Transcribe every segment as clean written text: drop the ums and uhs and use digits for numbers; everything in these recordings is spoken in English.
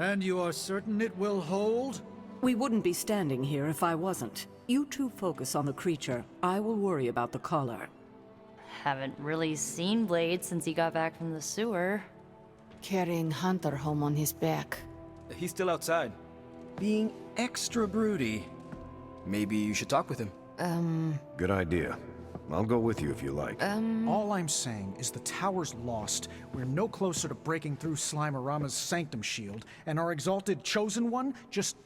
And you are certain it will hold? We wouldn't be standing here if I wasn't. You two focus on the creature. I will worry about the collar. Haven't really seen Blade since he got back from the sewer. Carrying Hunter home on his back. He's still outside. Being extra broody. Maybe you should talk with him. Good idea. I'll go with you if you like. All I'm saying is the tower's lost. We're no closer to breaking through Slimerama's sanctum shield, and our exalted chosen one just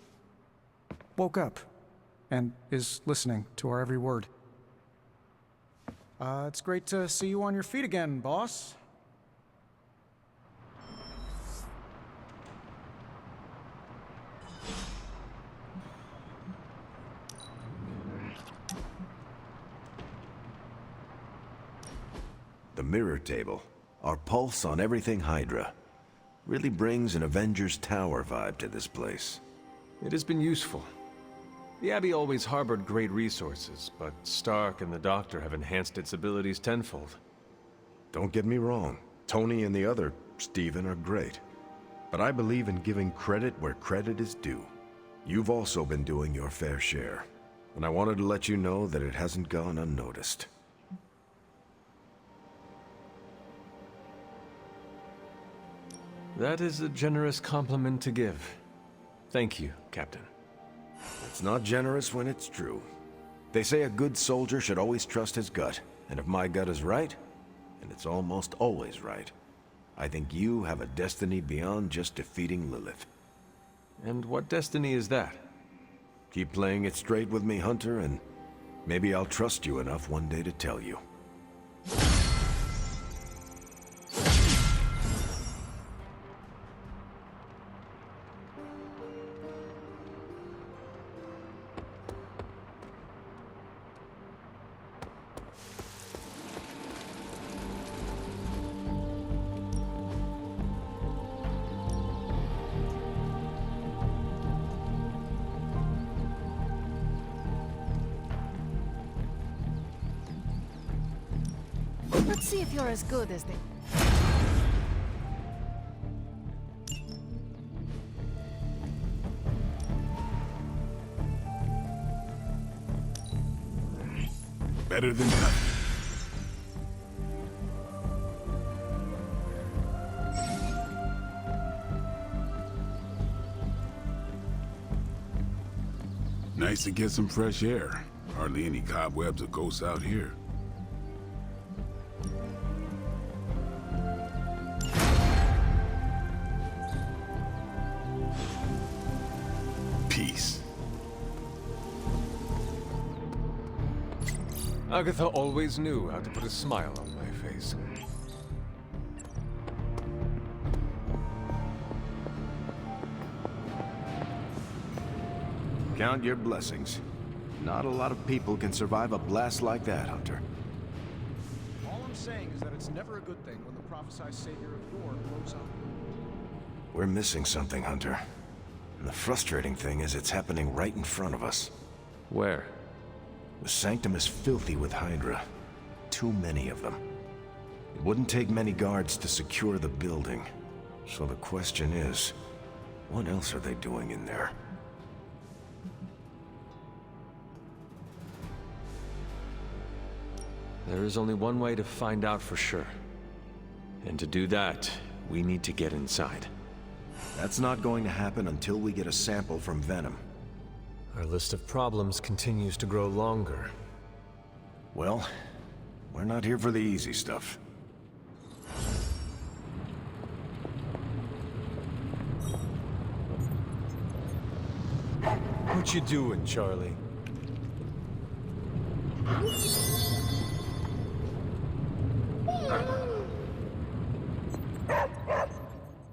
woke up and is listening to our every word. It's great to see you on your feet again, boss. The mirror table, our pulse on everything Hydra, really brings an Avengers Tower vibe to this place. It has been useful. The Abbey always harbored great resources, but Stark and the Doctor have enhanced its abilities tenfold. Don't get me wrong, Tony and the other Stephen are great. But I believe in giving credit where credit is due. You've also been doing your fair share, and I wanted to let you know that it hasn't gone unnoticed. That is a generous compliment to give. Thank you, Captain. It's not generous when it's true. They say a good soldier should always trust his gut, and if my gut is right, and it's almost always right, I think you have a destiny beyond just defeating Lilith. And what destiny is that? Keep playing it straight with me, Hunter, and maybe I'll trust you enough one day to tell you. Let's see if you're as good as they... Better than nothing. Nice to get some fresh air. Hardly any cobwebs or ghosts out here. Peace. Agatha always knew how to put a smile on my face. Count your blessings. Not a lot of people can survive a blast like that, Hunter. All I'm saying is that it's never a good thing when the prophesied savior of yore blows up. We're missing something, Hunter. And the frustrating thing is it's happening right in front of us. Where? The Sanctum is filthy with Hydra. Too many of them. It wouldn't take many guards to secure the building. So the question is, what else are they doing in there? There is only one way to find out for sure. And to do that, we need to get inside. That's not going to happen until we get a sample from Venom. Our list of problems continues to grow longer. Well, we're not here for the easy stuff. What you doing, Charlie?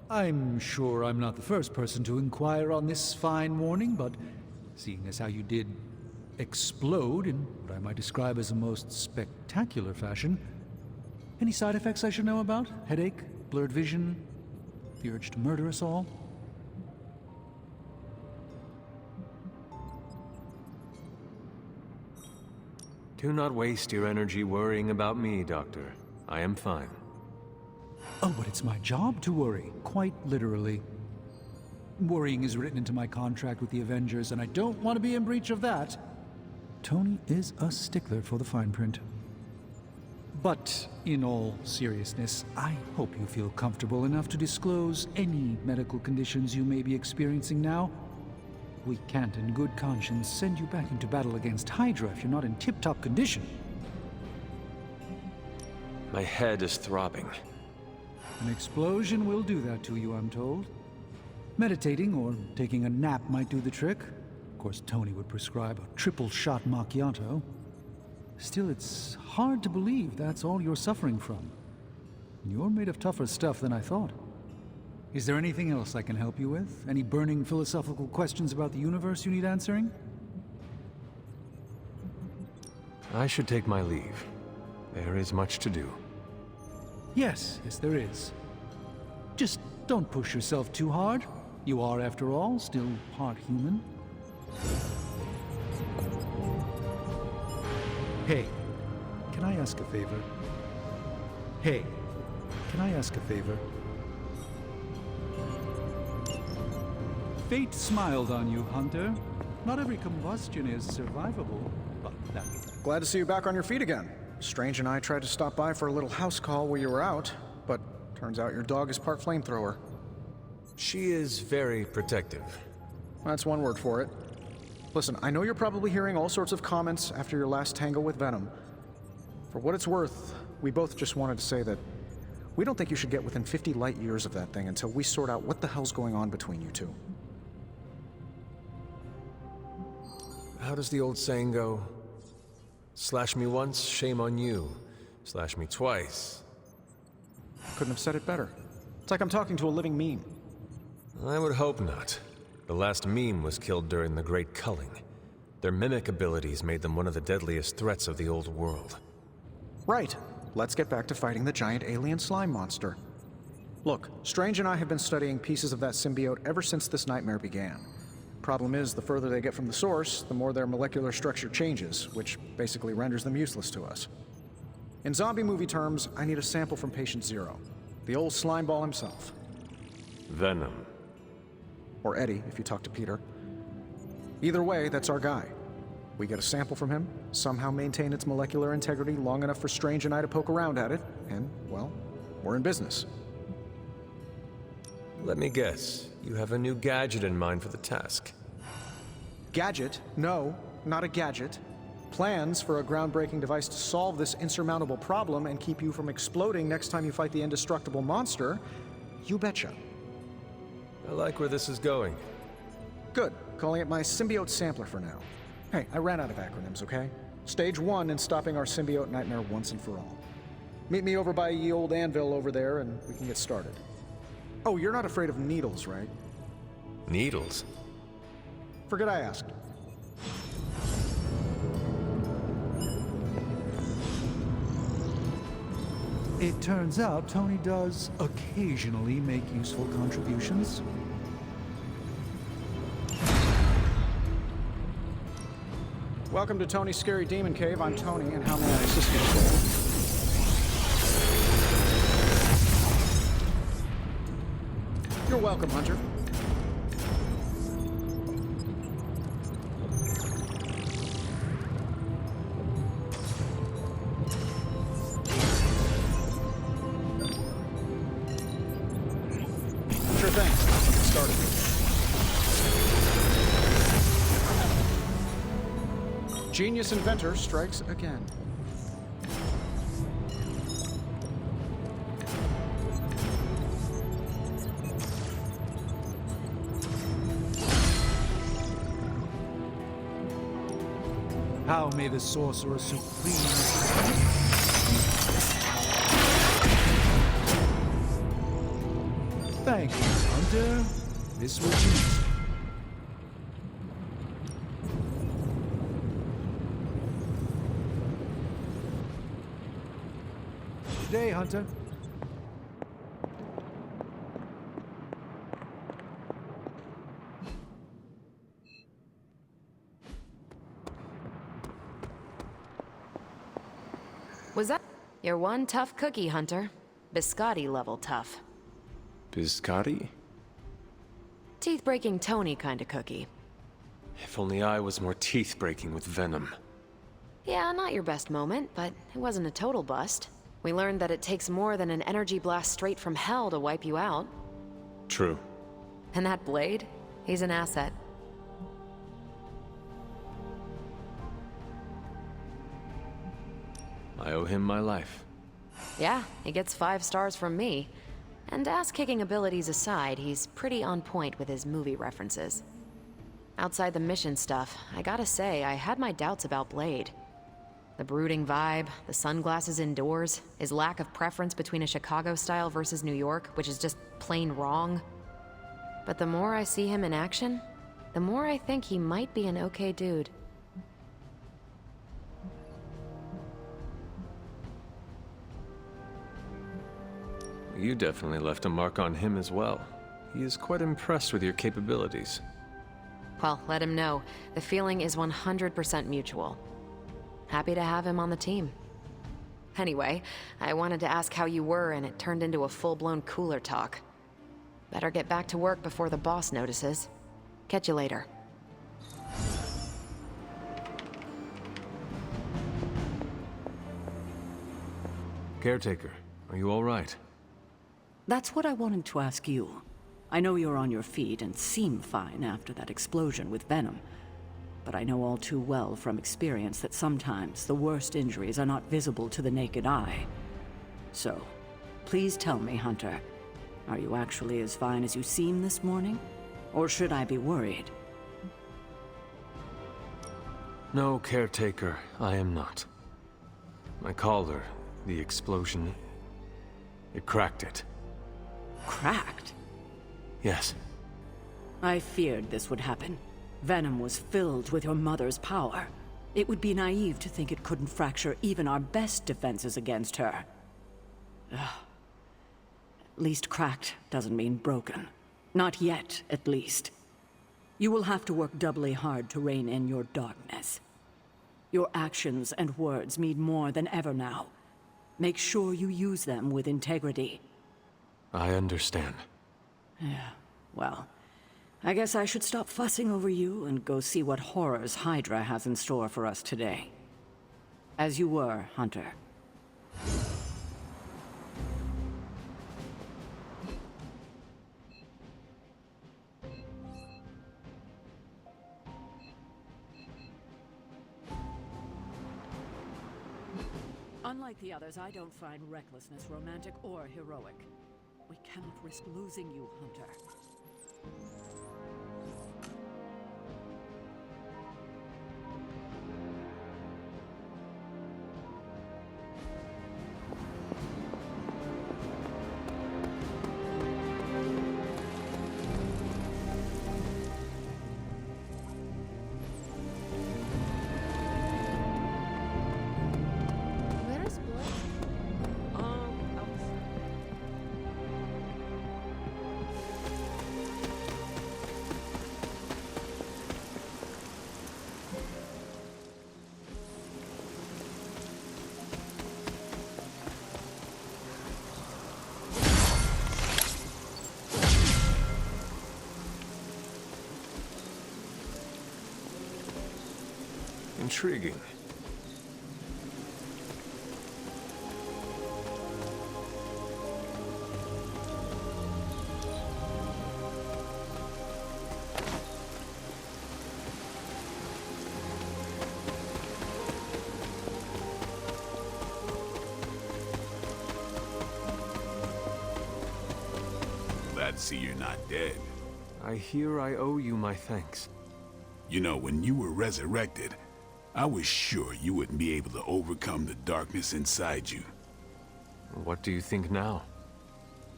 I'm sure I'm not the first person to inquire on this fine morning, but seeing as how you did explode in what I might describe as a most spectacular fashion, any side effects I should know about? Headache? Blurred vision? The urge to murder us all? Do not waste your energy worrying about me, Doctor. I am fine. Oh, but it's my job to worry, quite literally. Worrying is written into my contract with the Avengers, and I don't want to be in breach of that. Tony is a stickler for the fine print. But in all seriousness, I hope you feel comfortable enough to disclose any medical conditions you may be experiencing now. We can't in good conscience send you back into battle against Hydra if you're not in tip-top condition. My head is throbbing. An explosion will do that to you, I'm told. Meditating or taking a nap might do the trick. Of course, Tony would prescribe a triple-shot macchiato. Still, it's hard to believe that's all you're suffering from. You're made of tougher stuff than I thought. Is there anything else I can help you with? Any burning philosophical questions about the universe you need answering? I should take my leave. There is much to do. Yes, there is. Just don't push yourself too hard. You are, after all, still part human. Hey, can I ask a favor? Hey, can I ask a favor? Fate smiled on you, Hunter. Not every combustion is survivable, but that... Glad to see you back on your feet again. Strange and I tried to stop by for a little house call while you were out, but turns out your dog is part flamethrower. She is very protective. That's one word for it. Listen, I know you're probably hearing all sorts of comments after your last tangle with Venom. For what it's worth, we both just wanted to say that we don't think you should get within 50 light years of that thing until we sort out what the hell's going on between you two. How does the old saying go? Slash me once, shame on you. Slash me twice. Couldn't have said it better. It's like I'm talking to a living meme. I would hope not. The last meme was killed during the Great Culling. Their mimic abilities made them one of the deadliest threats of the old world. Right. Let's get back to fighting the giant alien slime monster. Look, Strange and I have been studying pieces of that symbiote ever since this nightmare began. Problem is, the further they get from the source, the more their molecular structure changes, which basically renders them useless to us. In zombie movie terms, I need a sample from Patient Zero. The old slime ball himself. Venom. Or Eddie, if you talk to Peter. Either way, that's our guy. We get a sample from him, somehow maintain its molecular integrity long enough for Strange and I to poke around at it, and, well, we're in business. Let me guess. You have a new gadget in mind for the task. Gadget? No, not a gadget. Plans for a groundbreaking device to solve this insurmountable problem and keep you from exploding next time you fight the indestructible monster? You betcha. I like where this is going. Good. Calling it my symbiote sampler for now. Hey, I ran out of acronyms, okay? Stage 1 in stopping our symbiote nightmare once and for all. Meet me over by ye old anvil over there and we can get started. Oh, you're not afraid of needles, right? Needles? Forget I asked. It turns out Tony does occasionally make useful contributions. Welcome to Tony's Scary Demon Cave. I'm Tony, and how may I assist you today? You're welcome, Hunter. Sure thing. Let's get started. Genius inventor strikes again. How may the Sorcerer Supreme... Thank you, Hunter. This was easy. Good day, Hunter. Was that? You're one tough cookie, Hunter. Biscotti level tough. Biscotti? Teeth-breaking Tony kind of cookie. If only I was more teeth-breaking with venom. Yeah, not your best moment, but it wasn't a total bust. We learned that it takes more than an energy blast straight from hell to wipe you out. True. And that Blade? He's an asset. I owe him my life. Yeah, he gets 5 stars from me. And ass-kicking abilities aside, he's pretty on point with his movie references. Outside the mission stuff, I gotta say, I had my doubts about Blade. The brooding vibe, the sunglasses indoors, his lack of preference between a Chicago style versus New York, which is just plain wrong. But the more I see him in action, the more I think he might be an okay dude. You definitely left a mark on him as well. He is quite impressed with your capabilities. Well, let him know. The feeling is 100% mutual. Happy to have him on the team. Anyway, I wanted to ask how you were, and it turned into a full-blown cooler talk. Better get back to work before the boss notices. Catch you later. Caretaker, are you all right? That's what I wanted to ask you. I know you're on your feet and seem fine after that explosion with Venom. But I know all too well from experience that sometimes the worst injuries are not visible to the naked eye. So, please tell me, Hunter, are you actually as fine as you seem this morning? Or should I be worried? No, Caretaker, I am not. My collar, the explosion, it cracked it. Cracked? Yes. I feared this would happen. Venom was filled with your mother's power. It would be naive to think it couldn't fracture even our best defenses against her. Ugh. At least cracked doesn't mean broken. Not yet, at least. You will have to work doubly hard to rein in your darkness. Your actions and words mean more than ever now. Make sure you use them with integrity. I understand. Yeah, well, I guess I should stop fussing over you and go see what horrors Hydra has in store for us today. As you were, Hunter. Unlike the others, I don't find recklessness romantic or heroic. We cannot risk losing you, Hunter. Where's Blade? Intriguing. Glad to see you're not dead. I hear I owe you my thanks. You know, when you were resurrected, I was sure you wouldn't be able to overcome the darkness inside you. What do you think now?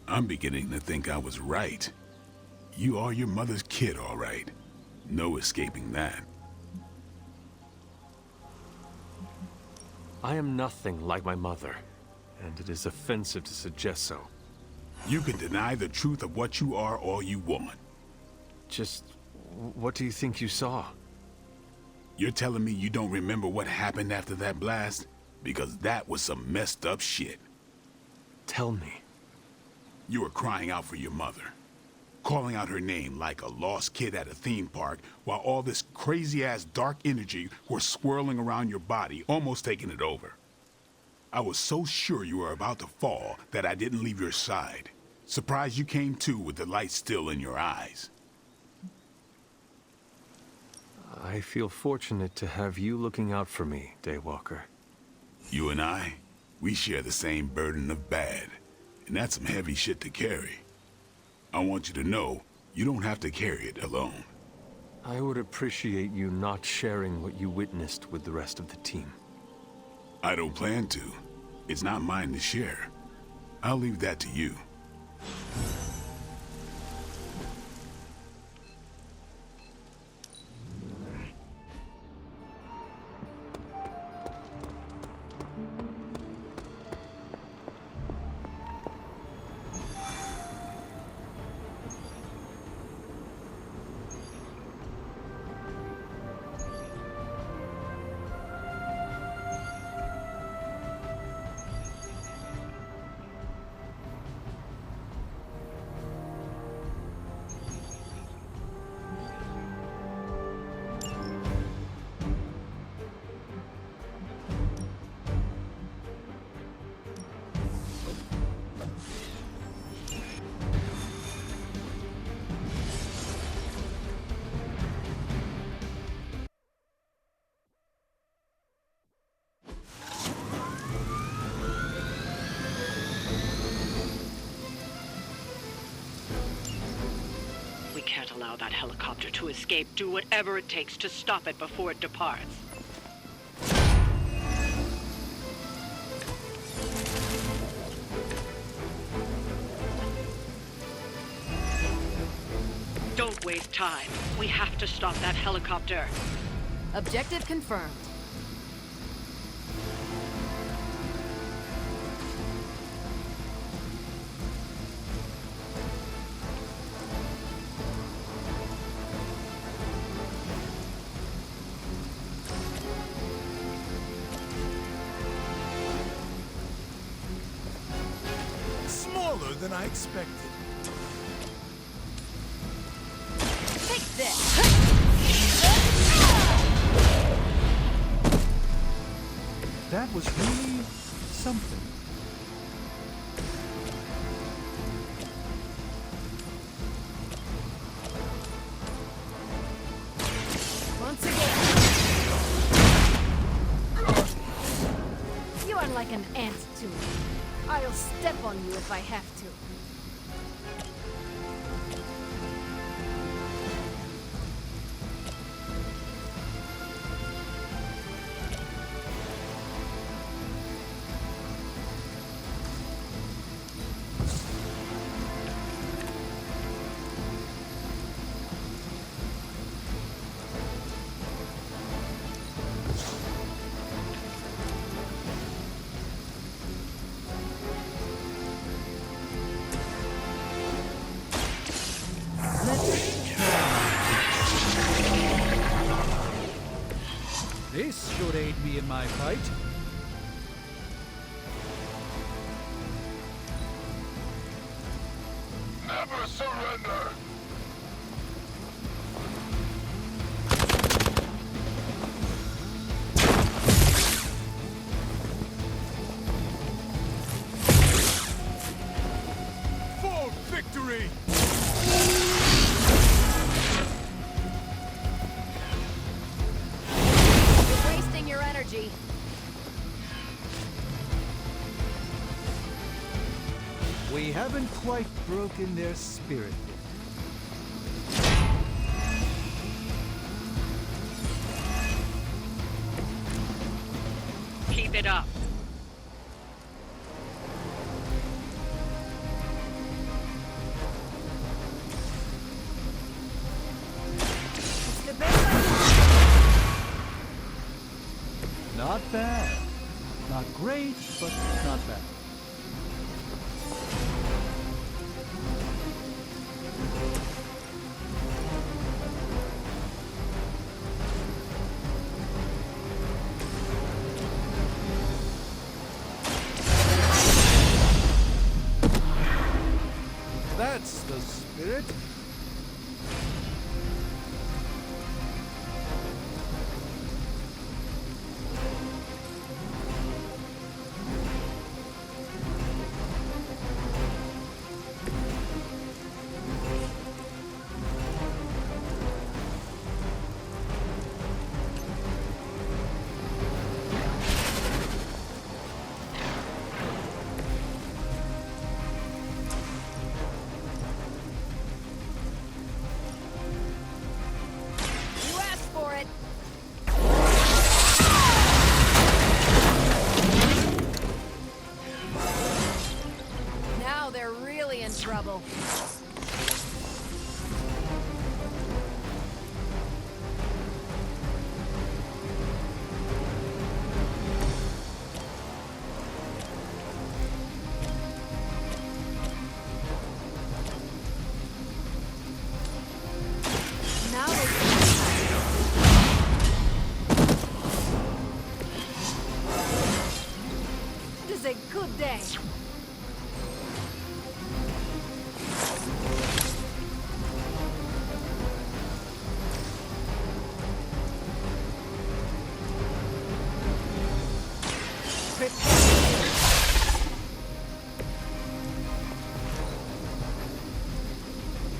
I'm beginning to think I was right. You are your mother's kid, all right. No escaping that. I am nothing like my mother, and it is offensive to suggest so. You can deny the truth of what you are all you want. Just, what do you think you saw? You're telling me you don't remember what happened after that blast? Because that was some messed up shit. Tell me. You were crying out for your mother. calling out her name like a lost kid at a theme park while all this crazy-ass dark energy was swirling around your body, almost taking it over. I was so sure you were about to fall that I didn't leave your side. Surprised you came to with the light still in your eyes. I feel fortunate to have you looking out for me, Daywalker. You and I, we share the same burden of bad, and that's some heavy shit to carry. I want you to know, you don't have to carry it alone. I would appreciate you not sharing what you witnessed with the rest of the team. I don't plan to. It's not mine to share. I'll leave that to you. We can't allow that helicopter to escape. Do whatever it takes to stop it before it departs. Don't waste time. We have to stop that helicopter. Objective confirmed. Smaller than I expected. Take this! That was really something. Once again. You are like an ant to me. I'll step on you if I have to. This should aid me in my fight. Never surrender! For victory! You're wasting your energy. We haven't quite broken their spirit yet. Keep it up. It's the best I Not bad. Not great, but not bad. That's the spirit. trouble. Now it is a good day.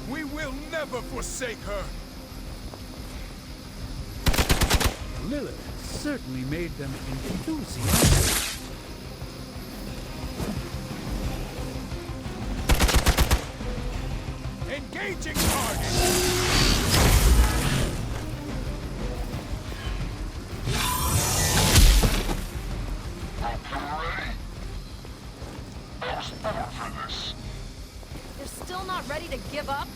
We will never forsake her. Lilith certainly made them enthusiastic. Engaging target. They're still not ready to give up?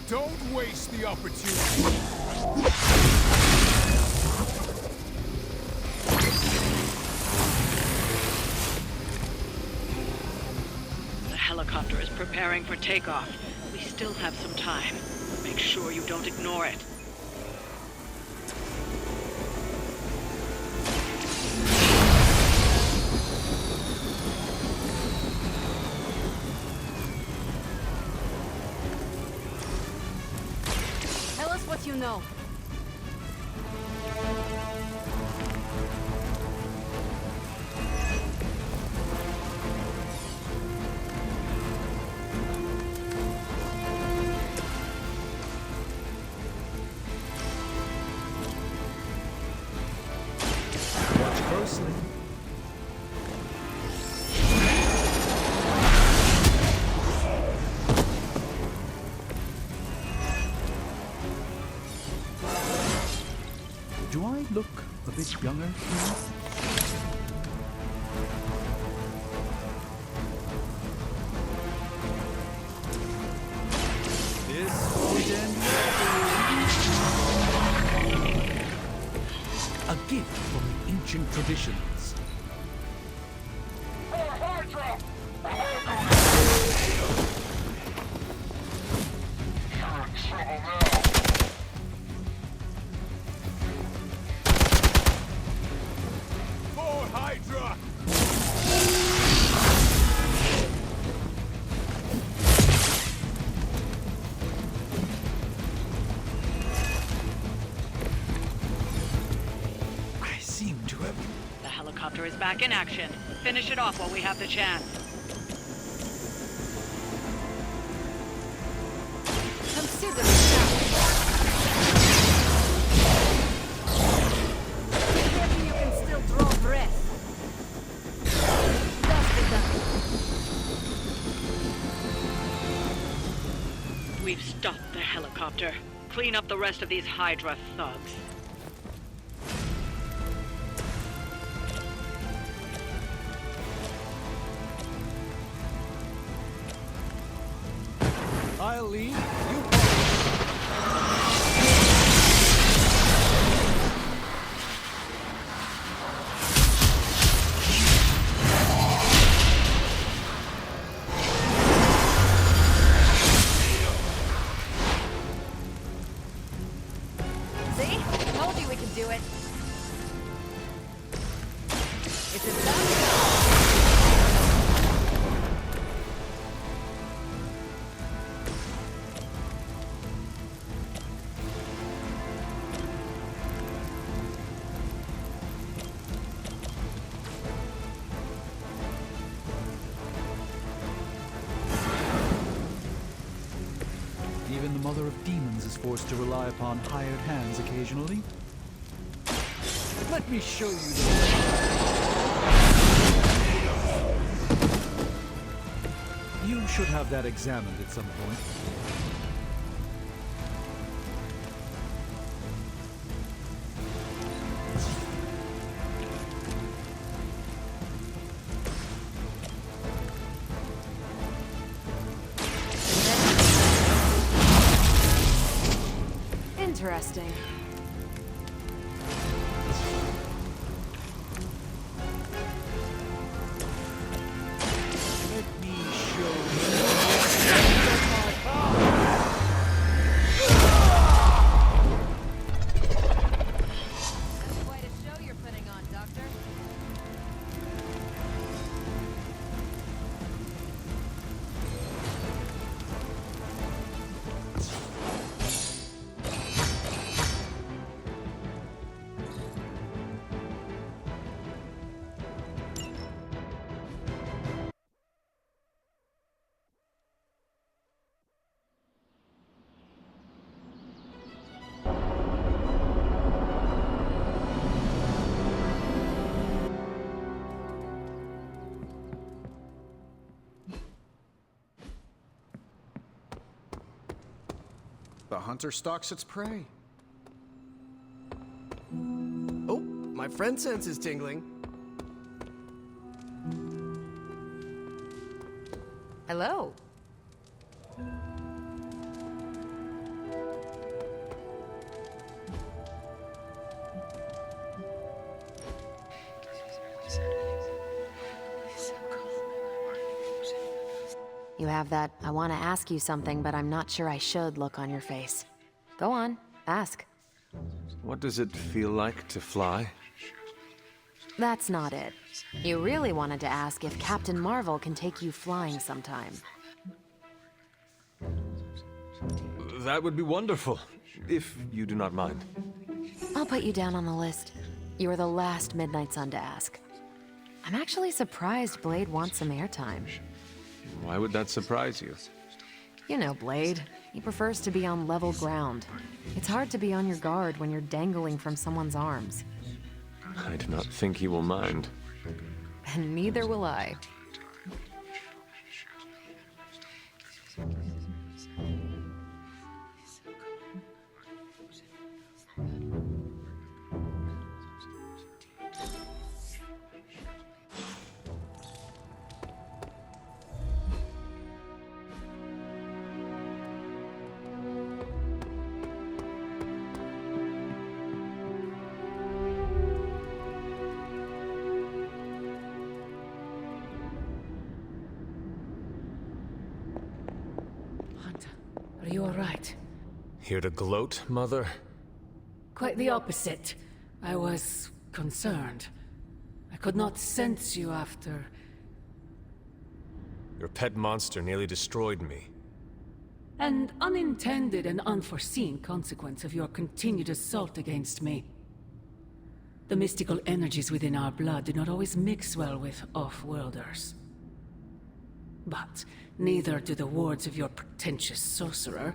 Don't waste the opportunity. The helicopter is preparing for takeoff. We still have some time. Make sure you don't ignore it. Tell us what you know. Watch closely. Do I look a bit younger to you? This won't end well. A gift from the ancient traditions. For Hydra! I seem to have... The helicopter is back in action. Finish it off while we have the chance. Consider it now. Maybe you can still draw breath. That's the done. We've stopped the helicopter. Clean up the rest of these Hydra thugs. I'll lead. You See? Told you we could do it. It's a done deal. Even the Mother of Demons is forced to rely upon hired hands occasionally. Let me show you You should have that examined at some point. interesting. Let me show you my power. Quite a show you're putting on, Doctor. The hunter stalks its prey. Oh, my friend sense is tingling. Hello. You have that I want to ask you something, but I'm not sure I should look on your face. Go on, ask. What does it feel like to fly? That's not it. You really wanted to ask if Captain Marvel can take you flying sometime. That would be wonderful, if you do not mind. I'll put you down on the list. You were the last Midnight Sun to ask. I'm actually surprised Blade wants some airtime. Why would that surprise you? You know Blade. He prefers to be on level ground. It's hard to be on your guard when you're dangling from someone's arms. I do not think he will mind. And neither will I. Are you all right? Here to gloat, Mother? Quite the opposite. I was concerned. I could not sense you after... Your pet monster nearly destroyed me. An unintended and unforeseen consequence of your continued assault against me. The mystical energies within our blood do not always mix well with off-worlders. But neither do the wards of your pretentious sorcerer.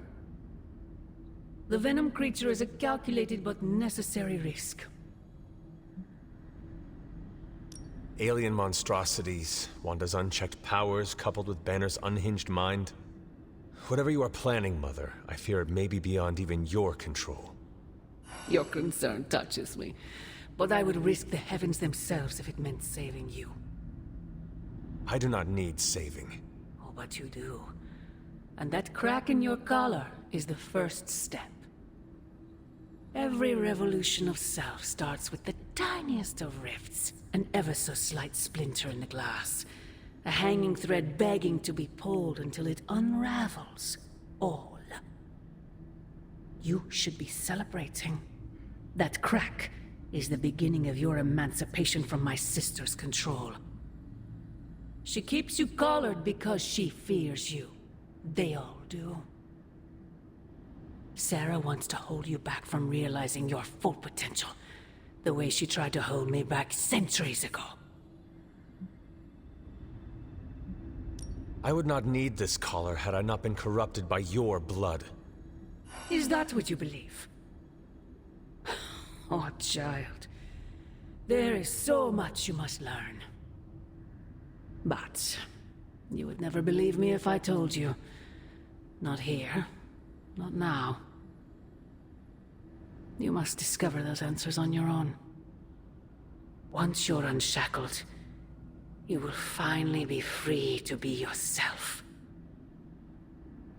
The Venom creature is a calculated but necessary risk. Alien monstrosities, Wanda's unchecked powers coupled with Banner's unhinged mind. Whatever you are planning, Mother, I fear it may be beyond even your control. Your concern touches me, but I would risk the heavens themselves if it meant saving you. I do not need saving. Oh, but you do. And that crack in your collar is the first step. Every revolution of self starts with the tiniest of rifts, an ever so slight splinter in the glass, a hanging thread begging to be pulled until it unravels all. You should be celebrating. That crack is the beginning of your emancipation from my sister's control. She keeps you collared because she fears you. They all do. Sarah wants to hold you back from realizing your full potential, the way she tried to hold me back centuries ago. I would not need this collar had I not been corrupted by your blood. Is that what you believe? Oh, child. There is so much you must learn. But you would never believe me if I told you. Not here. Not now. You must discover those answers on your own. Once you're unshackled, you will finally be free to be yourself.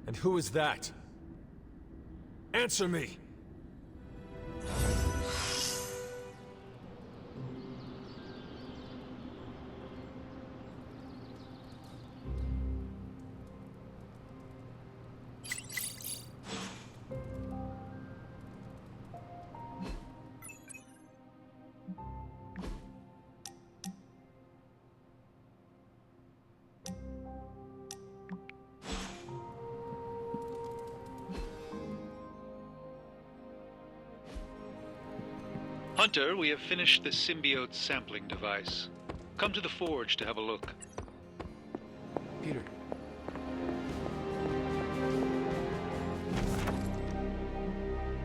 And who is that? Answer me! Hunter, we have finished the symbiote sampling device. Come to the forge to have a look. Peter.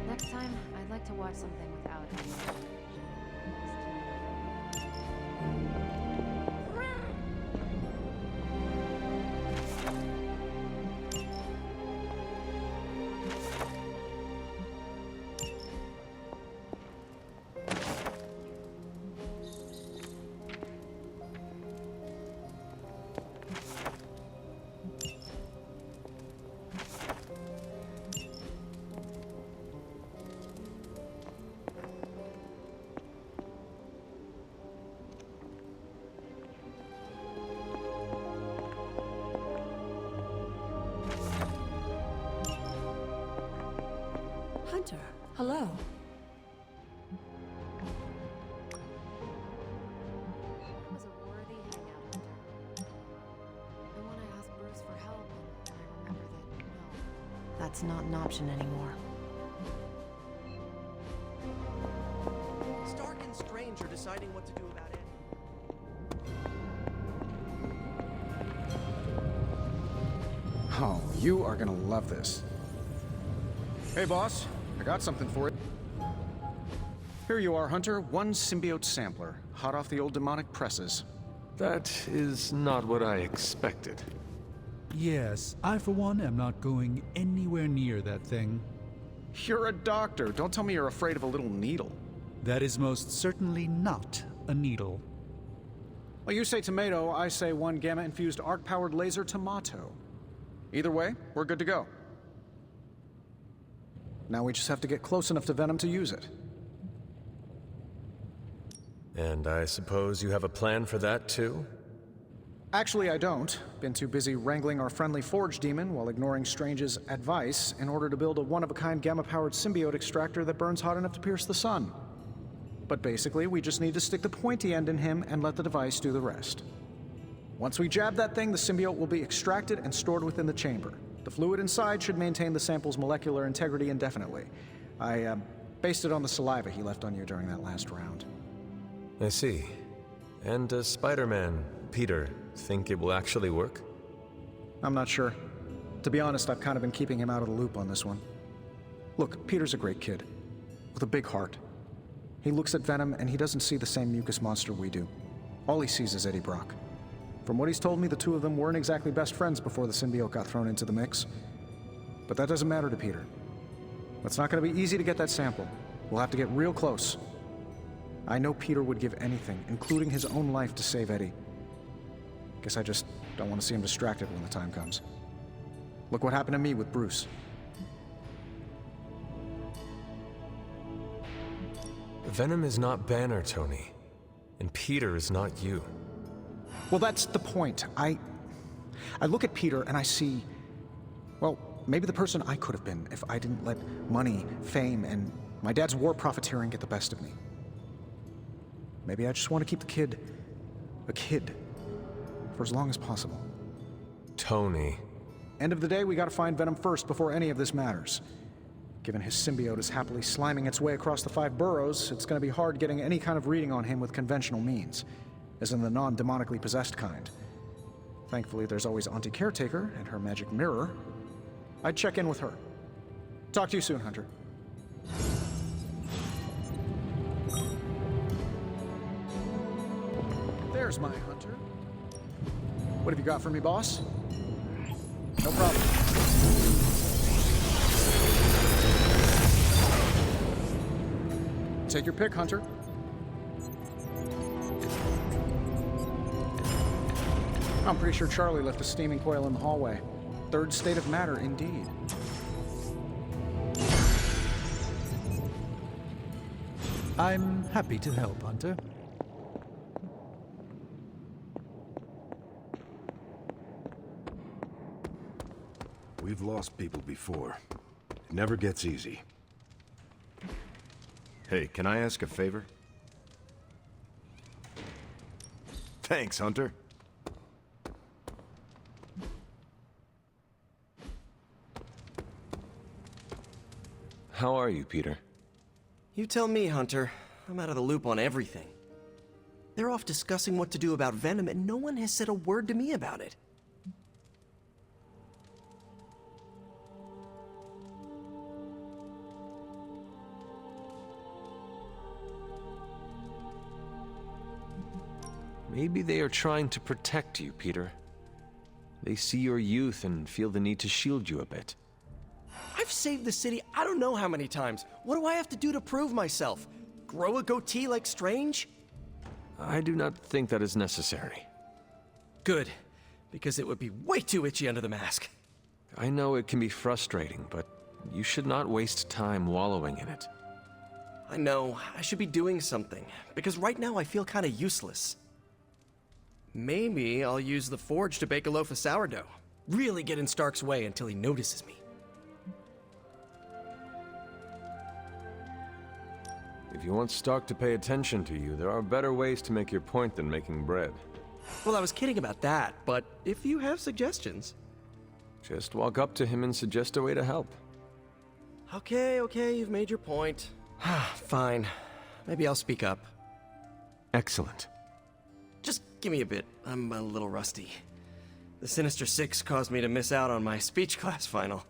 Next time, I'd like to watch something without it. Hunter, hello. It was a worthy hangout, Hunter. And when I asked Bruce for help, and I remember that, no, that's not an option anymore. Stark and Strange are deciding what to do about Eddie. Oh, you are gonna love this. Hey, boss. I got something for you. Here you are, Hunter. One symbiote sampler, hot off the old demonic presses. That is not what I expected. Yes, I for one am not going anywhere near that thing. You're a doctor. Don't tell me you're afraid of a little needle. That is most certainly not a needle. Well, you say tomato, I say one gamma-infused arc-powered laser tomato. Either way, we're good to go. Now we just have to get close enough to Venom to use it. And I suppose you have a plan for that, too? Actually, I don't. Been too busy wrangling our friendly Forge demon while ignoring Strange's advice in order to build a one-of-a-kind gamma-powered symbiote extractor that burns hot enough to pierce the sun. But basically, we just need to stick the pointy end in him and let the device do the rest. Once we jab that thing, the symbiote will be extracted and stored within the chamber. The fluid inside should maintain the sample's molecular integrity indefinitely. I based it on the saliva he left on you during that last round. I see. And does Spider-Man, Peter, think it will actually work? I'm not sure. To be honest, I've kind of been keeping him out of the loop on this one. Look, Peter's a great kid, with a big heart. He looks at Venom and he doesn't see the same mucus monster we do. All he sees is Eddie Brock. From what he's told me, the two of them weren't exactly best friends before the symbiote got thrown into the mix. But that doesn't matter to Peter. It's not going to be easy to get that sample. We'll have to get real close. I know Peter would give anything, including his own life, to save Eddie. Guess I just don't want to see him distracted when the time comes. Look what happened to me with Bruce. Venom is not Banner, Tony. And Peter is not you. Well, that's the point. I look at Peter and I see, well, maybe the person I could have been if I didn't let money, fame, and my dad's war profiteering get the best of me. Maybe I just want to keep the kid a kid for as long as possible. Tony. End of the day, we gotta find Venom first before any of this matters. Given his symbiote is happily sliming its way across the 5 boroughs, it's gonna be hard getting any kind of reading on him with conventional means, as in the non-demonically possessed kind. Thankfully, there's always Auntie Caretaker and her magic mirror. I'd check in with her. Talk to you soon, Hunter. There's my Hunter. What have you got for me, boss? No problem. Take your pick, Hunter. I'm pretty sure Charlie left a steaming coil in the hallway. Third state of matter, indeed. I'm happy to help, Hunter. We've lost people before. It never gets easy. Hey, can I ask a favor? Thanks, Hunter. How are you, Peter? You tell me, Hunter. I'm out of the loop on everything. They're off discussing what to do about Venom, and no one has said a word to me about it. Maybe they are trying to protect you, Peter. They see your youth and feel the need to shield you a bit. I've saved the city I don't know how many times. What do I have to do to prove myself? Grow a goatee like Strange? I do not think that is necessary. Good, because it would be way too itchy under the mask. I know it can be frustrating, but you should not waste time wallowing in it. I know, I should be doing something, because right now I feel kinda useless. Maybe I'll use the forge to bake a loaf of sourdough. Really get in Stark's way until he notices me. If you want Stark to pay attention to you, there are better ways to make your point than making bread. Well, I was kidding about that, but if you have suggestions... Just walk up to him and suggest a way to help. Okay, you've made your point. Fine. Maybe I'll speak up. Excellent. Just give me a bit. I'm a little rusty. The Sinister Six caused me to miss out on my speech class final.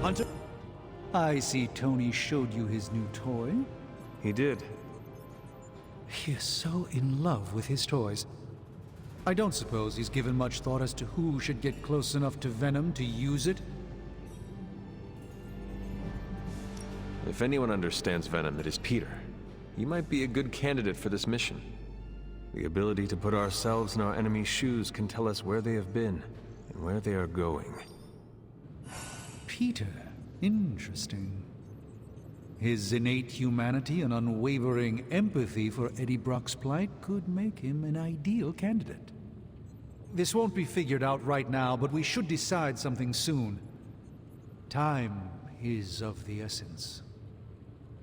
Hunter? I see Tony showed you his new toy. He did. He is so in love with his toys. I don't suppose he's given much thought as to who should get close enough to Venom to use it. If anyone understands Venom, it is Peter. He might be a good candidate for this mission. The ability to put ourselves in our enemy's shoes can tell us where they have been and where they are going. Peter. Interesting. His innate humanity and unwavering empathy for Eddie Brock's plight could make him an ideal candidate. This won't be figured out right now, but we should decide something soon. Time is of the essence.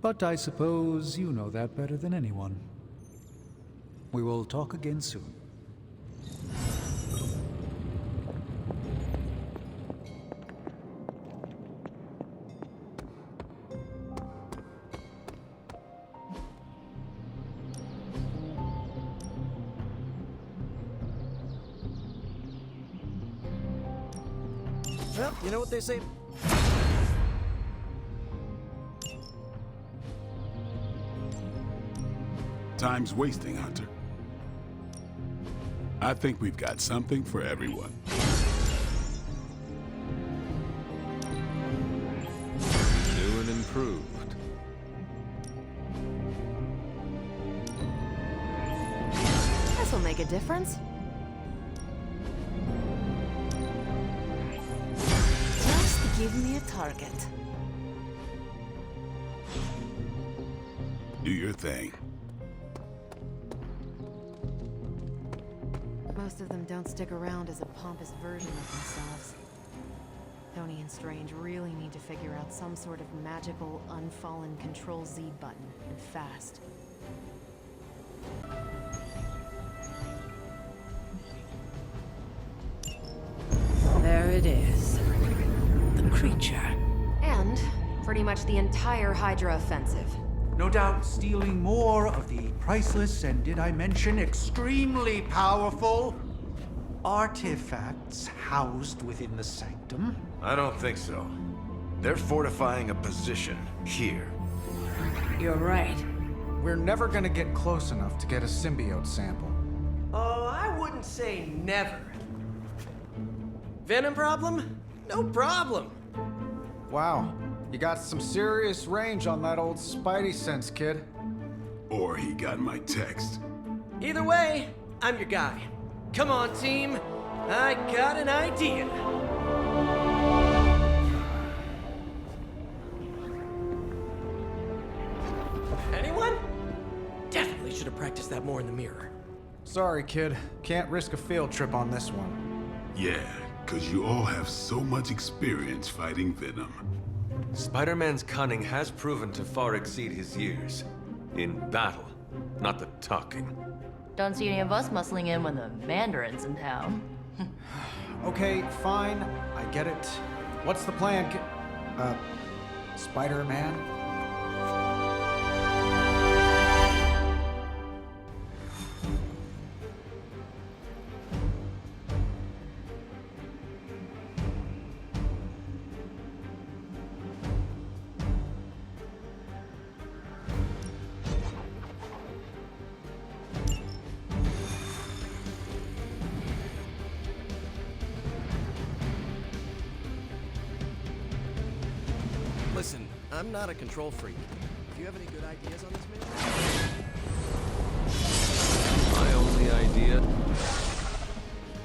But I suppose you know that better than anyone. We will talk again soon. Well, you know what they say? Time's wasting, Hunter. I think we've got something for everyone. New and improved. This'll make a difference. Just give me a target. Do your thing. Most of them don't stick around as a pompous version of themselves. Tony and Strange really need to figure out some sort of magical, unfallen Control-Z button, and fast. There it is. The creature. And pretty much the entire Hydra offensive. No doubt stealing more of the priceless and, did I mention, extremely powerful artifacts housed within the sanctum. I don't think so. They're fortifying a position here. You're right. We're never gonna get close enough to get a symbiote sample. Oh, I wouldn't say never. Venom problem? No problem. Wow, you got some serious range on that old Spidey sense, kid. Or he got my text. Either way, I'm your guy. Come on, team. I got an idea. Anyone? Definitely should have practiced that more in the mirror. Sorry, kid. Can't risk a field trip on this one. Yeah, 'cause you all have so much experience fighting Venom. Spider-Man's cunning has proven to far exceed his years. In battle, not the talking. Don't see any of us muscling in when the Mandarin's in town. Okay, fine. I get it. What's the plan, Spider-Man? Listen, I'm not a control freak. Do you have any good ideas on this mission? My only idea...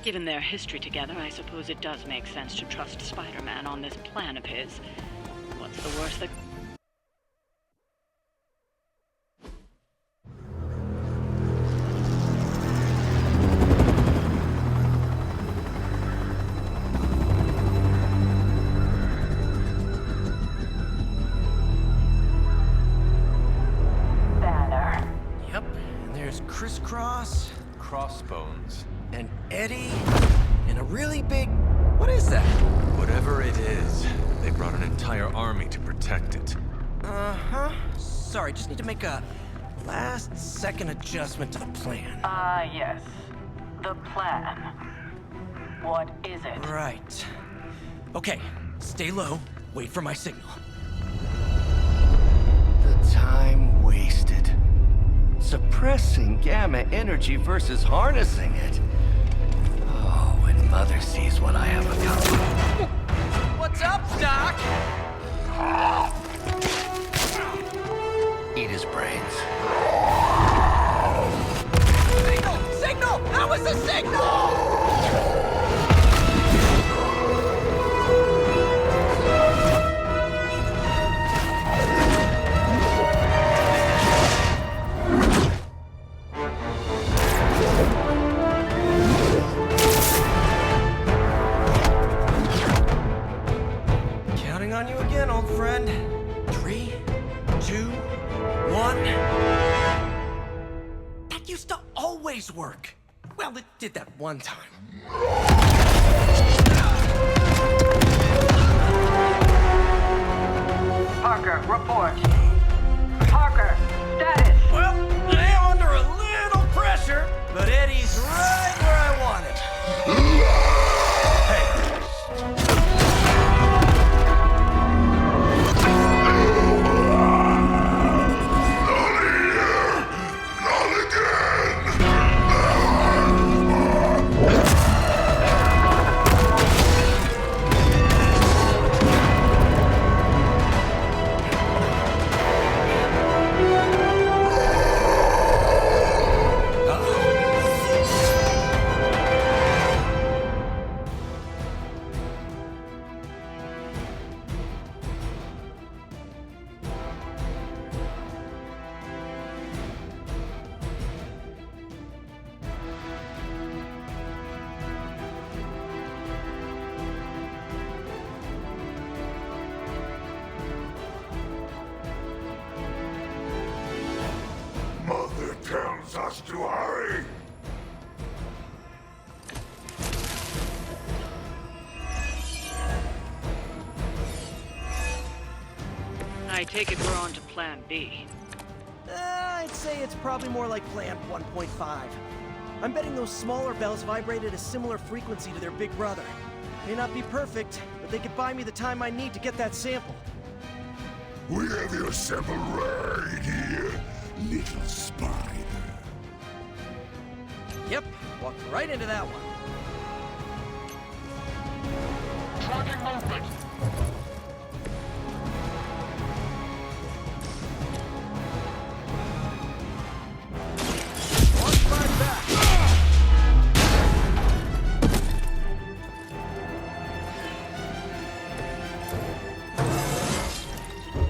Given their history together, I suppose it does make sense to trust Spider-Man on this plan of his. What's the worst that... Crisscross, Crossbones. and Eddie, and a really big... What is that? Whatever it is, they brought an entire army to protect it. Uh-huh. Sorry, just need to make a last-second adjustment to the plan. Yes. The plan. What is it? Right. Okay, stay low, wait for my signal. The time wasted. Suppressing gamma energy versus harnessing it. Oh, when Mother sees what I have accomplished. What's up, Doc? Eat his brains. Signal! Signal! That was the signal! On you again, old friend. 3, 2, 1. That used to always work. Well, it did that one time. Parker, report. Parker, status. Well, I am under a little pressure, but Eddie's right where I want him. Hey. Mother tells us to hurry. I take it we're on to Plan B. I'd say it's probably more like Plan 1.5. I'm betting those smaller bells vibrate at a similar frequency to their big brother. May not be perfect, but they could buy me the time I need to get that sample. We have your sample right here, little spider. Yep, walked right into that one. Tracking movement.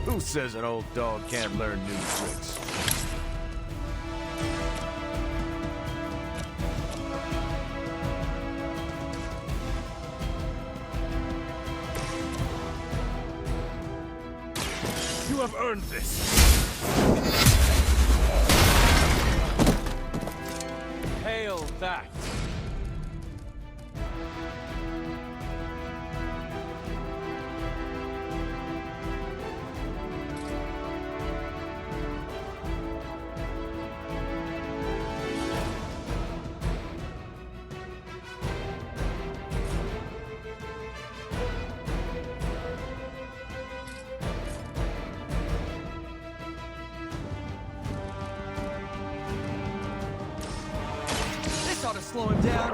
Who says an old dog can't learn new tricks? have earned this. Hail that! This ought to slow him down.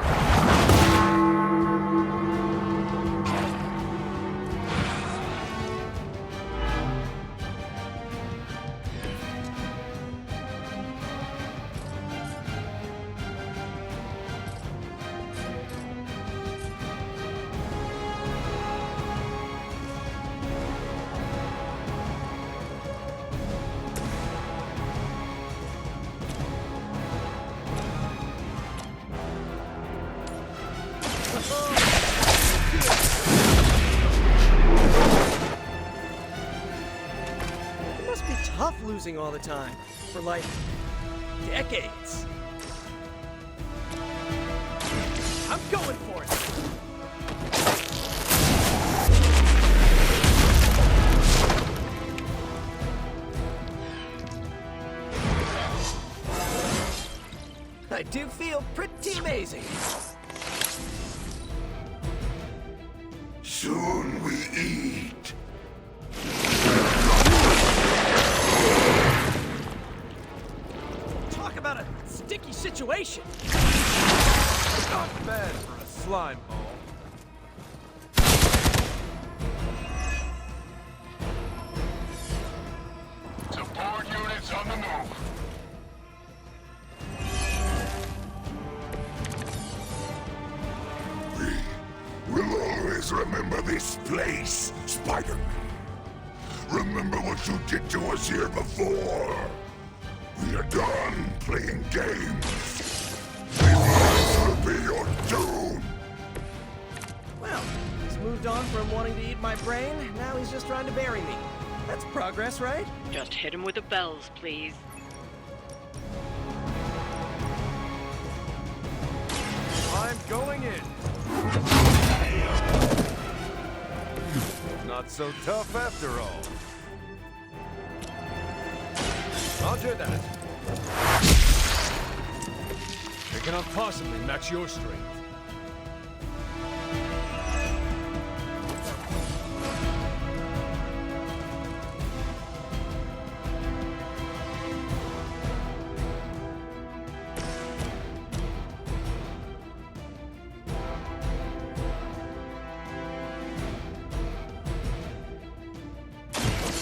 It must be tough losing all the time. For like, decades. I'm going for it! I do feel pretty amazing. Soon we eat. Talk about a sticky situation. Not bad for a slime ball. Support units on the move. We'll always remember this place, Spider-Man. Remember what you did to us here before. We are done playing games. This will be your doom. Well, he's moved on from wanting to eat my brain, now he's just trying to bury me. That's progress, right? Just hit him with the bells, please. I'm going in. Not so tough after all. Roger that. It cannot possibly match your strength.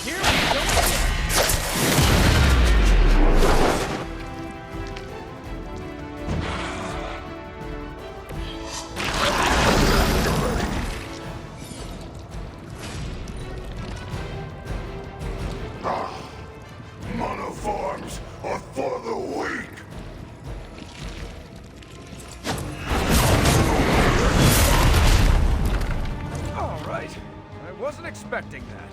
Here we go. Monoforms are for the weak. All right. I wasn't expecting that.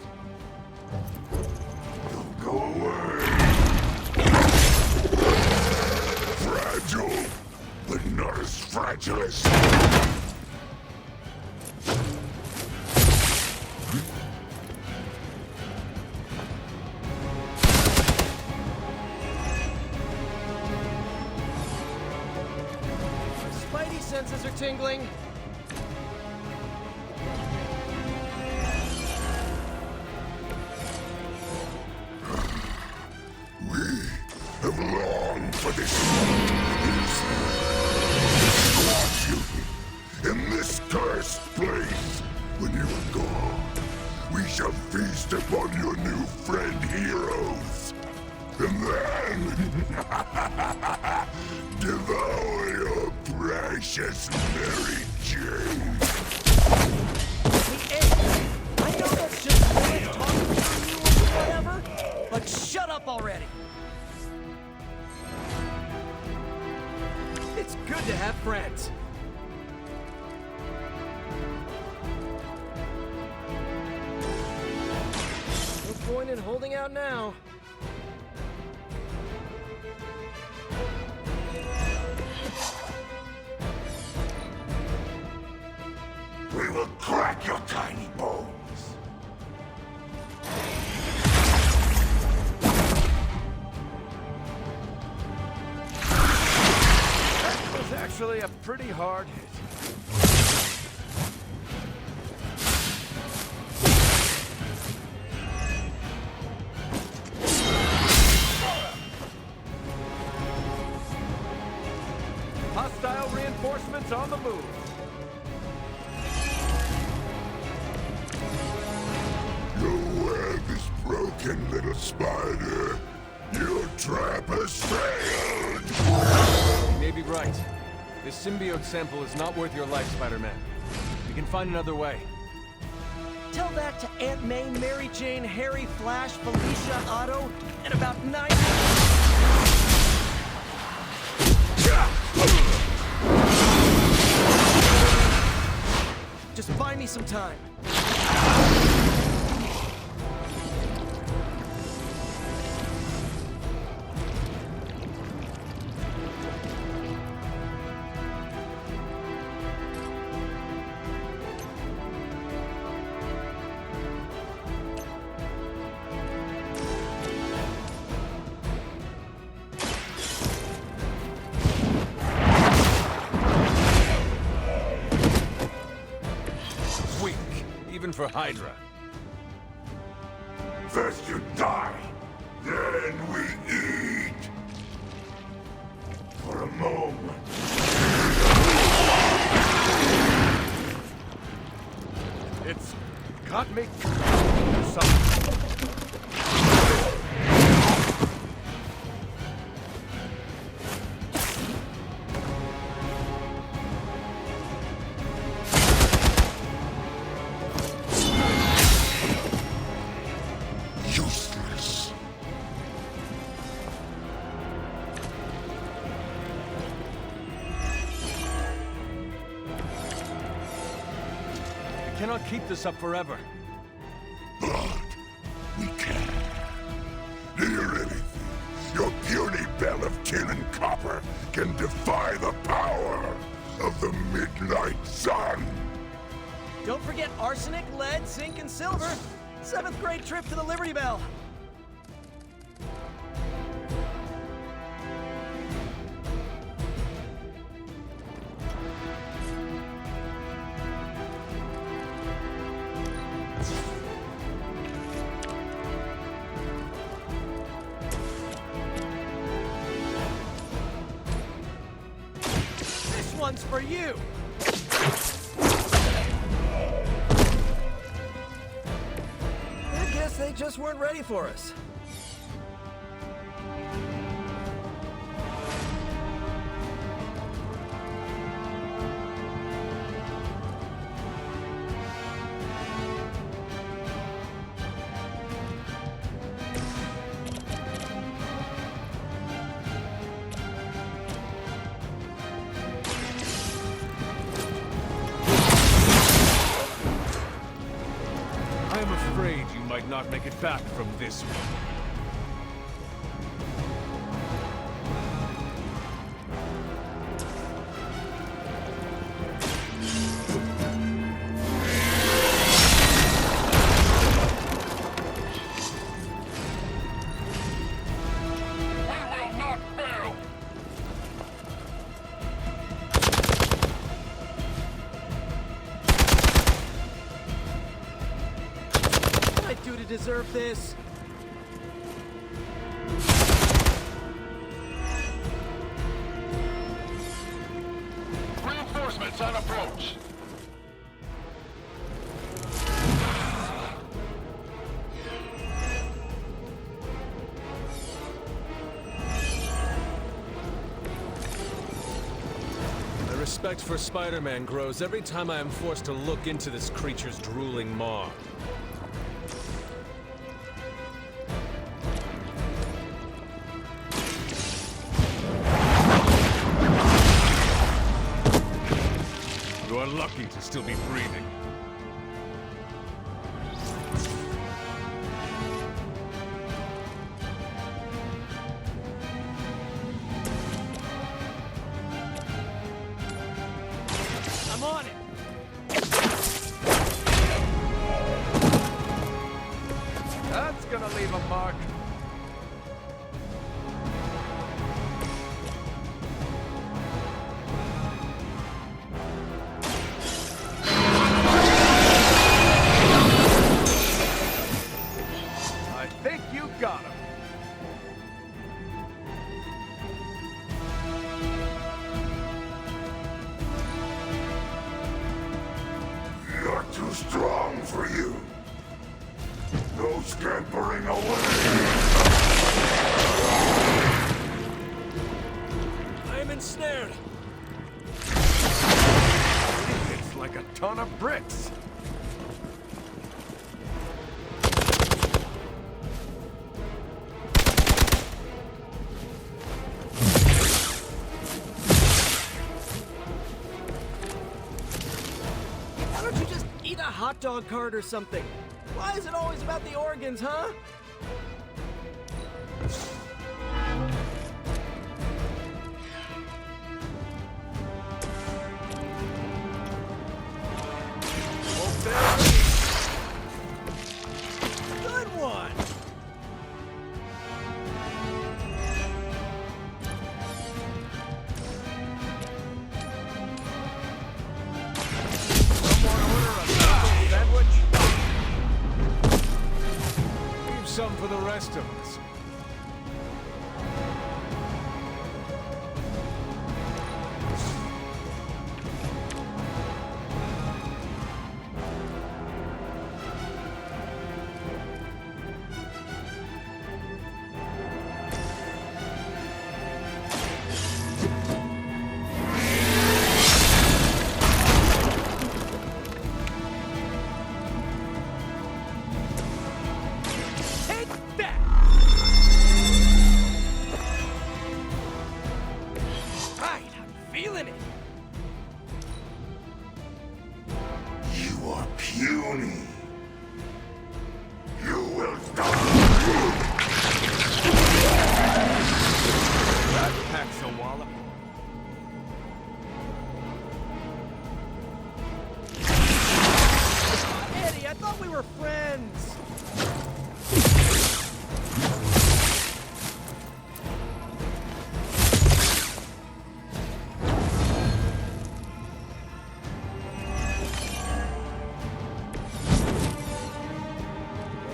Go away. Fragile, but not as fragile as... My spidey senses are tingling. We have longed for this. Watch you in this cursed place. When you are gone, we shall feast upon your new friend heroes. And then devour your precious Mary Jane. Hey, I know that's just silly talking to you or whatever, but shut up already. It's good to have friends. point in holding out now. We will crack your tiny bones. That was actually a pretty hard hit. Hostile reinforcements on the move. Your web is broken, little spider. Your trap has failed. You may be right. This symbiote sample is not worth your life, Spider-Man. We can find another way. Tell that to Aunt May, Mary Jane, Harry, Flash, Felicia, Otto, and about 9... Just find me some time. Even for Hydra. First you die, then we eat. For a moment. It's got me. Something. Useless. We cannot keep this up forever. But we can. Near anything, your puny bell of tin and copper can defy the power of the Midnight Sun. Don't forget arsenic, lead, zinc, and silver. 7th grade trip to the Liberty Bell. This one's for you. I guess they just weren't ready for us. I am afraid you might not make it back from this one. What did I do to deserve this? Reinforcements on approach. My respect for Spider-Man grows every time I am forced to look into this creature's drooling maw. You are lucky to still be breathing. on it! That's gonna leave a mark. I think you got him. You're too strong for you. No scampering away! I am ensnared. It's like a ton of bricks. Why don't you just eat a hot dog cart or something? Why is it always about the organs, huh? Good one! Leave some for the rest of us. Take that! Right, I'm feeling it. You are puny. You will die. That packs a wallop. Eddie, I thought we were friends.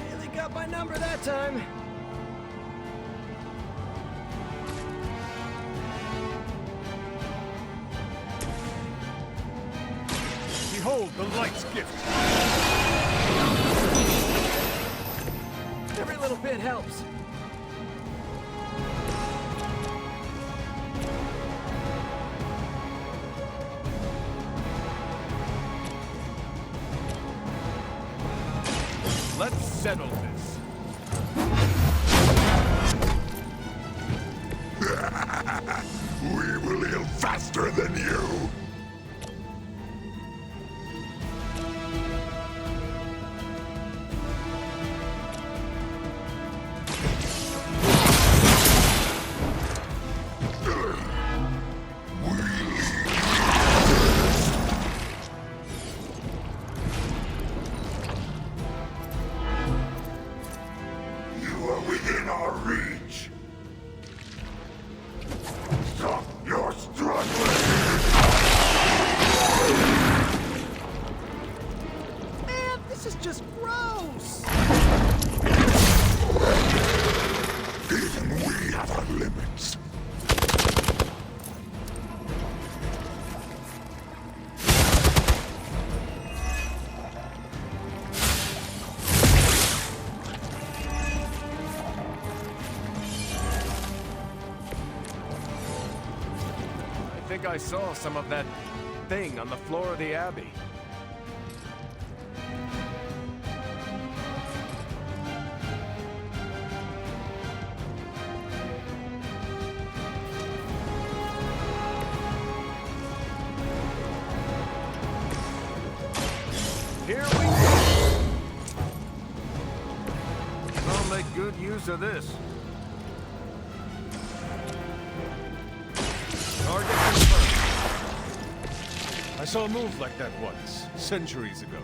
Really got my number that time. Behold the light's gift. Every little bit helps. Let's settle this. We will heal faster than you. You are within our reach. Stop your struggling. Man, this is just gross. Even we have our limits. I think I saw some of that thing on the floor of the Abbey. Here we go! I'll make good use of this. Target confirmed. I saw a move like that once, centuries ago.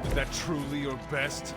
Is that truly your best?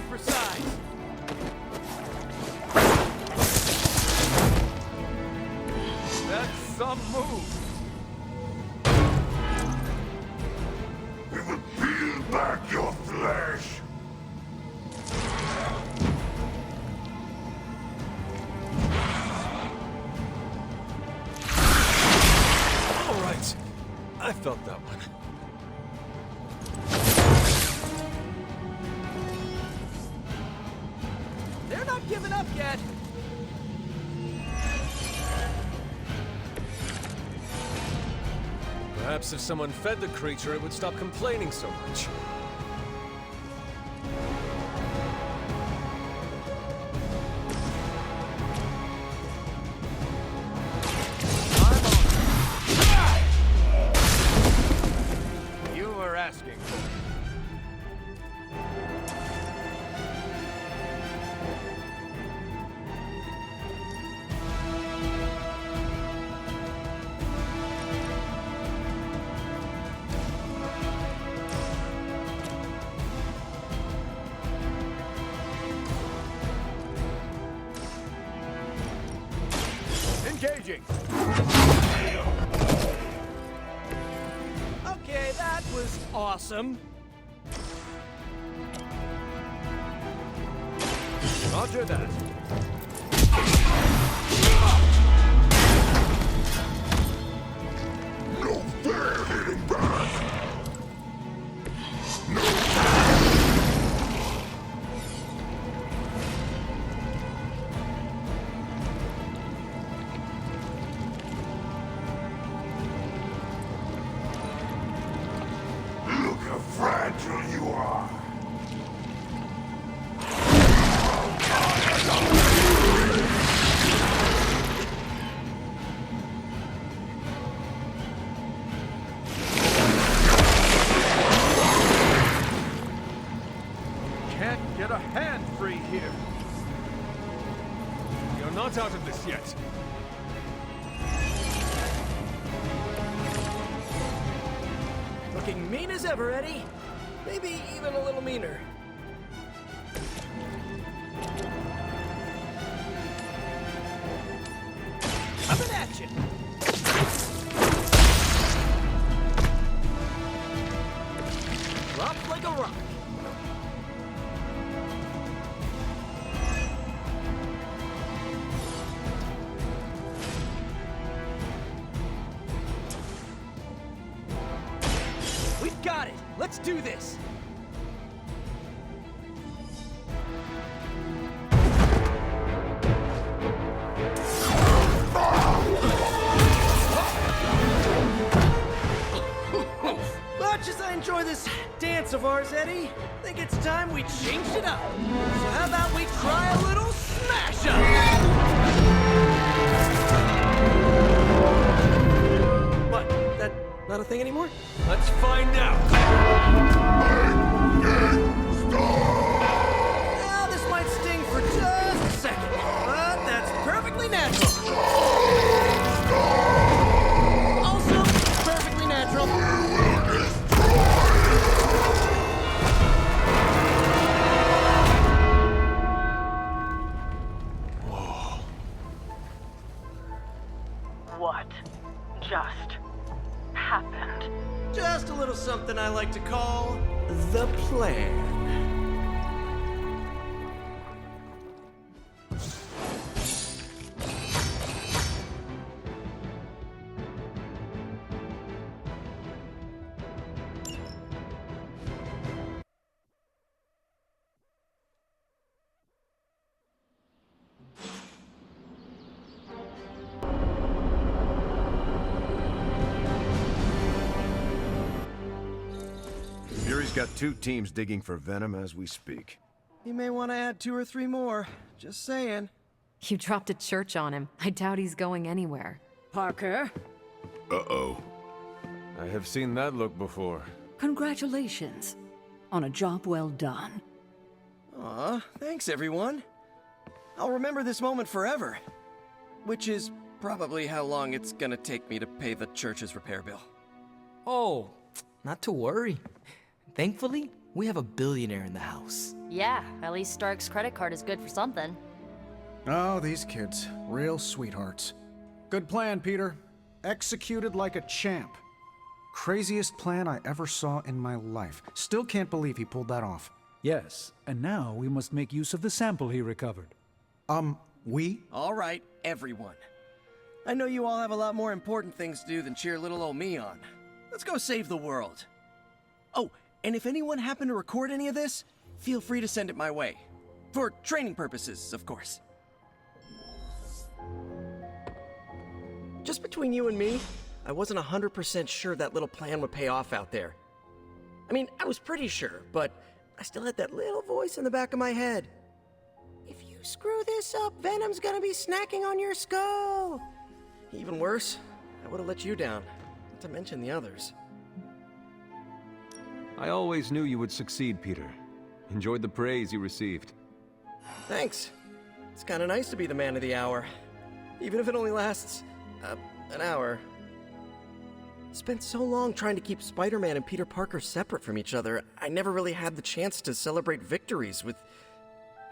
For size. That's some move. We will peel back your flesh. All right. I felt that one. They're not giving up yet. Perhaps if someone fed the creature, it would stop complaining so much. You were asking for it. Engaging. Okay, that was awesome. Roger that. No fair hitting back. Look how fragile you are. Can't get a hand free here. You're not out of this yet. Looking mean as ever, Eddie. Maybe even a little meaner. Coming at you. Drop like a rock. We've got it! Let's do this! Much as I enjoy this dance of ours, Eddie, I think it's time we changed it up. So how about we try a little smash up? What? That not a thing anymore? Let's find out. Well, this might sting for just a second, but that's perfectly natural. Also, perfectly natural. What just happened? Just a little something I like to call the plan. Fury's got 2 teams digging for Venom as we speak. You may want to add 2 or 3 more. Just saying. You dropped a church on him. I doubt he's going anywhere. Parker, Uh-oh. I have seen that look before. congratulations on a job well done. Aw, thanks everyone. I'll remember this moment forever. Which is probably how long it's gonna take me to pay the church's repair bill. Oh, not to worry. Thankfully, we have a billionaire in the house. Yeah, at least Stark's credit card is good for something. Oh, these kids. Real sweethearts. Good plan, Peter. Executed like a champ. Craziest plan I ever saw in my life. Still can't believe he pulled that off. Yes, and now we must make use of the sample he recovered. We? All right, everyone. I know you all have a lot more important things to do than cheer little old me on. Let's go save the world. Oh, and if anyone happened to record any of this, feel free to send it my way. For training purposes, of course. Just between you and me, I wasn't 100% sure that little plan would pay off out there. I mean, I was pretty sure, but I still had that little voice in the back of my head. If you screw this up, Venom's gonna be snacking on your skull. Even worse, I would have let you down, not to mention the others. I always knew you would succeed, Peter. Enjoyed the praise you received. Thanks. It's kinda nice to be the man of the hour. Even if it only lasts, an hour. Spent so long trying to keep Spider-Man and Peter Parker separate from each other, I never really had the chance to celebrate victories with,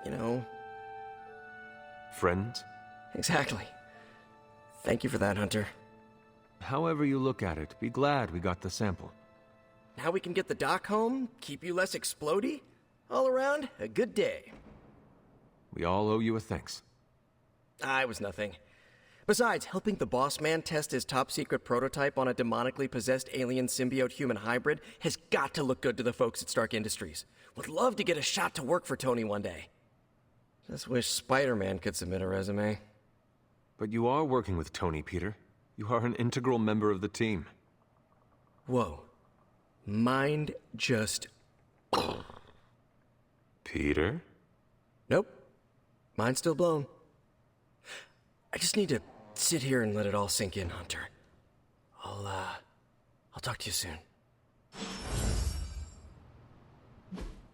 you know... Friends? Exactly. Thank you for that, Hunter. However you look at it, be glad we got the sample. Now we can get the doc home, keep you less explodey. All around, a good day. We all owe you a thanks. I was nothing. Besides, helping the boss man test his top-secret prototype on a demonically possessed alien symbiote-human hybrid has got to look good to the folks at Stark Industries. Would love to get a shot to work for Tony one day. Just wish Spider-Man could submit a resume. But you are working with Tony, Peter. You are an integral member of the team. Whoa. Mind just... Peter? Nope. Mind's still blown. I just need to sit here and let it all sink in, Hunter. I'll talk to you soon.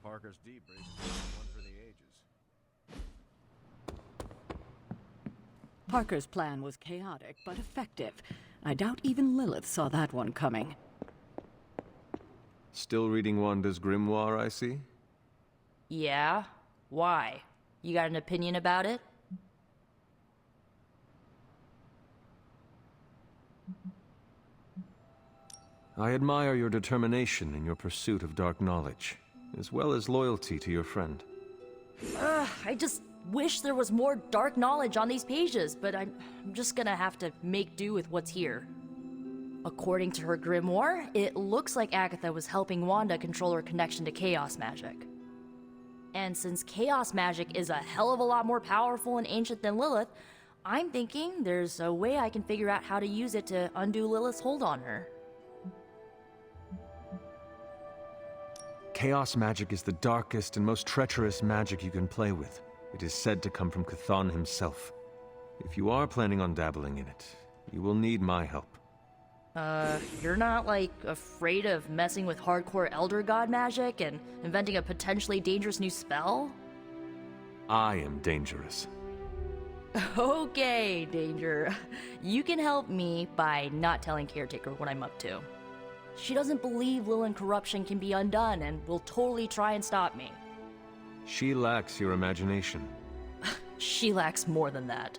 Parker's debrief is one for the ages. Parker's plan was chaotic, but effective. I doubt even Lilith saw that one coming. Still reading Wanda's grimoire, I see? Yeah? Why? You got an opinion about it? I admire your determination in your pursuit of dark knowledge, as well as loyalty to your friend. I just wish there was more dark knowledge on these pages, but I'm just gonna have to make do with what's here. According to her grimoire, it looks like Agatha was helping Wanda control her connection to chaos magic. And since chaos magic is a hell of a lot more powerful and ancient than Lilith, I'm thinking there's a way I can figure out how to use it to undo Lilith's hold on her. Chaos magic is the darkest and most treacherous magic you can play with. It is said to come from Chthon himself. If you are planning on dabbling in it, you will need my help. You're not, like, afraid of messing with hardcore Elder God magic and inventing a potentially dangerous new spell? I am dangerous. Okay, Danger. You can help me by not telling Caretaker what I'm up to. She doesn't believe Lilin corruption can be undone and will totally try and stop me. She lacks your imagination. She lacks more than that.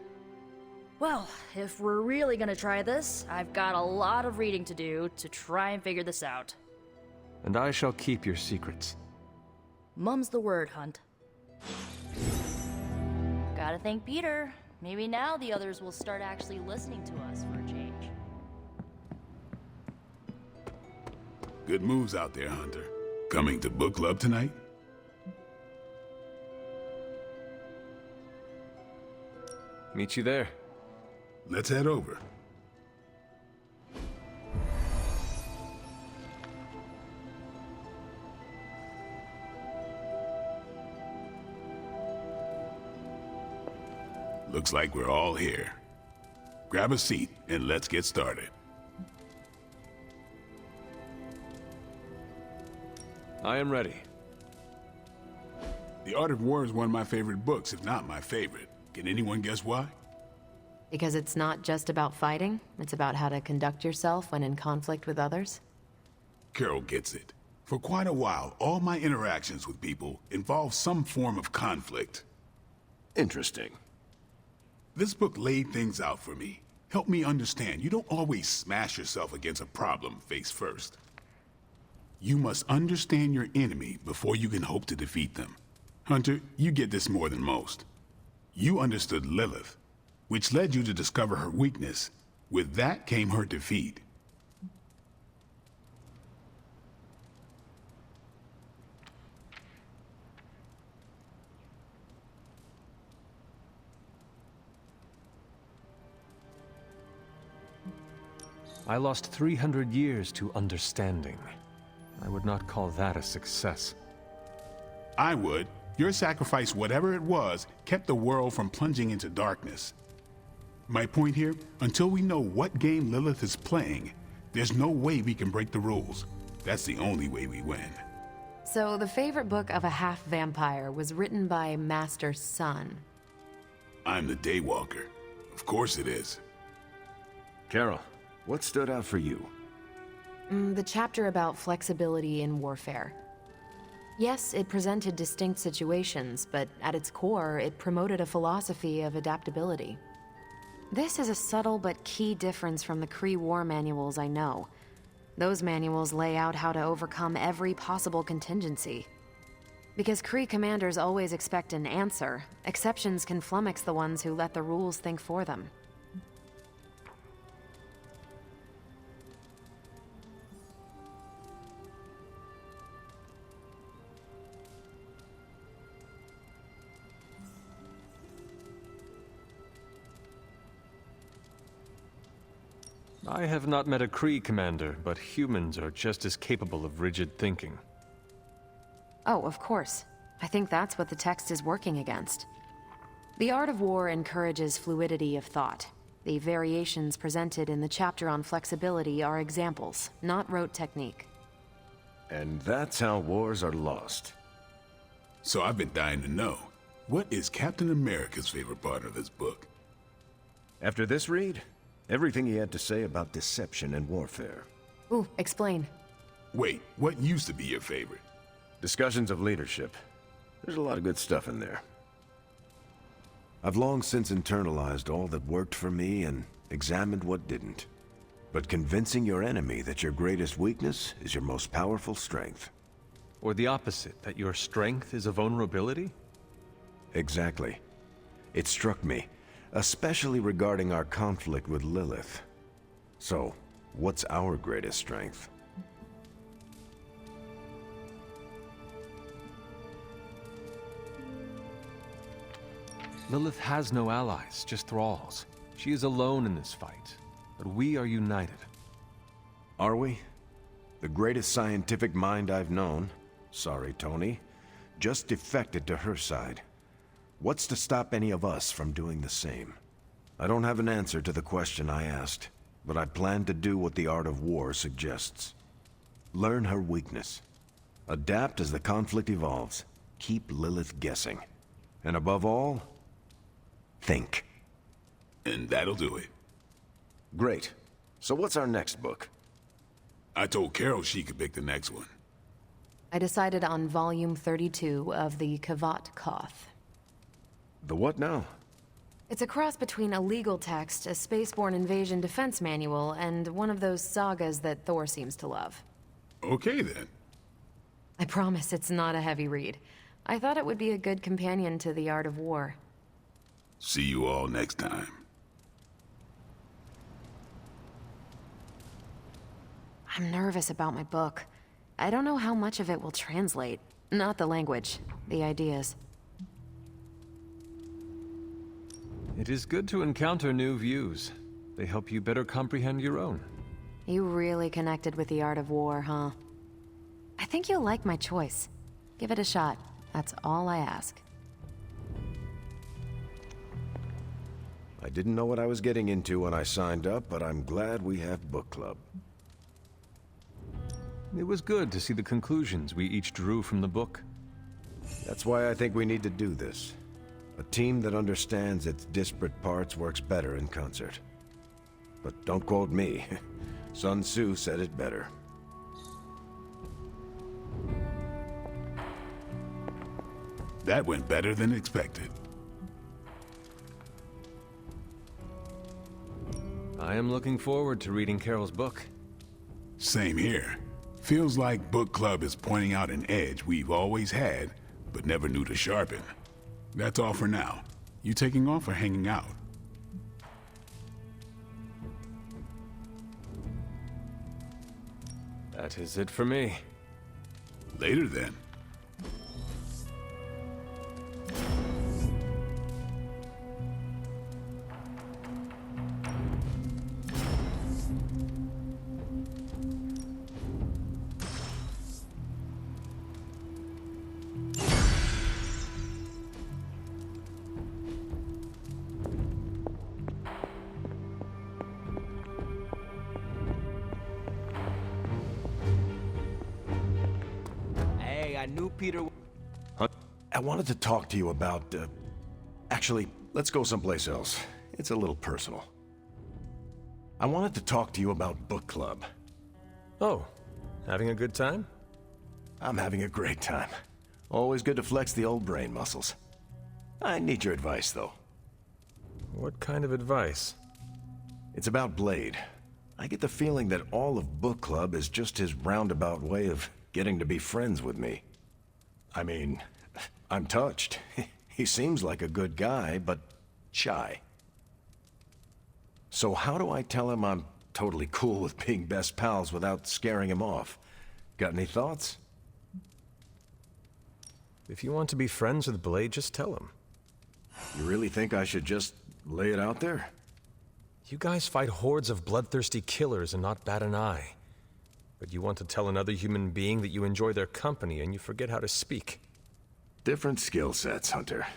Well, if we're really gonna try this, I've got a lot of reading to do to try and figure this out. And I shall keep your secrets. Mum's the word, Hunt. Gotta thank Peter. Maybe now the others will start actually listening to us for a change. Good moves out there, Hunter. Coming to book club tonight? Meet you there. Let's head over. Looks like we're all here. Grab a seat and let's get started. I am ready. The Art of War is one of my favorite books, if not my favorite. Can anyone guess why? Because it's not just about fighting, it's about how to conduct yourself when in conflict with others? Carol gets it. For quite a while, all my interactions with people involve some form of conflict. Interesting. This book laid things out for me. Helped me understand you don't always smash yourself against a problem face first. You must understand your enemy before you can hope to defeat them. Hunter, you get this more than most. You understood Lilith, which led you to discover her weakness. With that came her defeat. I lost 300 years to understanding. I would not call that a success. I would. Your sacrifice, whatever it was, kept the world from plunging into darkness. My point here, until we know what game Lilith is playing, there's no way we can break the rules. That's the only way we win. So the favorite book of a half-vampire was written by Master's son. I'm the Daywalker. Of course it is. Carol, what stood out for you? The chapter about flexibility in warfare. Yes, it presented distinct situations, but at its core, it promoted a philosophy of adaptability. This is a subtle but key difference from the Kree war manuals I know. Those manuals lay out how to overcome every possible contingency. Because Kree commanders always expect an answer, exceptions can flummox the ones who let the rules think for them. I have not met a Kree commander, but humans are just as capable of rigid thinking. Oh, of course. I think that's what the text is working against. The Art of War encourages fluidity of thought. The variations presented in the chapter on flexibility are examples, not rote technique. And that's how wars are lost. So I've been dying to know, what is Captain America's favorite part of this book? After this read, everything he had to say about deception and warfare. Ooh, explain. Wait, what used to be your favorite? Discussions of leadership. There's a lot of good stuff in there. I've long since internalized all that worked for me and examined what didn't. But convincing your enemy that your greatest weakness is your most powerful strength. Or the opposite, that your strength is a vulnerability? Exactly. It struck me, especially regarding our conflict with Lilith. So, What's our greatest strength? Lilith has no allies, just thralls. She is alone in this fight, but we are united. Are we? The greatest scientific mind I've known, sorry Tony, just defected to her side. What's to stop any of us from doing the same? I don't have an answer to the question I asked, but I plan to do what the art of war suggests. Learn her weakness. Adapt as the conflict evolves. Keep Lilith guessing. And above all, think. And that'll do it. Great. So what's our next book? I told Carol she could pick the next one. I decided on volume 32 of the Kavat Koth. The what now? It's a cross between a legal text, a spaceborne invasion defense manual, and one of those sagas that Thor seems to love. Okay, then. I promise it's not a heavy read. I thought it would be a good companion to The Art of War. See you all next time. I'm nervous about my book. I don't know how much of it will translate. Not the language, the ideas. It is good to encounter new views. They help you better comprehend your own. You really connected with The Art of War, huh? I think you'll like my choice. Give it a shot. That's all I ask. I didn't know what I was getting into when I signed up, but I'm glad we have book club. It was good to see the conclusions we each drew from the book. That's why I think we need to do this. A team that understands its disparate parts works better in concert. But don't quote me. Sun Tzu said it better. That went better than expected. I am looking forward to reading Carol's book. Same here. Feels like book club is pointing out an edge we've always had, but never knew to sharpen. That's all for now. You taking off or hanging out? That is it for me. Later then. I knew Peter. I wanted to talk to you about, actually, let's go someplace else. It's a little personal. I wanted to talk to you about book club. Oh, having a good time? I'm having a great time. Always good to flex the old brain muscles. I need your advice, though. What kind of advice? It's about Blade. I get the feeling that all of book club is just his roundabout way of getting to be friends with me. I mean, I'm touched. He seems like a good guy, but shy. So how do I tell him I'm totally cool with being best pals without scaring him off? Got any thoughts? If you want to be friends with Blade, just tell him. You really think I should just lay it out there? You guys fight hordes of bloodthirsty killers and not bat an eye. But you want to tell another human being that you enjoy their company and you forget how to speak. Different skill sets, Hunter.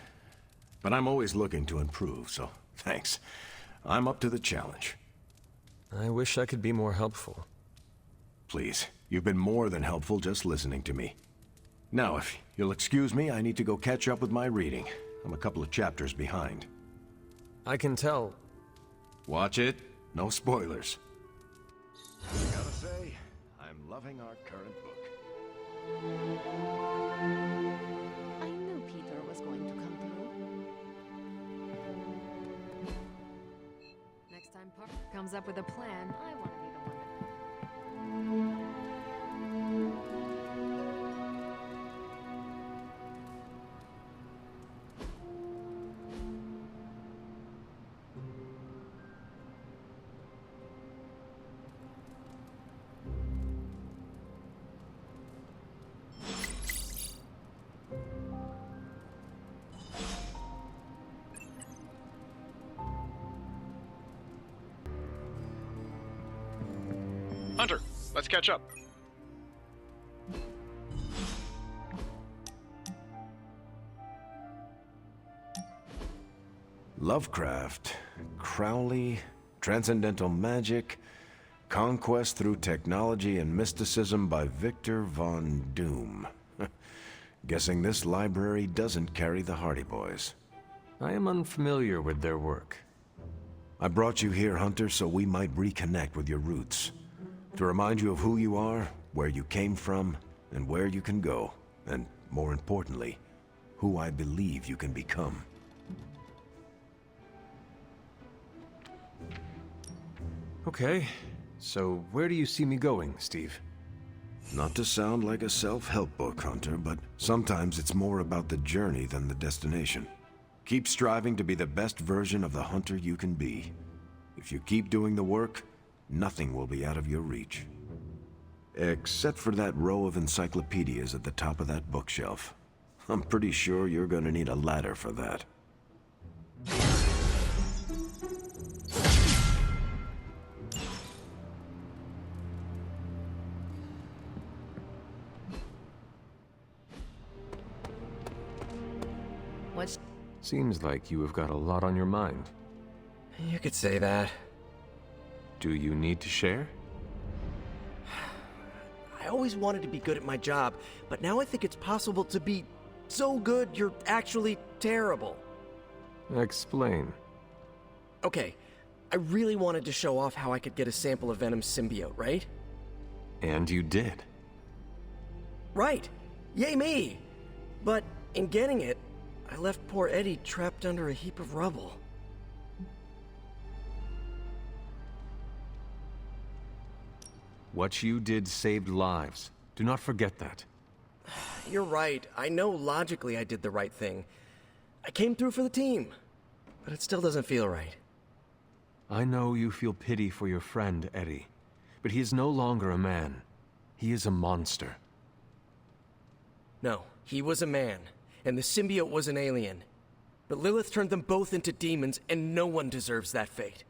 But I'm always looking to improve, so thanks. I'm up to the challenge. I wish I could be more helpful. Please, you've been more than helpful just listening to me. Now, if you'll excuse me, I need to go catch up with my reading. I'm a couple of chapters behind. I can tell. Watch it. No spoilers. I gotta say, I'm loving our current book. I knew Peter was going to come through. Next time Parker comes up with a plan, I want to be the one that... Let's catch up. Lovecraft, Crowley, transcendental magic, conquest through technology and mysticism by Victor Von Doom. Guessing this library doesn't carry the Hardy Boys. I am unfamiliar with their work. I brought you here, Hunter, so we might reconnect with your roots. To remind you of who you are, where you came from, and where you can go. And, more importantly, who I believe you can become. Okay, so where do you see me going, Steve? Not to sound like a self-help book, Hunter, but sometimes it's more about the journey than the destination. Keep striving to be the best version of the Hunter you can be. If you keep doing the work, nothing will be out of your reach. Except for that row of encyclopedias at the top of that bookshelf. I'm pretty sure you're gonna need a ladder for that. What's... Seems like you have got a lot on your mind. You could say that. Do you need to share? I always wanted to be good at my job, but now I think it's possible to be so good you're actually terrible. Explain. Okay, I really wanted to show off how I could get a sample of Venom's symbiote, right? And you did. Right! Yay me! But in getting it, I left poor Eddie trapped under a heap of rubble. What you did saved lives. Do not forget that. You're right. I know logically I did the right thing. I came through for the team, but it still doesn't feel right. I know you feel pity for your friend, Eddie, but he is no longer a man. He is a monster. No, he was a man, and the symbiote was an alien. But Lilith turned them both into demons, and no one deserves that fate.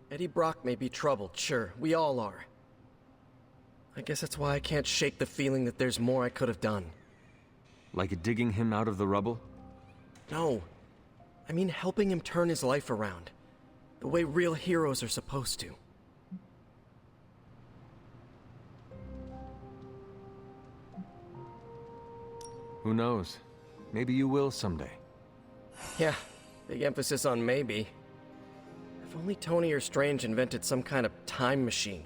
Eddie Brock may be troubled, sure, we all are. I guess that's why I can't shake the feeling that there's more I could have done. Like digging him out of the rubble? No. I mean helping him turn his life around. The way real heroes are supposed to. Who knows? Maybe you will someday. Yeah, big emphasis on maybe. If only Tony or Strange invented some kind of time machine,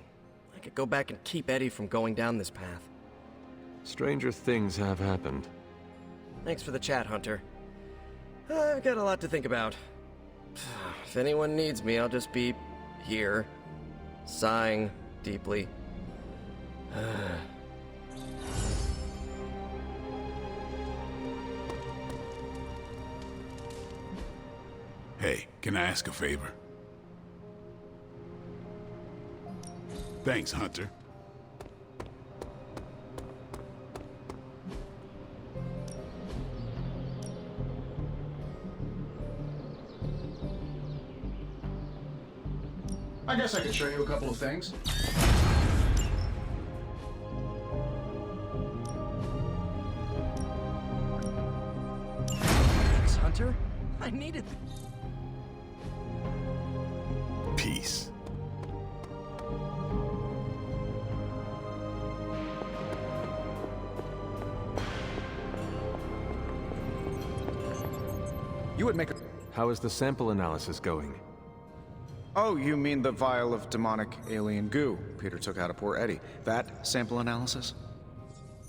I could go back and keep Eddie from going down this path. Stranger things have happened. Thanks for the chat, Hunter. I've got a lot to think about. If anyone needs me, I'll just be here, sighing deeply. Hey, can I ask a favor? Thanks, Hunter. I guess I could show you a couple of things. Thanks, Hunter. I needed... Peace. You would make a... How is the sample analysis going? Oh, you mean the vial of demonic alien goo Peter took out of poor Eddie. That sample analysis?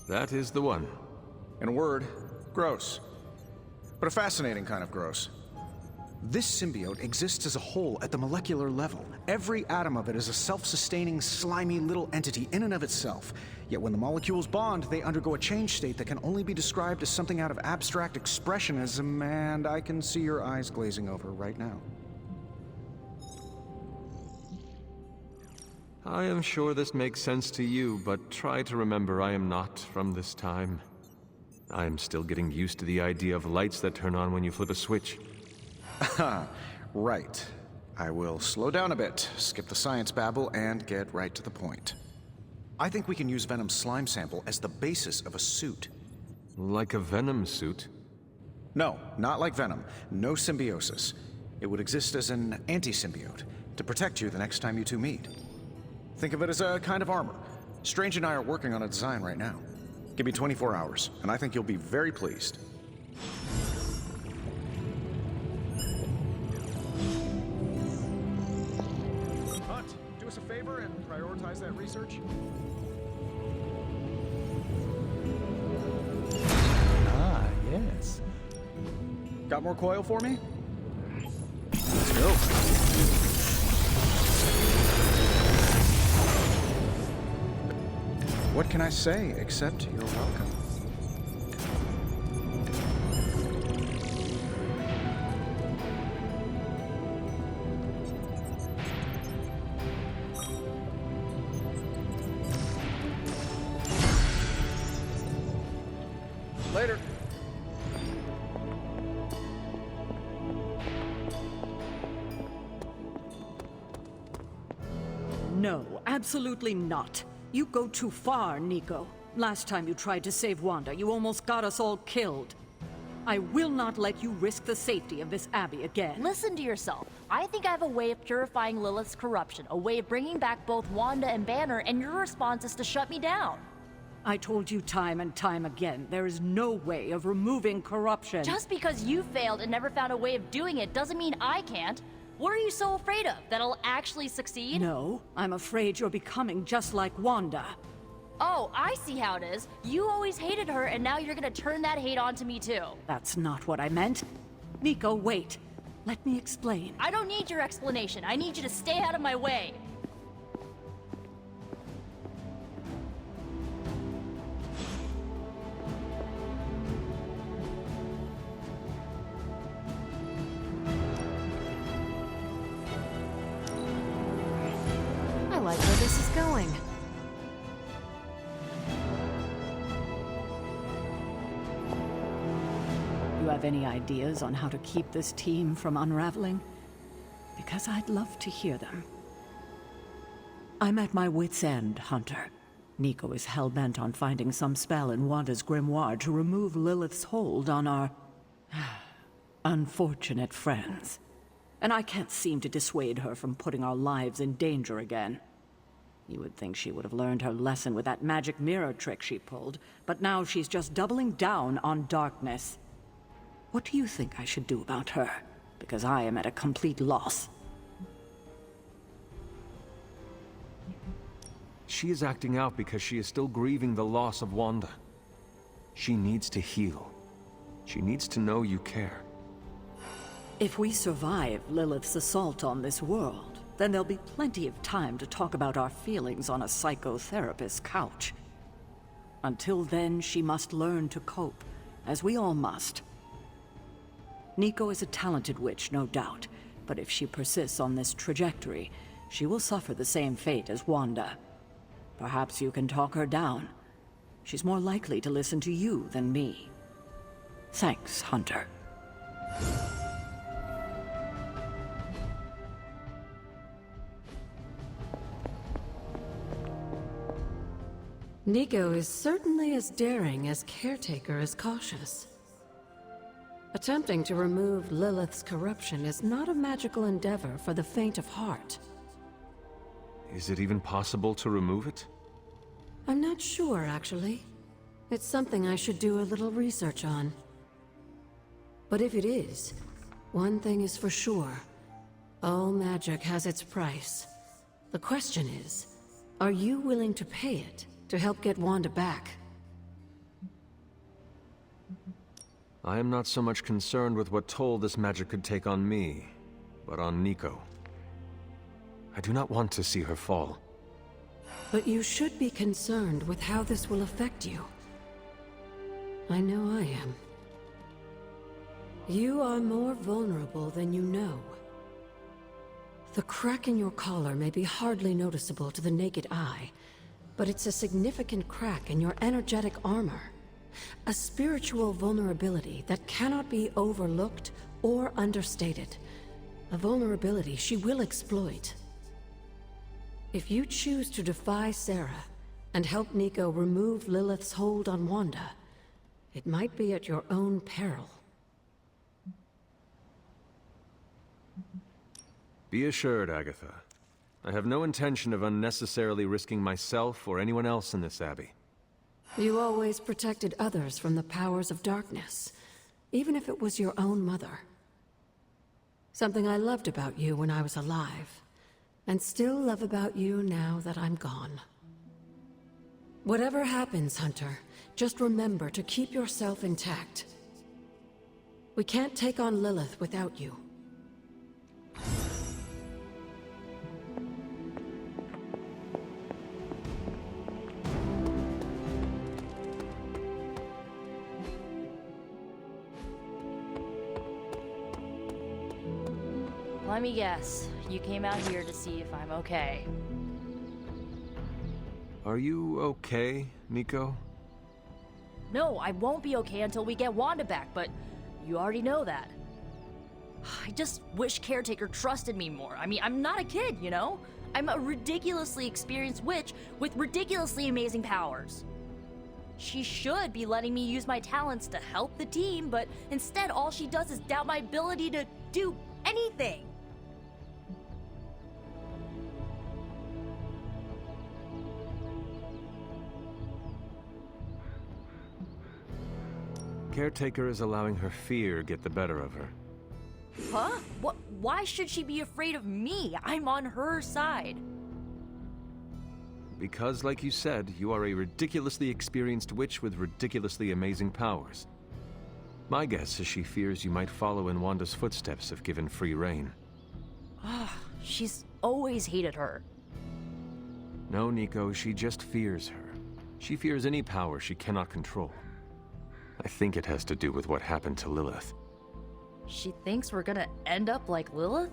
That is the one. In a word, gross. But a fascinating kind of gross. This symbiote exists as a whole at the molecular level. Every atom of it is a self-sustaining, slimy little entity in and of itself. Yet when the molecules bond, they undergo a change state that can only be described as something out of abstract expressionism, and I can see your eyes glazing over right now. I am sure this makes sense to you, but try to remember I am not from this time. I am still getting used to the idea of lights that turn on when you flip a switch. Right. I will slow down a bit, skip the science babble, and get right to the point. I think we can use Venom's slime sample as the basis of a suit. Like a Venom suit? No, not like Venom. No symbiosis. It would exist as an anti-symbiote, to protect you the next time you two meet. Think of it as a kind of armor. Strange and I are working on a design right now. Give me 24 hours, and I think you'll be very pleased. Hunt, do us a favor and prioritize that research. Ah, yes. Got more coil for me? Let's go. What can I say except you're welcome? Later. No, absolutely not. You go too far, Nico. Last time you tried to save Wanda, you almost got us all killed. I will not let you risk the safety of this Abbey again. Listen to yourself. I think I have a way of purifying Lilith's corruption, a way of bringing back both Wanda and Banner, and your response is to shut me down. I told you time and time again, there is no way of removing corruption. Just because you failed and never found a way of doing it doesn't mean I can't. What are you so afraid of? That I'll actually succeed? No, I'm afraid you're becoming just like Wanda. Oh, I see how it is. You always hated her, and now you're gonna turn that hate onto me too. That's not what I meant. Nico, wait. Let me explain. I don't need your explanation. I need you to stay out of my way. I like where this is going. You have any ideas on how to keep this team from unraveling? Because I'd love to hear them. I'm at my wit's end, Hunter. Nico is hell-bent on finding some spell in Wanda's grimoire to remove Lilith's hold on our unfortunate friends. And I can't seem to dissuade her from putting our lives in danger again. You would think she would have learned her lesson with that magic mirror trick she pulled, but now she's just doubling down on darkness. What do you think I should do about her? Because I am at a complete loss. She is acting out because she is still grieving the loss of Wanda. She needs to heal. She needs to know you care. If we survive Lilith's assault on this world, then there'll be plenty of time to talk about our feelings on a psychotherapist's couch. Until then, she must learn to cope, as we all must. Nico is a talented witch, no doubt, but if she persists on this trajectory, she will suffer the same fate as Wanda. Perhaps you can talk her down. She's more likely to listen to you than me. Thanks, Hunter. Nico is certainly as daring as Caretaker is cautious. Attempting to remove Lilith's corruption is not a magical endeavor for the faint of heart. Is it even possible to remove it? I'm not sure, actually. It's something I should do a little research on. But if it is, one thing is for sure. All magic has its price. The question is, are you willing to pay it to help get Wanda back? I am not so much concerned with what toll this magic could take on me, but on Nico. I do not want to see her fall. But you should be concerned with how this will affect you. I know I am. You are more vulnerable than you know. The crack in your collar may be hardly noticeable to the naked eye, but it's a significant crack in your energetic armor. A spiritual vulnerability that cannot be overlooked or understated. A vulnerability she will exploit. If you choose to defy Sarah, and help Nico remove Lilith's hold on Wanda, it might be at your own peril. Be assured, Agatha. I have no intention of unnecessarily risking myself or anyone else in this abbey. You always protected others from the powers of darkness, even if it was your own mother. Something I loved about you when I was alive, and still love about you now that I'm gone. Whatever happens, Hunter, just remember to keep yourself intact. We can't take on Lilith without you. Let me guess. You came out here to see if I'm okay. Are you okay, Nico? No, I won't be okay until we get Wanda back, but you already know that. I just wish Caretaker trusted me more. I mean, I'm not a kid, you know? I'm a ridiculously experienced witch with ridiculously amazing powers. She should be letting me use my talents to help the team, but instead all she does is doubt my ability to do anything. Caretaker is allowing her fear get the better of her. Huh? What? Why should she be afraid of me? I'm on her side. Because, like you said, you are a ridiculously experienced witch with ridiculously amazing powers. My guess is she fears you might follow in Wanda's footsteps if given free rein. She's always hated her. No, Nico, she just fears her. She fears any power she cannot control. I think it has to do with what happened to Lilith. She thinks we're gonna end up like Lilith?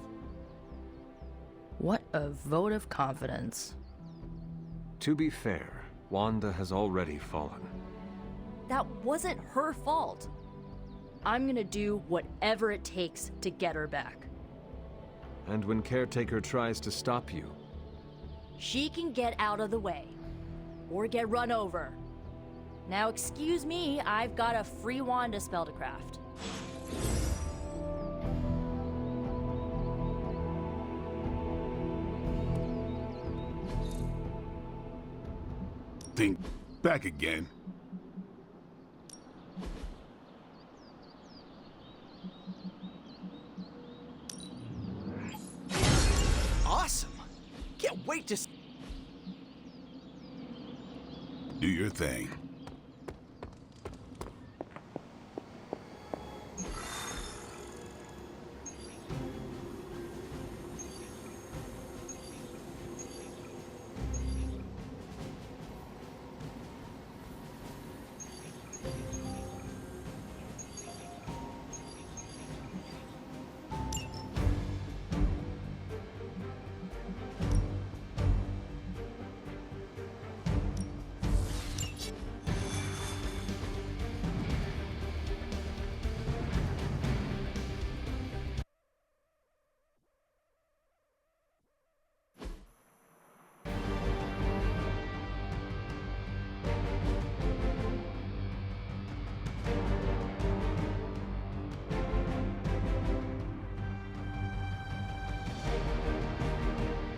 What a vote of confidence. To be fair, Wanda has already fallen. That wasn't her fault. I'm gonna do whatever it takes to get her back. And when Caretaker tries to stop you, She can get out of the way. Or get run over. Now excuse me, I've got a free Wanda spell to craft. Think back again. Awesome! Can't wait to... Do your thing.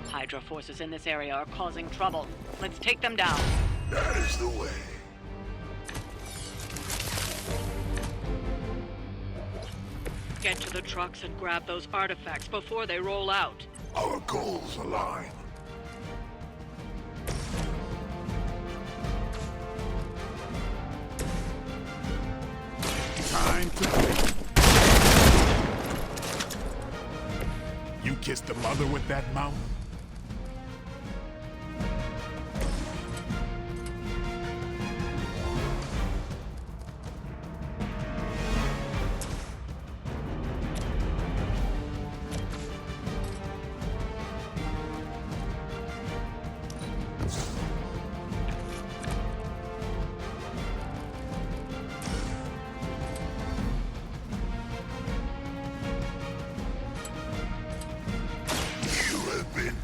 Hydra forces in this area are causing trouble. Let's take them down. That is the way. Get to the trucks and grab those artifacts before they roll out. Our goals align. Time to play. You kissed the mother with that mouth? Been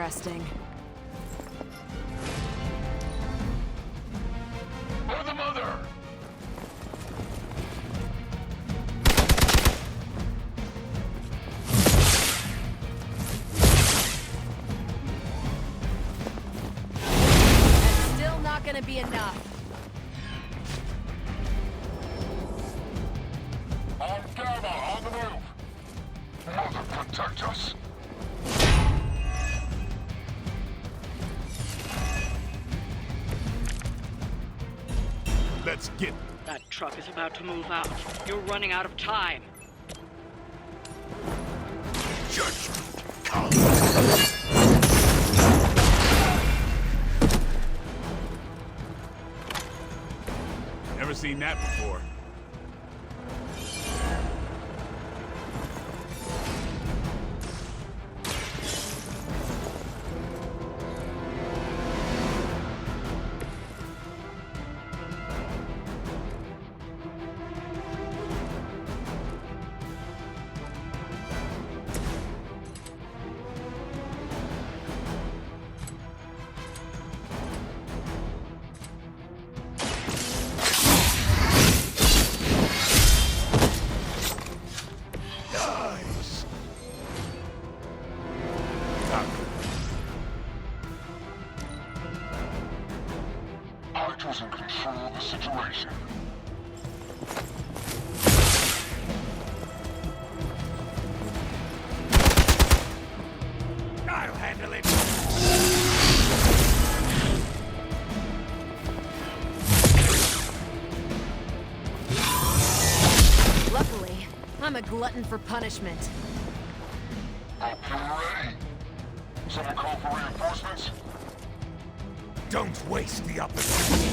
interesting. For the mother! That's still not gonna be enough. On Gamma, on the move! Mother, protect us! Let's get... That truck is about to move out. You're running out of time. Judgment come! Never seen that before. Hydra's in control of the situation. I'll handle it. Luckily, I'm a glutton for punishment. Hope you're ready. Someone call for reinforcements? Don't waste the opportunity.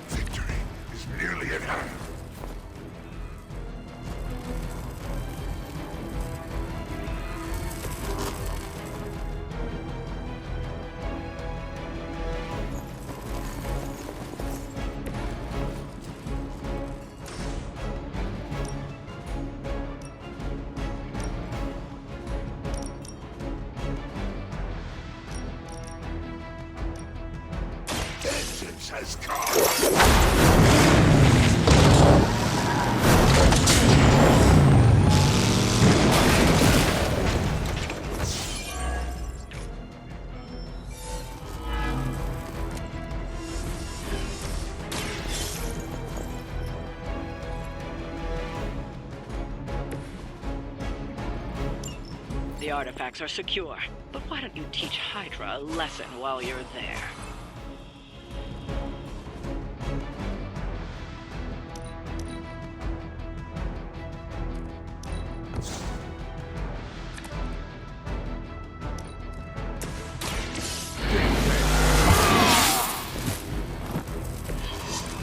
Victory is nearly at hand. Vengeance has come! The artifacts are secure, but why don't you teach Hydra a lesson while you're there?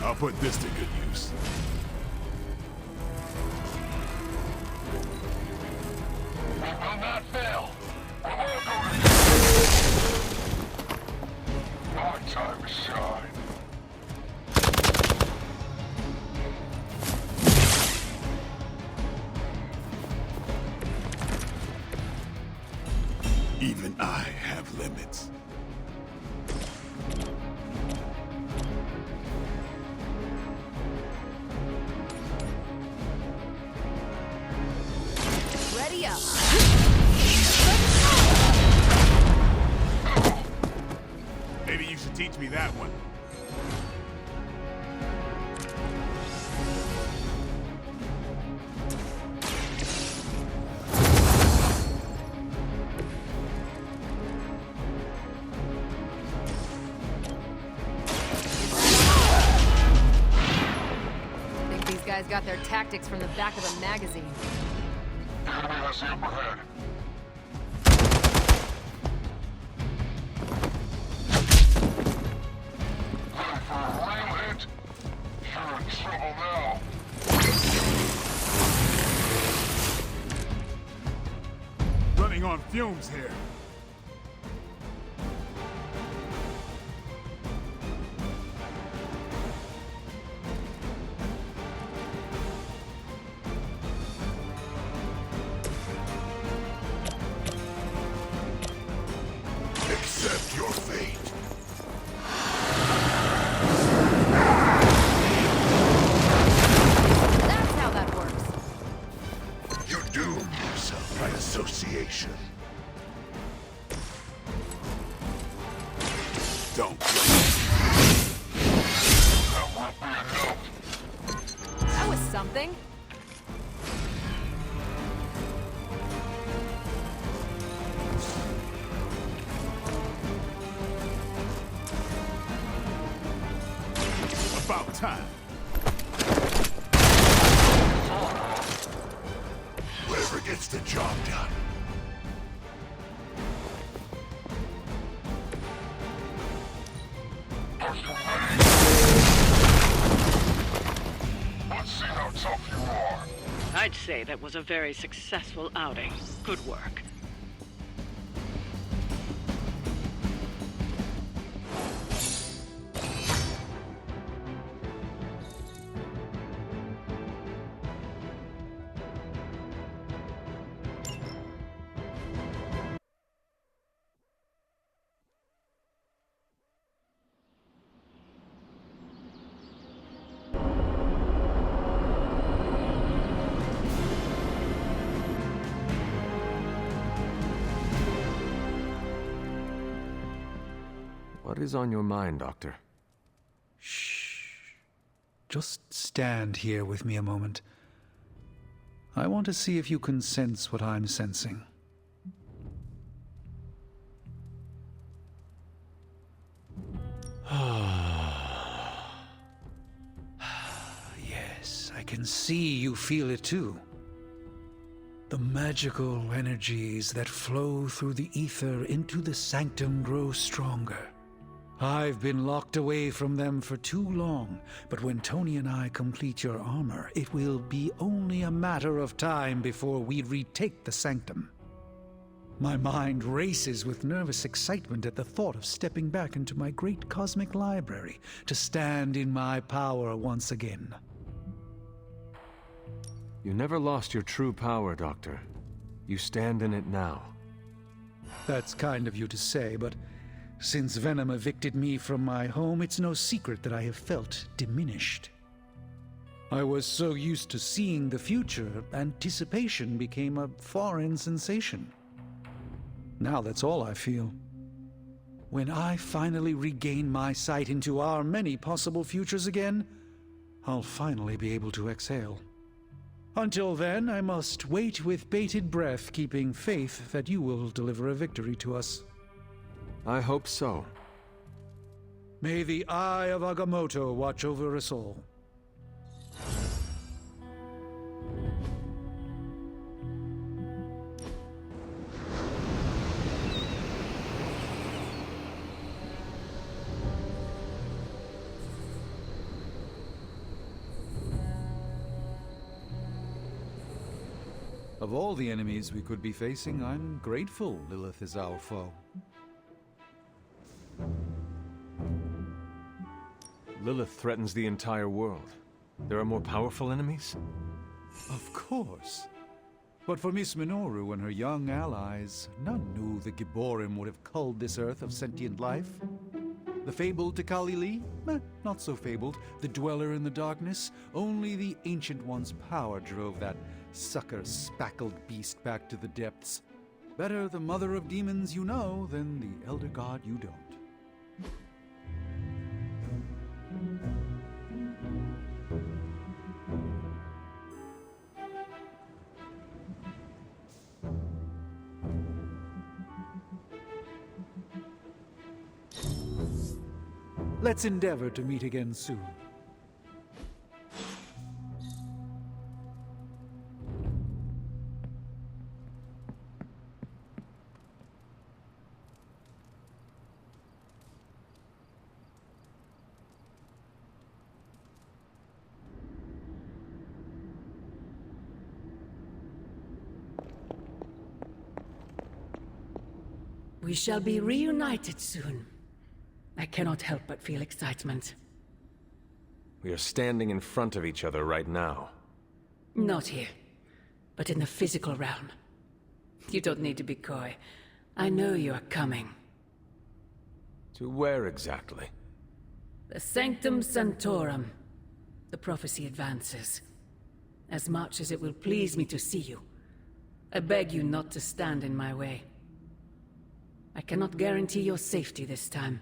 I'll put this to good use. We will not fail. We will go to... My time to shine. Even I have limits. Ready up. Maybe you should teach me that one. Think these guys got their tactics from the back of a magazine. The enemy has the upper hand. Ready for a real hit? You're in trouble now. Running on fumes here. destruction. Don't That was something. About time. Whoever gets the job done. Let's see how tough you are. I'd say that was a very successful outing. Good work. What is on your mind, Doctor? Shh. Just stand here with me a moment. I want to see if you can sense what I'm sensing. Yes, I can see you feel it too. The magical energies that flow through the ether into the sanctum grow stronger. I've been locked away from them for too long, but when Tony and I complete your armor, it will be only a matter of time before we retake the sanctum. My mind races with nervous excitement at the thought of stepping back into my great cosmic library to stand in my power once again. You never lost your true power, Doctor. You stand in it now. That's kind of you to say, but since Venom evicted me from my home, it's no secret that I have felt diminished. I was so used to seeing the future, anticipation became a foreign sensation. Now that's all I feel. When I finally regain my sight into our many possible futures again, I'll finally be able to exhale. Until then, I must wait with bated breath, keeping faith that you will deliver a victory to us. I hope so. May the Eye of Agamotto watch over us all. Of all the enemies we could be facing, I'm grateful Lilith is our foe. Lilith threatens the entire world. There are more powerful enemies? Of course. But for Miss Minoru and her young allies, none knew the Gibborim would have culled this earth of sentient life. The fabled Tekali Li? Not so fabled. The Dweller in the Darkness? Only the Ancient One's power drove that sucker-spackled beast back to the depths. Better the Mother of Demons you know than the Elder God you don't. Let's endeavor to meet again soon. We shall be reunited soon. I cannot help but feel excitement. We are standing in front of each other right now. Not here, but in the physical realm. You don't need to be coy. I know you are coming. To where exactly? The Sanctum Sanctorum. The prophecy advances. As much as it will please me to see you, I beg you not to stand in my way. I cannot guarantee your safety this time.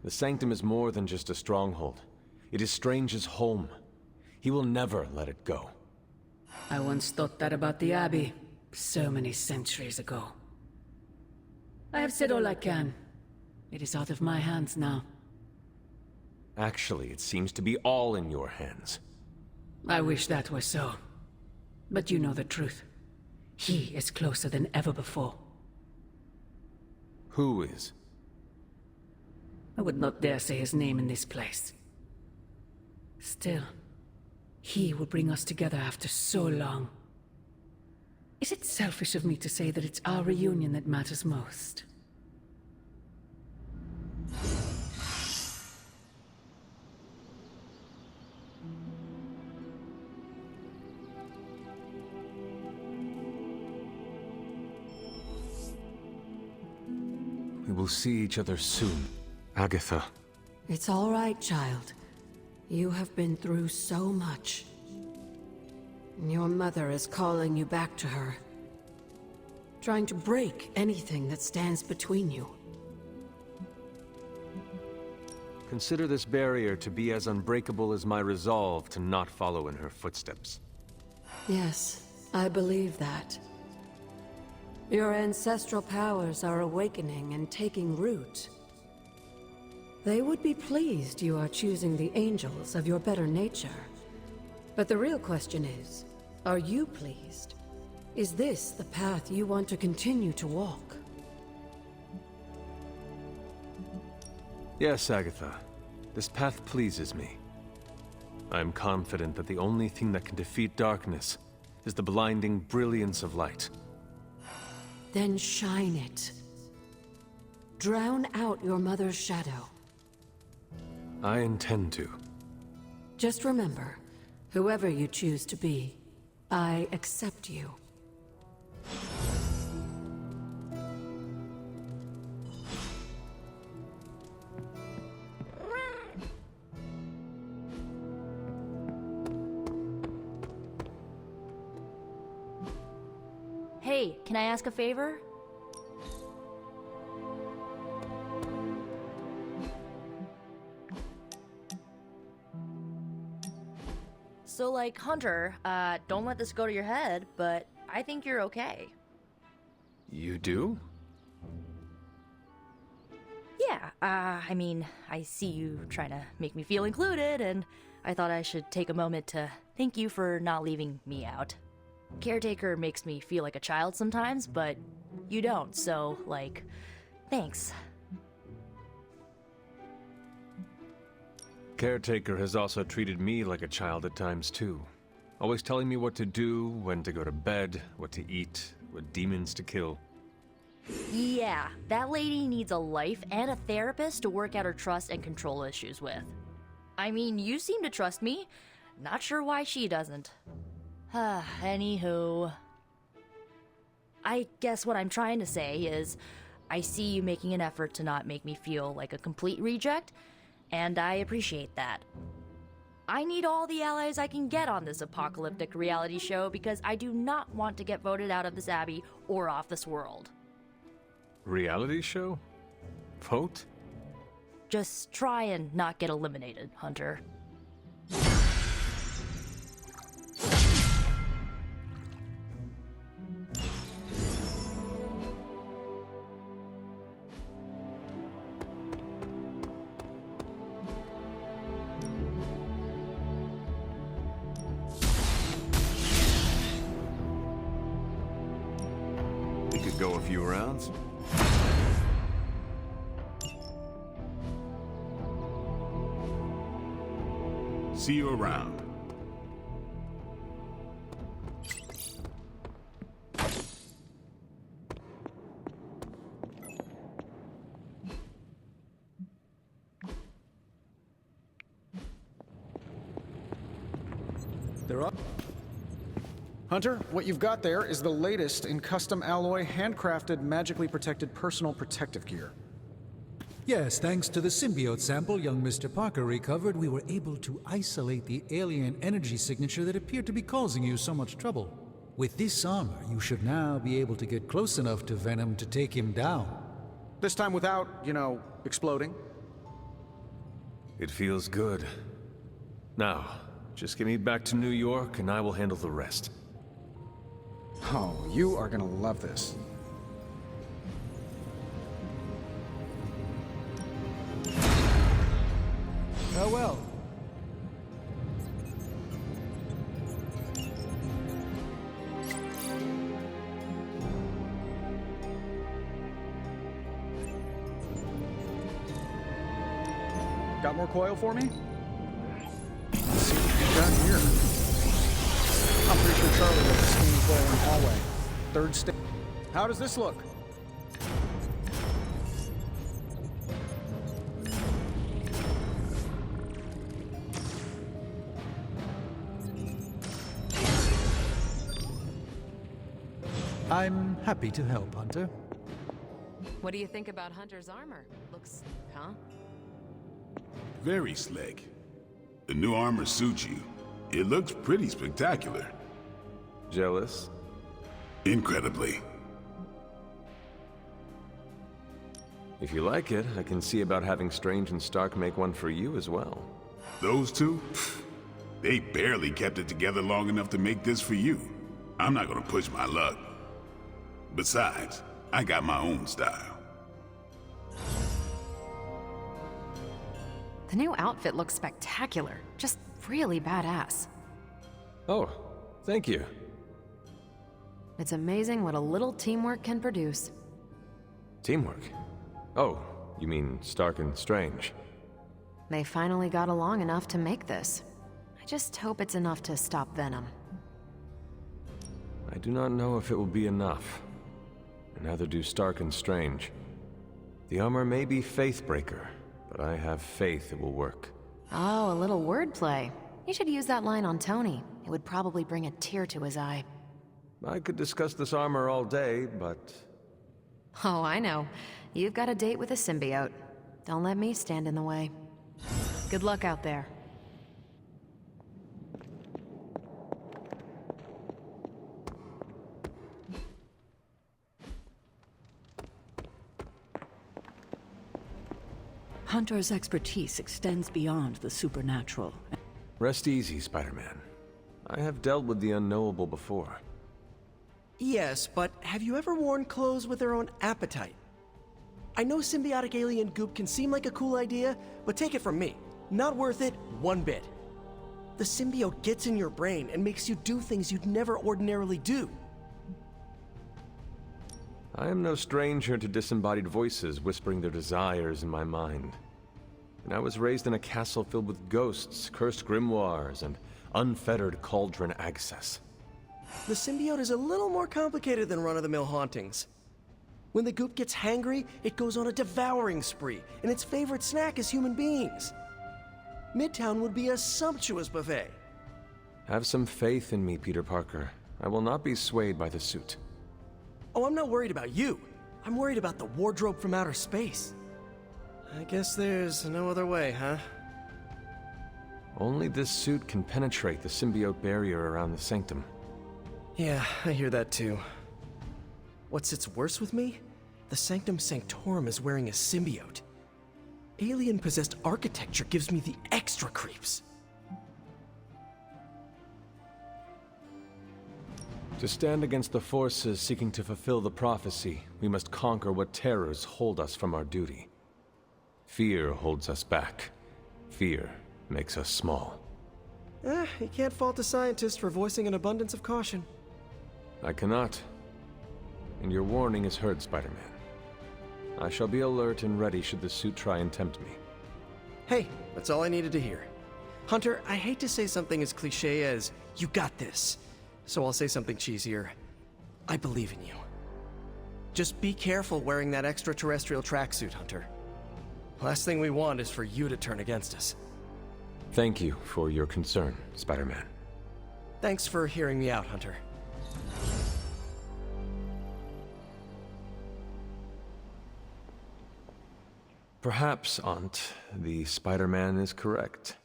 The Sanctum is more than just a stronghold. It is Strange's home. He will never let it go. I once thought that about the Abbey, so many centuries ago. I have said all I can. It is out of my hands now. Actually, it seems to be all in your hands. I wish that were so. But you know the truth. He is closer than ever before. Who is? I would not dare say his name in this place. Still, he will bring us together after so long. Is it selfish of me to say that it's our reunion that matters most? We will see each other soon, Agatha. It's all right, child. You have been through so much. Your mother is calling you back to her. Trying to break anything that stands between you. Consider this barrier to be as unbreakable as my resolve to not follow in her footsteps. Yes, I believe that. Your ancestral powers are awakening and taking root. They would be pleased you are choosing the angels of your better nature. But the real question is, are you pleased? Is this the path you want to continue to walk? Yes, Agatha. This path pleases me. I am confident that the only thing that can defeat darkness is the blinding brilliance of light. Then shine it. Drown out your mother's shadow. I intend to. Just remember, whoever you choose to be, I accept you. Hey, can I ask a favor? So, like, Hunter, don't let this go to your head, but I think you're okay. You do? Yeah, I mean, I see you trying to make me feel included, and I thought I should take a moment to thank you for not leaving me out. Caretaker makes me feel like a child sometimes, but you don't, so, like, thanks. Caretaker has also treated me like a child at times too. Always telling me what to do, when to go to bed, what to eat, what demons to kill. Yeah, that lady needs a life and a therapist to work out her trust and control issues with. I mean, you seem to trust me. Not sure why she doesn't. Anywho. I guess what I'm trying to say is, I see you making an effort to not make me feel like a complete reject, and I appreciate that. I need all the allies I can get on this apocalyptic reality show because I do not want to get voted out of this abbey or off this world. Reality show? Vote? Just try and not get eliminated, Hunter. We could go a few rounds. See you around. They're up. Hunter, what you've got there is the latest in custom alloy, handcrafted, magically protected personal protective gear. Yes, thanks to the symbiote sample young Mr. Parker recovered, we were able to isolate the alien energy signature that appeared to be causing you so much trouble. With this armor, you should now be able to get close enough to Venom to take him down. This time without, exploding. It feels good. Now, just get me back to New York and I will handle the rest. Oh, you are gonna love this. Farewell. Got more coil for me? Let's see what we got here. I'm pretty sure Charlie left the steam coil in the hallway. Third stage. How does this look? I'm happy to help, Hunter. What do you think about Hunter's armor? Looks, huh? Very slick. The new armor suits you. It looks pretty spectacular. Jealous? Incredibly. If you like it, I can see about having Strange and Stark make one for you as well. Those two? They barely kept it together long enough to make this for you. I'm not gonna push my luck. Besides, I got my own style. The new outfit looks spectacular. Just really badass. Oh, thank you. It's amazing what a little teamwork can produce. Teamwork? Oh, you mean Stark and Strange. They finally got along enough to make this. I just hope it's enough to stop Venom. I do not know if it will be enough. And neither do Stark and Strange. The armor may be Faithbreaker, but I have faith it will work. Oh, a little wordplay. You should use that line on Tony. It would probably bring a tear to his eye. I could discuss this armor all day, but... Oh, I know. You've got a date with a symbiote. Don't let me stand in the way. Good luck out there. Hunter's expertise extends beyond the supernatural. Rest easy, Spider-Man. I have dealt with the unknowable before. Yes, but have you ever worn clothes with their own appetite? I know symbiotic alien goop can seem like a cool idea, but take it from me. Not worth it one bit. The symbiote gets in your brain and makes you do things you'd never ordinarily do. I am no stranger to disembodied voices whispering their desires in my mind. And I was raised in a castle filled with ghosts, cursed grimoires, and unfettered cauldron access. The symbiote is a little more complicated than run-of-the-mill hauntings. When the goop gets hangry, it goes on a devouring spree, and its favorite snack is human beings. Midtown would be a sumptuous buffet. Have some faith in me, Peter Parker. I will not be swayed by the suit. Oh, I'm not worried about you. I'm worried about the wardrobe from outer space. I guess there's no other way, huh? Only this suit can penetrate the symbiote barrier around the sanctum. Yeah, I hear that too. What sits worse with me? The Sanctum Sanctorum is wearing a symbiote. Alien-possessed architecture gives me the extra creeps. To stand against the forces seeking to fulfill the prophecy, we must conquer what terrors hold us from our duty. Fear holds us back. Fear makes us small. You can't fault a scientist for voicing an abundance of caution. I cannot. And your warning is heard, Spider-Man. I shall be alert and ready should the suit try and tempt me. Hey, that's all I needed to hear. Hunter, I hate to say something as cliche as, "You got this," so I'll say something cheesier. I believe in you. Just be careful wearing that extraterrestrial tracksuit, Hunter. Last thing we want is for you to turn against us. Thank you for your concern, Spider-Man. Thanks for hearing me out, Hunter. Perhaps, Aunt, the Spider-Man is correct.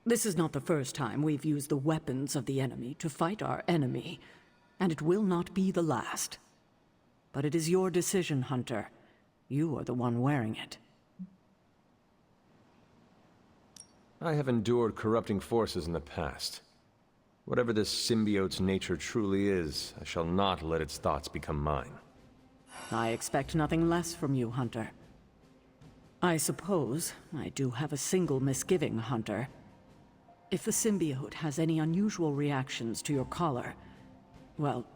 This is not the first time we've used the weapons of the enemy to fight our enemy, and it will not be the last. But it is your decision, Hunter. You are the one wearing it. I have endured corrupting forces in the past. Whatever this symbiote's nature truly is, I shall not let its thoughts become mine. I expect nothing less from you, Hunter. I suppose I do have a single misgiving, Hunter. If the symbiote has any unusual reactions to your collar, well,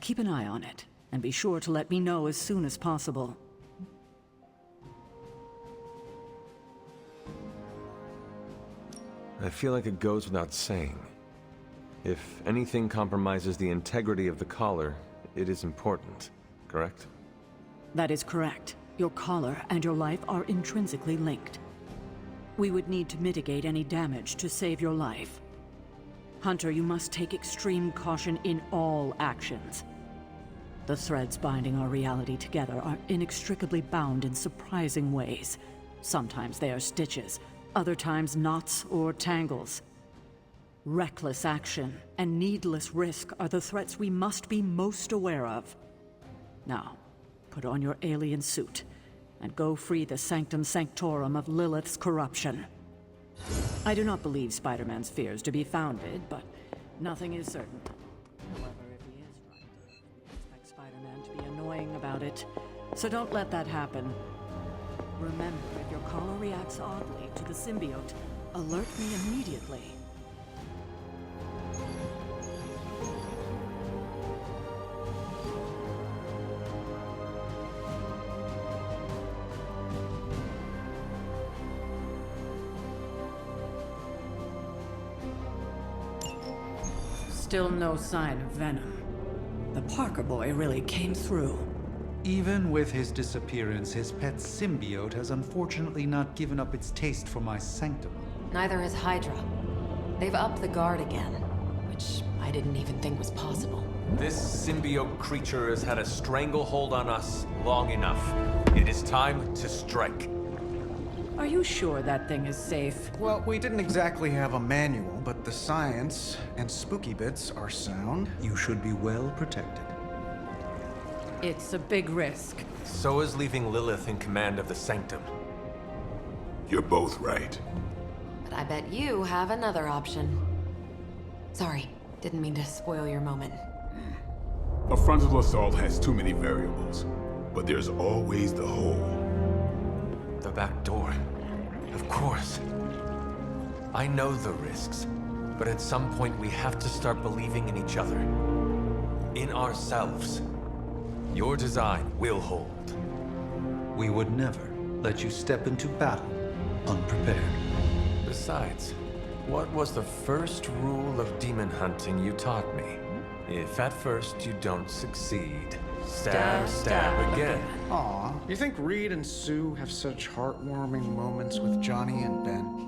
keep an eye on it, and be sure to let me know as soon as possible. I feel like it goes without saying. If anything compromises the integrity of the collar, it is important, correct? That is correct. Your collar and your life are intrinsically linked. We would need to mitigate any damage to save your life. Hunter, you must take extreme caution in all actions. The threads binding our reality together are inextricably bound in surprising ways. Sometimes they are stitches, other times knots or tangles. Reckless action and needless risk are the threats we must be most aware of. Now, put on your alien suit and go free the Sanctum Sanctorum of Lilith's corruption. I do not believe Spider-Man's fears to be founded, but nothing is certain. However, if he is right, we expect Spider-Man to be annoying about it, so don't let that happen. Remember, if your collar reacts oddly to the symbiote, alert me immediately. Still no sign of Venom. The Parker boy really came through. Even with his disappearance, his pet symbiote has unfortunately not given up its taste for my sanctum. Neither has Hydra. They've upped the guard again, which I didn't even think was possible. This symbiote creature has had a stranglehold on us long enough. It is time to strike. Are you sure that thing is safe? Well, we didn't exactly have a manual, but the science and spooky bits are sound. You should be well protected. It's a big risk. So is leaving Lilith in command of the Sanctum. You're both right. But I bet you have another option. Sorry, didn't mean to spoil your moment. A frontal assault has too many variables, but there's always the hole. The back door. Of course. I know the risks, but at some point we have to start believing in each other. In ourselves. Your design will hold. We would never let you step into battle unprepared. Besides, what was the first rule of demon hunting you taught me? If at first you don't succeed, stab again. Aw, you think Reed and Sue have such heartwarming moments with Johnny and Ben?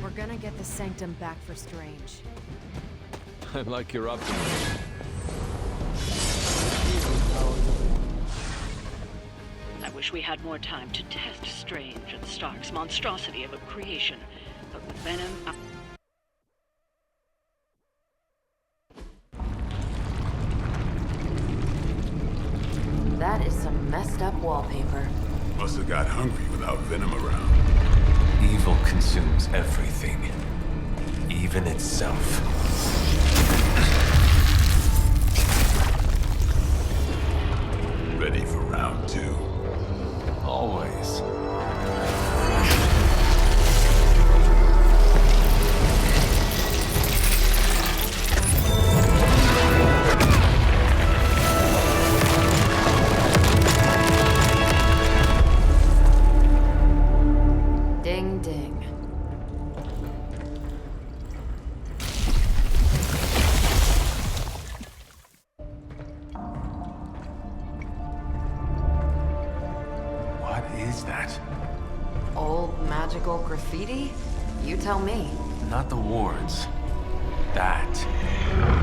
We're gonna get the Sanctum back for Strange. I like your optimism. I wish we had more time to test Strange and Stark's monstrosity of a creation, but with Venom... That is some messed up wallpaper. Must have got hungry without Venom around. Evil consumes everything, even itself. Ready for round two? Always. Ding ding. magical graffiti? You tell me. Not the wards. That.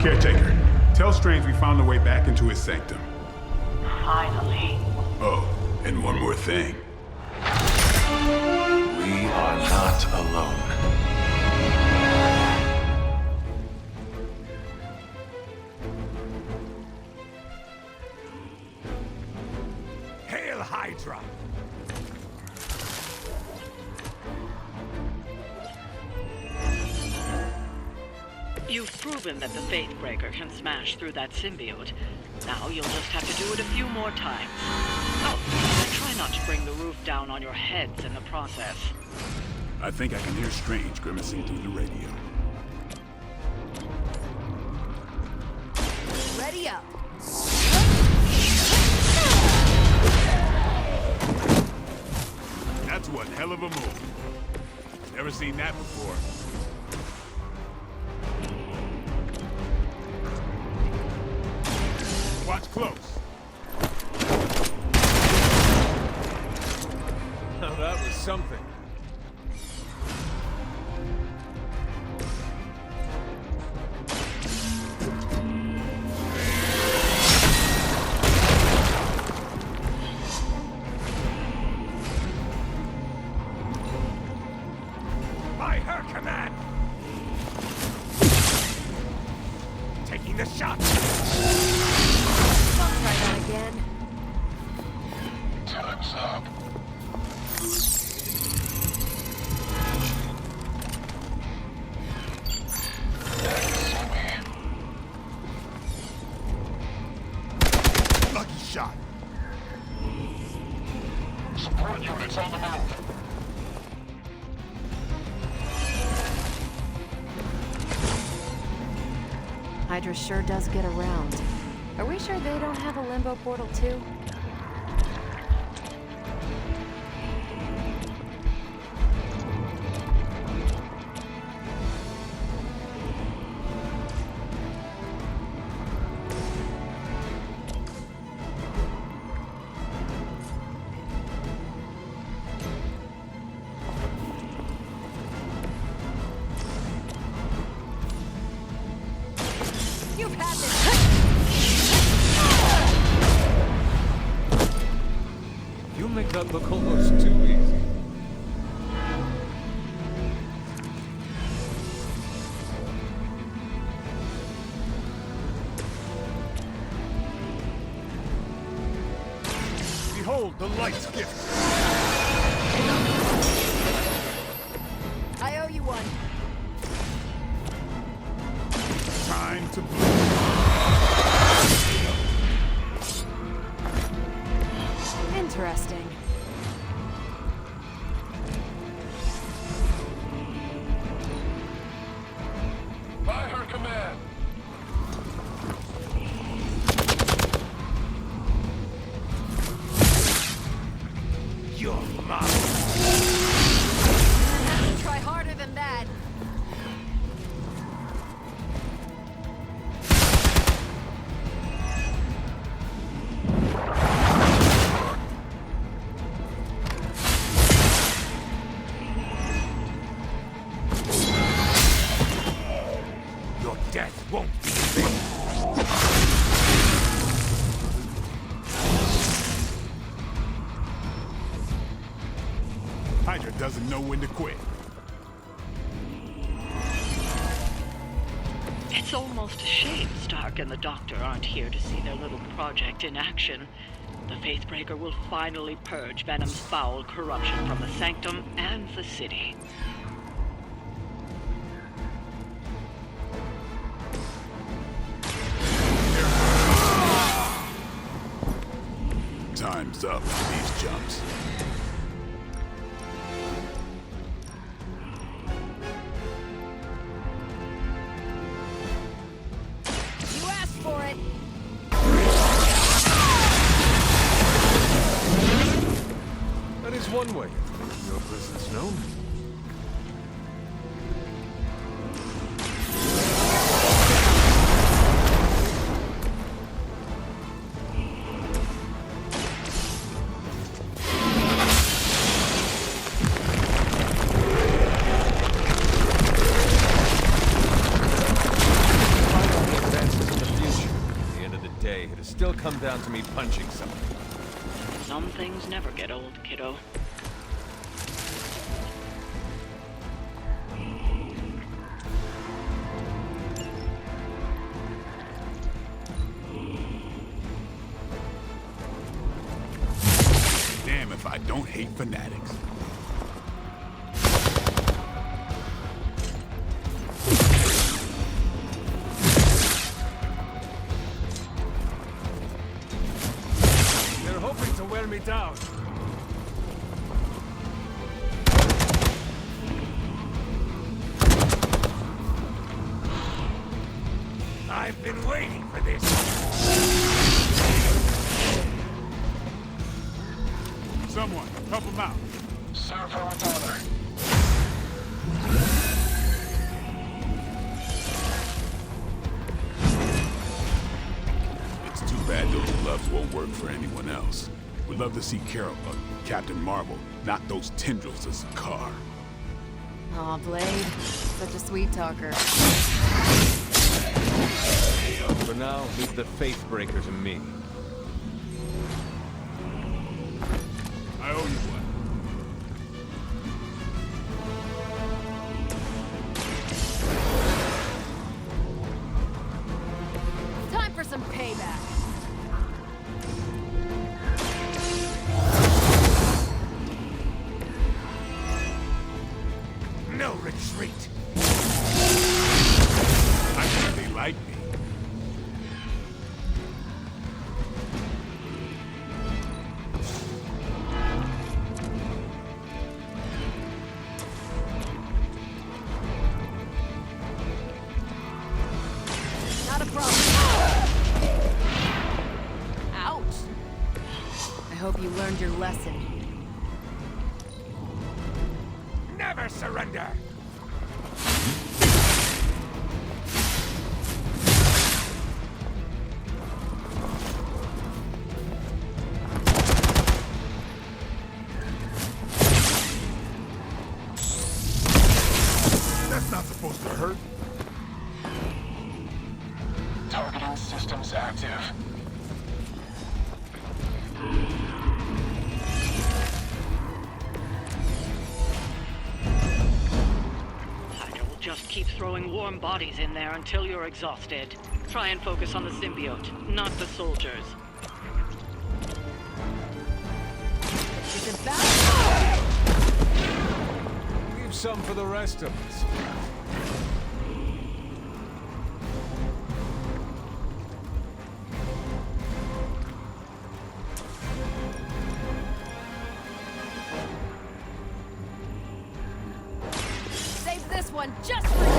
Caretaker, tell Strange we found a way back into his sanctum. Finally. Oh, and one more thing. We are not alone. Hail Hydra! You've proven that the Faithbreaker can smash through that symbiote. Now you'll just have to do it a few more times. Oh, and try not to bring the roof down on your heads in the process. I think I can hear Strange grimacing through the radio. Ready up. That's one hell of a move. Never seen that before. Watch close. Now that was something. By her command! Taking the shot! I'll try that again. Time's up. Lucky shot. Support units on the move. Hydra sure does get around. Are we sure they don't have a limbo portal too? You've had this. You make that look almost too easy. Behold the light's gift. I owe you one. Time to blow. Interesting. By her command. Your mouth. Try harder than that. Your death won't be in vain. Hydra doesn't know when to quit. It's almost a shame Stark and the Doctor aren't here to see their little project in action. The Faithbreaker will finally purge Venom's foul corruption from the Sanctum and the city. Time's up for these jumps. You asked for it. That is one way of making your presence known. it has still come down to me punching someone. Some things never get old, kiddo. Damn if I don't hate fanatics. They're hoping to wear me down. I've been waiting for this. Someone, help him out. Serve her with honor. It's too bad those gloves won't work for anyone else. We'd love to see Carol, Captain Marvel, knock those tendrils to Sakaar. Aw, Blade. Such a sweet talker. For now, leave the Faith Breaker to me. I owe you one. Time for some payback. No retreat. I think they like me. Not a problem. Ouch. I hope you learned your lesson. Never surrender. That's not supposed to hurt. Targeting systems active. Hydra will just keep throwing warm bodies in there until you're exhausted. Try and focus on the symbiote, not the soldiers. Is it bad? Leave some for the rest of us. Save this one just for you.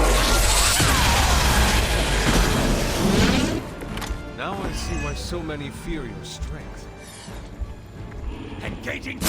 Now I see why so many fear your strength. Engaging.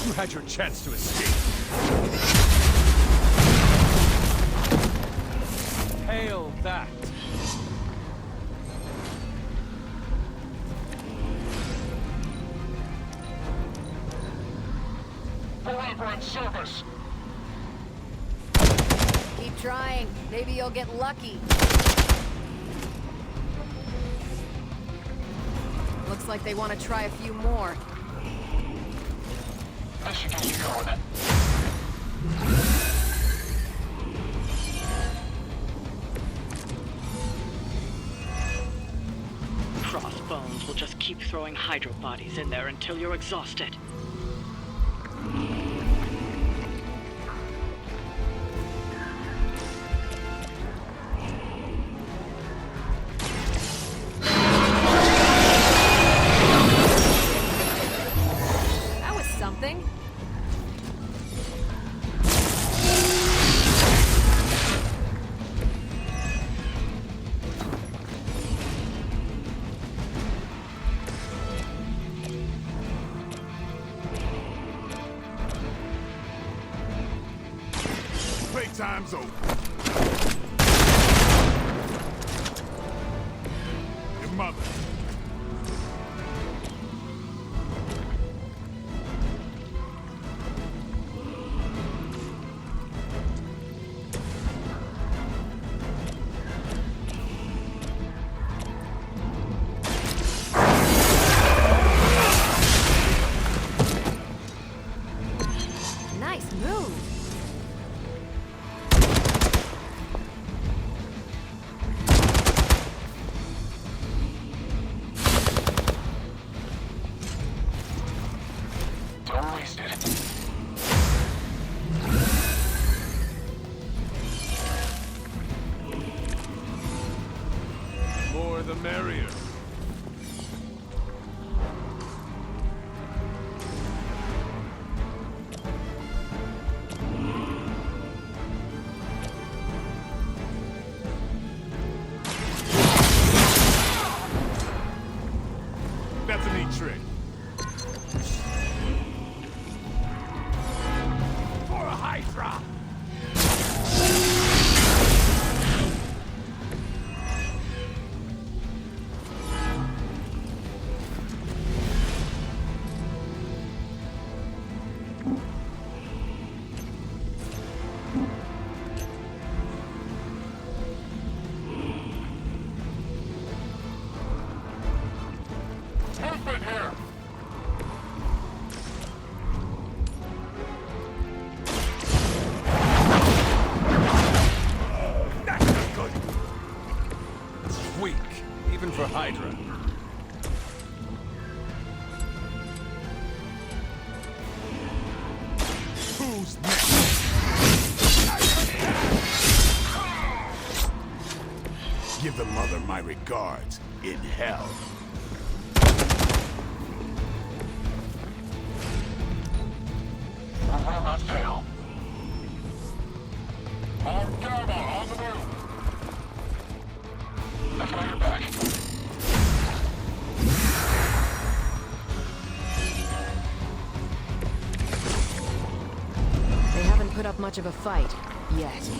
You had your chance to escape. Hail that. Forever in service. Keep trying. Maybe you'll get lucky. Looks like they want to try a few more. This should get you going. Crossbones will just keep throwing Hydra bodies in there until you're exhausted. That was something. time's over. Your mother. Nice move. Don't waste it. More the merrier. That's a neat trick. For a Hydra! Movement here! That's not good! It's weak, even for Hydra. Who's next? Give the mother my regards in hell. I will not fail. More Gamma on the move! I've got your back. They haven't put up much of a fight yet.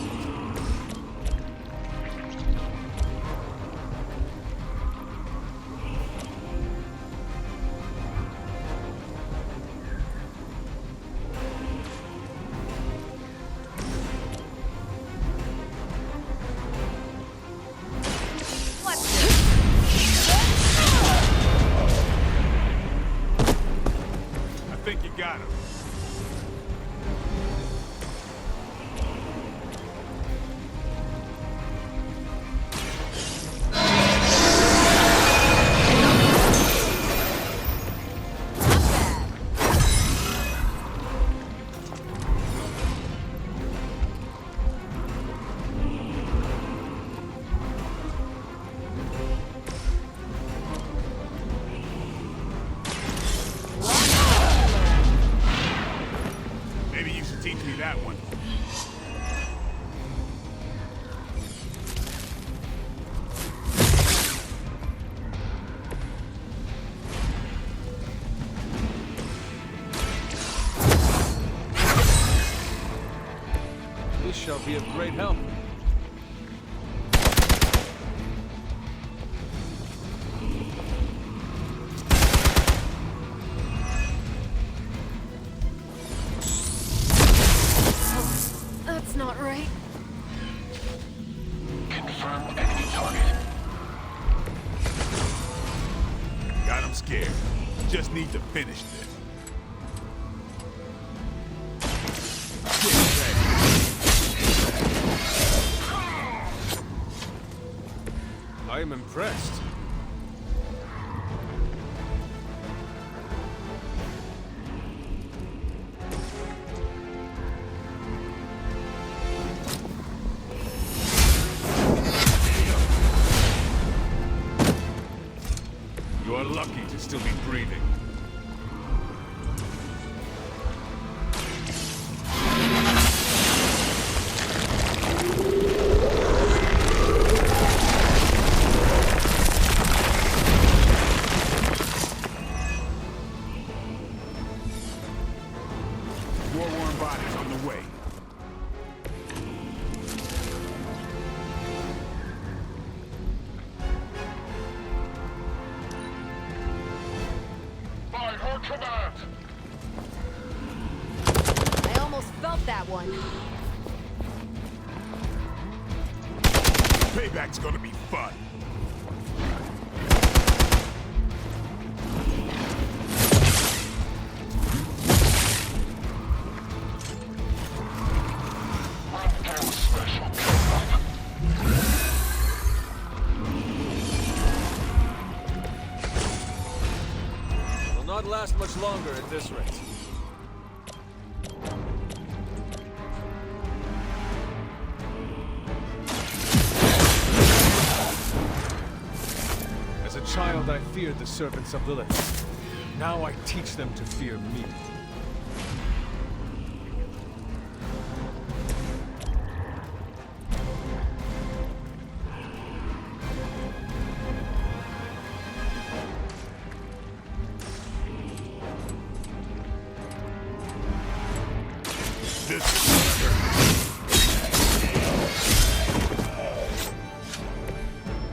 I think you got him. Maybe you should teach me that one. This shall be of great help. That's not right. Confirmed enemy target. Got him scared. Just need to finish this. Get ready. I am impressed. You are lucky to still be breathing. War-worn bodies on the way. command! I almost felt that one. Payback's gonna be fun. Will not last much longer at this rate. As a child, I feared the servants of Lilith. Now I teach them to fear me.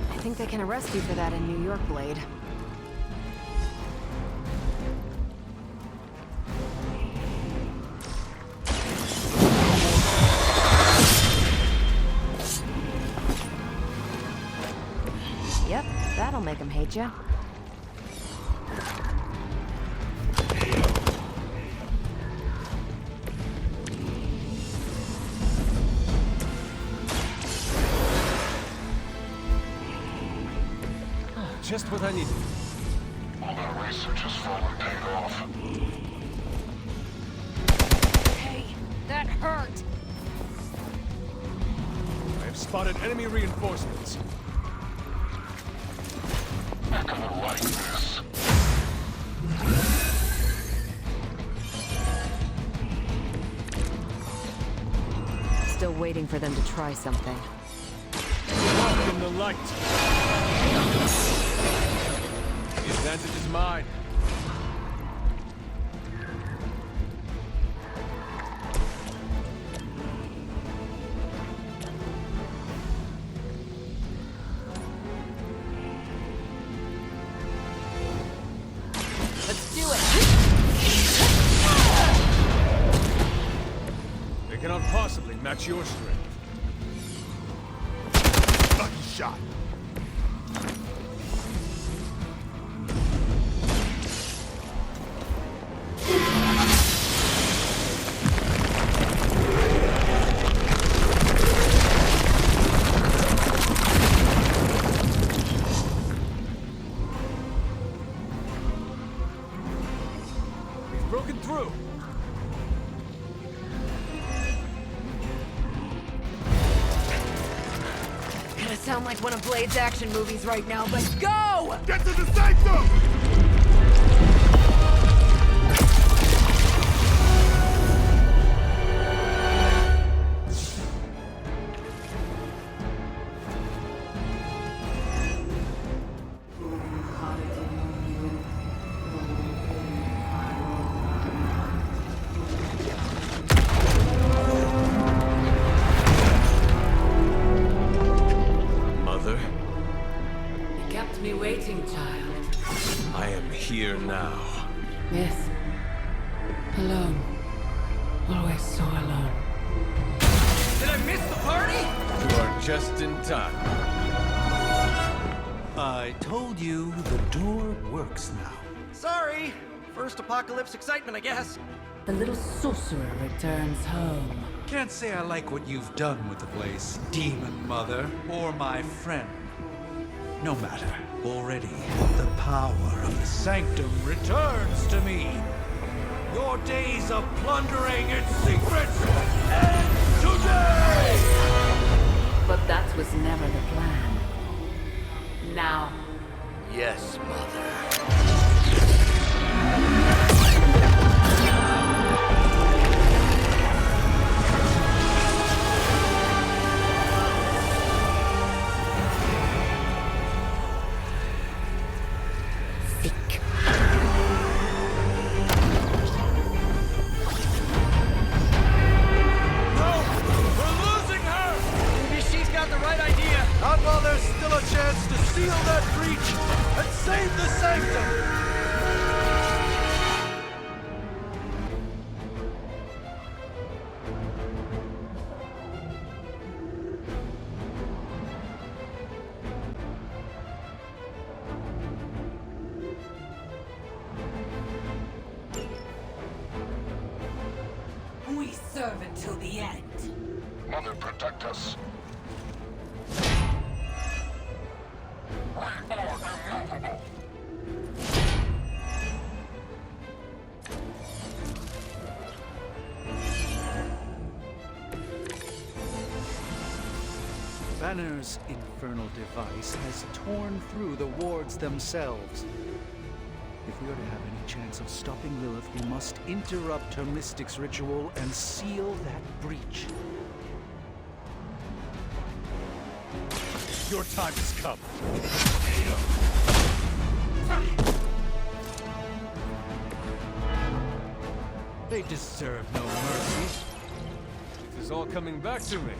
I think they can arrest you for that in New York, Blade. Yep, that'll make them hate you. Just what I needed. All that research has finally paid off. Hey, that hurt! I have spotted enemy reinforcements. Not gonna like this. Still waiting for them to try something. Walk in the light. The advantage is mine. Let's do it! They cannot possibly match your strength. Lucky shot. We've broken through. Gonna sound like one of Blade's action movies right now, but go! Get to the sanctum! Mother, You kept me waiting, child. I am here now. Yes. Alone. Always so alone. Did I miss the party? You are just in time. I told you the door works now. Sorry. First apocalypse excitement, I guess. The little sorcerer returns home. Can't say I like what you've done with the place, Demon Mother, or my friend. No matter. Already, the power of the Sanctum returns to me. Your days of plundering its secrets end today! But that was never the plan. Now, Yes, Mother. sick. We're losing her! Maybe she's got the right idea. Not while there's still a chance to seal that breach and save the Sanctum! serve until the end. Mother, protect us. We are immovable. Banner's infernal device has torn through the wards themselves. If we are to have any chance of stopping Lilith, we must interrupt her mystic's ritual and seal that breach. Your time has come. They deserve no mercy. This is all coming back to me.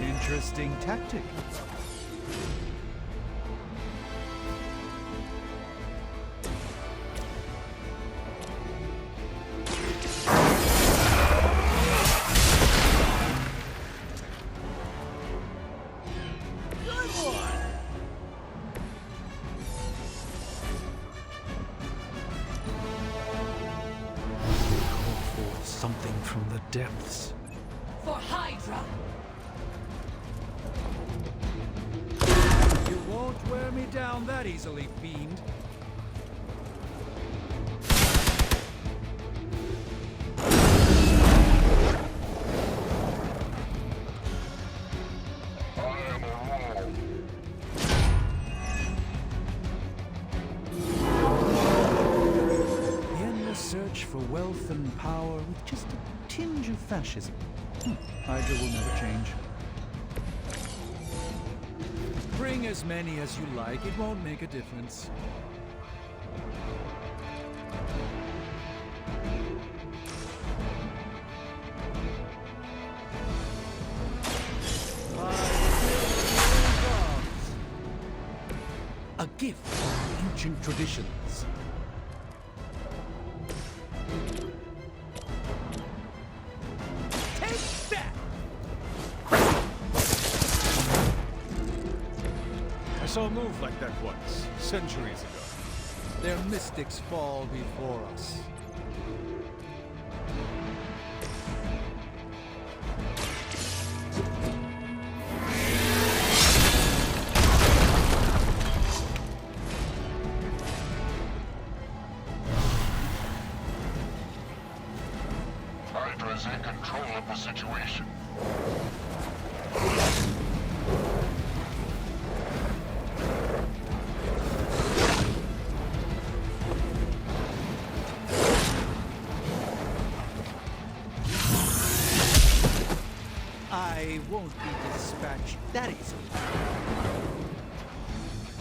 Interesting tactic. Call forth something from the depths. For Hydra! You won't wear me down that easily, fiend. The endless search for wealth and power with just a tinge of fascism. Hydra will never change. Bring as many as you like, it won't make a difference. A gift from ancient traditions. Take that! I saw a move like that once, centuries ago. Their mystics fall before us. Hydra's in control of the situation. I won't be dispatched that easily.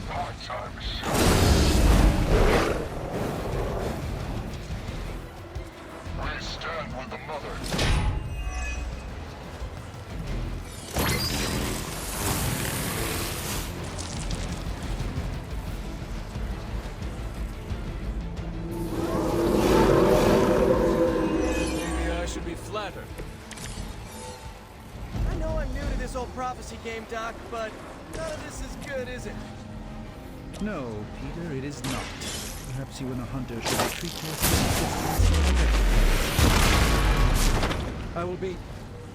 Hard times. We stand with the mother. Maybe I should be flattered. I know I'm new to this old prophecy game, Doc, but none of this is good, is it? No, Peter, it is not. Perhaps you and a hunter should retreat to a safe I will be...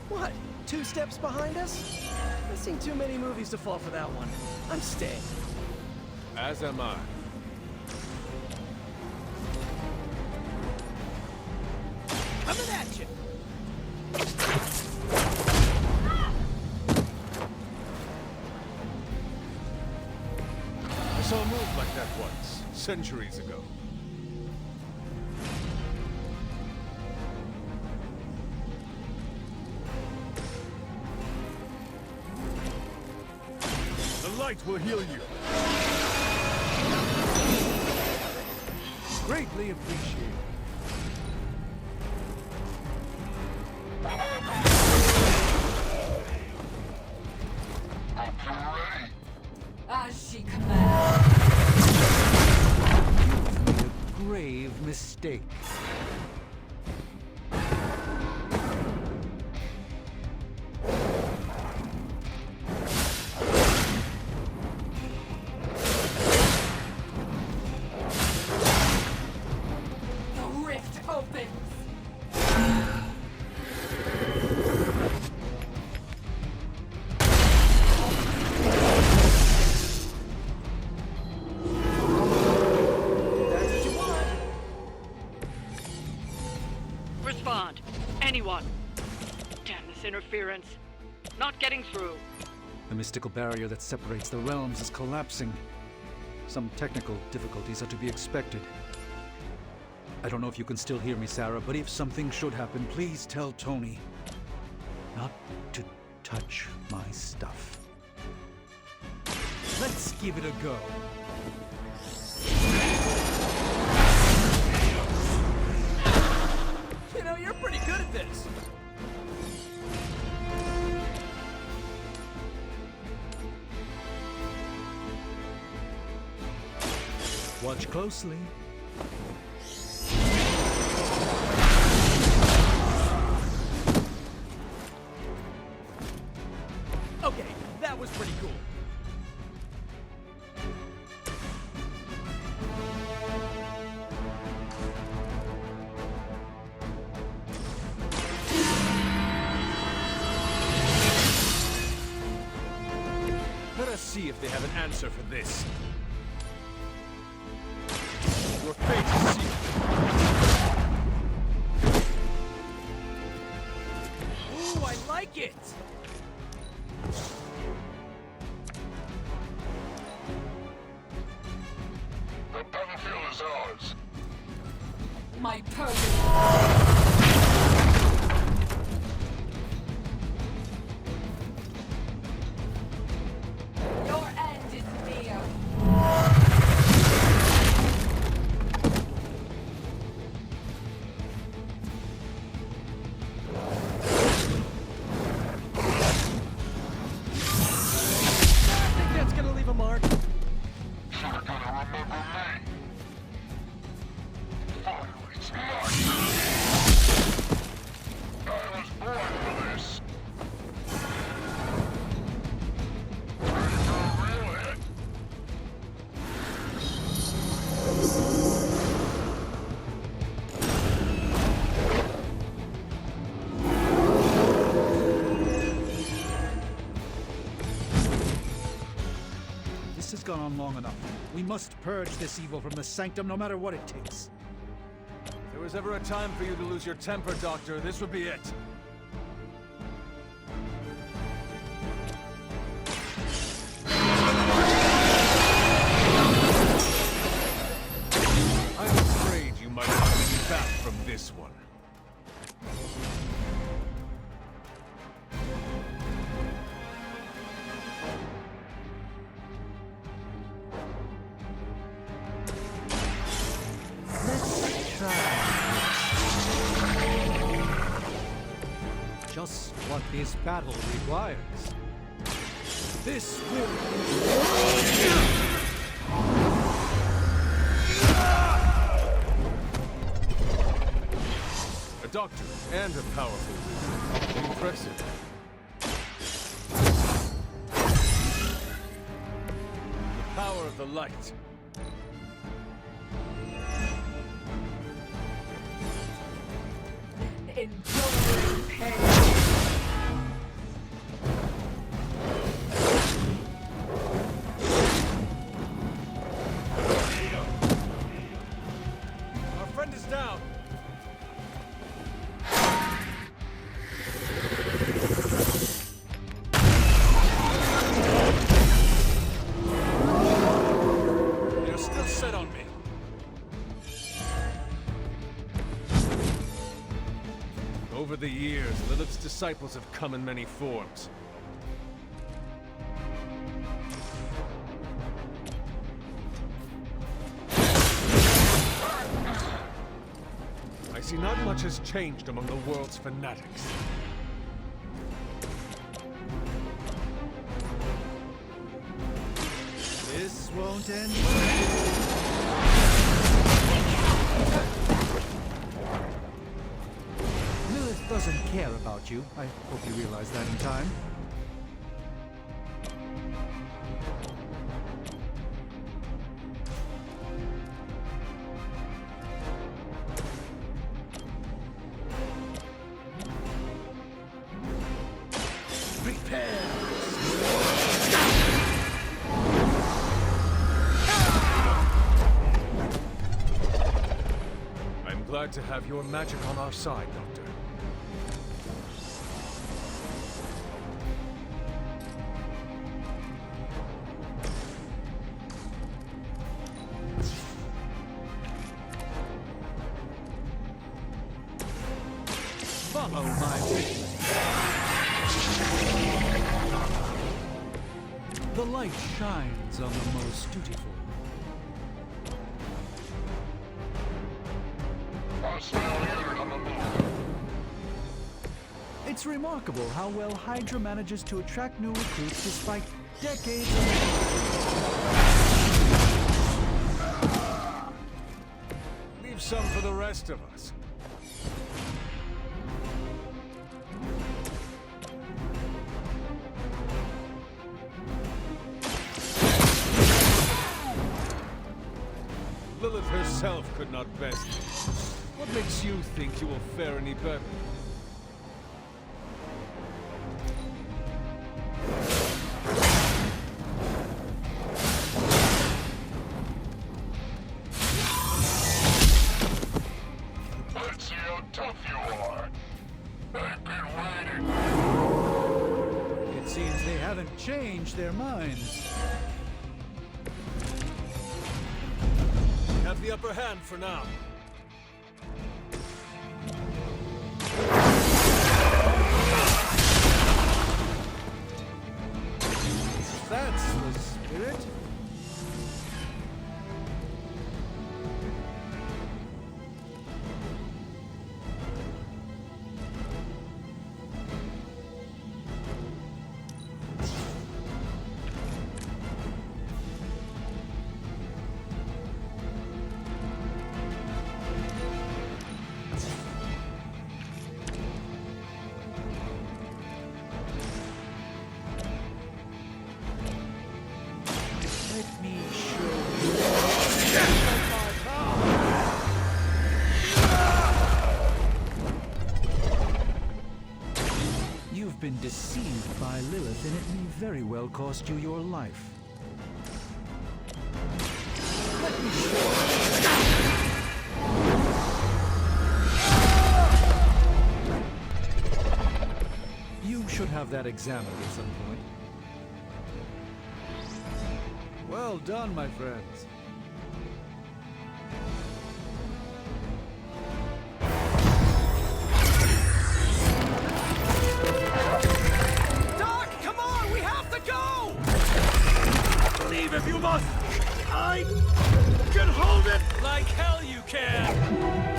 What? 2 steps behind us? I've seen too many movies to fall for that one. I'm staying. As am I. Coming at you! I saw a move like that once, centuries ago. The light will heal you. Greatly appreciated. interference. Not getting through. The mystical barrier that separates the realms is collapsing. Some technical difficulties are to be expected. I don't know if you can still hear me, Sarah, but if something should happen, please tell Tony not to touch my stuff. Let's give it a go. You know, you're pretty good at this. Watch closely. Okay, that was pretty cool. Let us see if they have an answer for this. Your fate is sealed. Ooh, I like it! The battlefield is ours. My purpose. Your end is near. I think that's gonna leave a mark. You're gonna remember me. Finally, it's my turn. I was born for this. Ready for a real hit? This has gone on long enough. We must purge this evil from the sanctum no matter what it takes. If there was ever a time for you to lose your temper, Doctor, this would be it. I'm afraid you might have to be back from this one. Let's try this. Just what this battle requires. This A doctor and a powerful. Impressive. The power of the light. Enduring pain. Our friend is down. They're still set on me. Over the years, Lilith's disciples have come in many forms. I see not much has changed among the world's fanatics. This won't end. Lilith doesn't care about you. I hope you realize that in time. I'm glad to have your magic on our side, Doctor. follow my vision. The light shines on the most dutiful. It's remarkable how well Hydra manages to attract new recruits despite decades of... Leave some for the rest of us. Lilith herself could not best. What makes you think you will fare any better? Let's see how tough you are. I've been waiting. It seems they haven't changed their minds. Have the upper hand for now. That's the spirit. Let me show you. You've been deceived by Lilith, and it may very well cost you your life. Let me show you. You should have that examined at some point. Well done, my friends. Doc, come on! We have to go! Leave if you must! I can hold it! Like hell you can!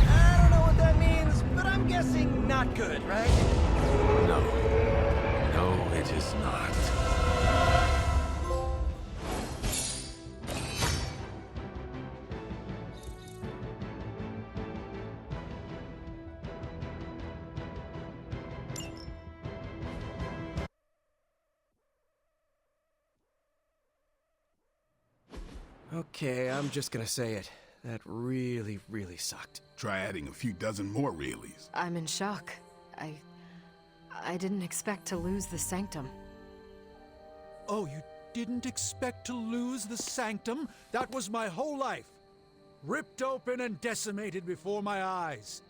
I don't know what that means, but I'm guessing not good, right? No. No, it is not. Okay, I'm just gonna say it. That really, really sucked. Try adding a few dozen more reallys. I'm in shock. I didn't expect to lose the Sanctum. Oh, you didn't expect to lose the Sanctum? That was my whole life. Ripped open and decimated before my eyes.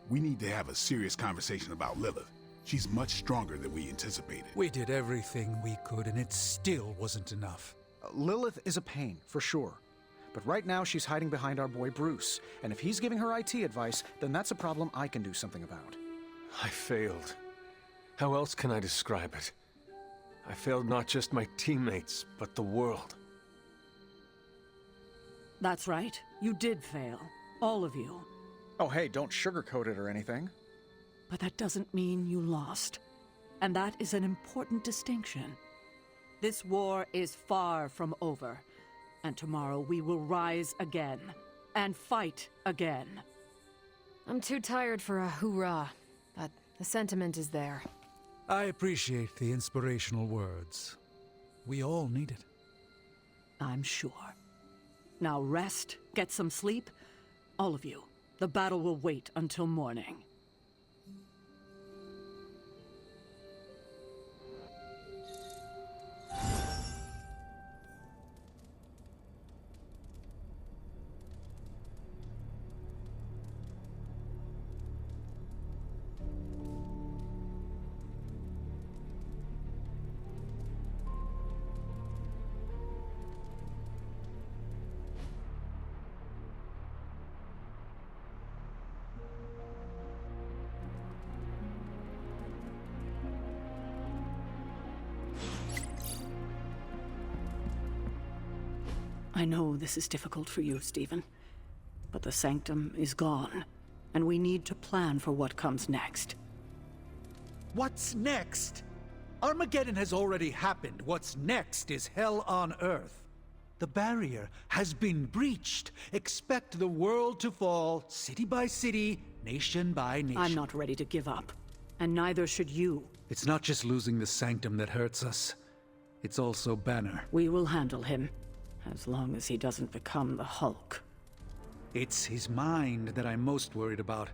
We need to have a serious conversation about Lilith. She's much stronger than we anticipated. We did everything we could, and it still wasn't enough. Lilith is a pain, for sure. But right now she's hiding behind our boy Bruce, and if he's giving her IT advice, then that's a problem I can do something about. I failed. How else can I describe it? I failed not just my teammates, but the world. That's right. You did fail. All of you. Oh hey, don't sugarcoat it or anything. But that doesn't mean you lost. And that is an important distinction. This war is far from over. And tomorrow we will rise again. And fight again. I'm too tired for a hoorah, but the sentiment is there. I appreciate the inspirational words. We all need it. I'm sure. Now rest, get some sleep. All of you. The battle will wait until morning. I know this is difficult for you, Stephen, but the Sanctum is gone, and we need to plan for what comes next. What's next? Armageddon has already happened. What's next is hell on Earth. The barrier has been breached. Expect the world to fall, city by city, nation by nation. I'm not ready to give up, and neither should you. It's not just losing the Sanctum that hurts us. It's also Banner. We will handle him, as long as he doesn't become the Hulk. It's his mind that I'm most worried about.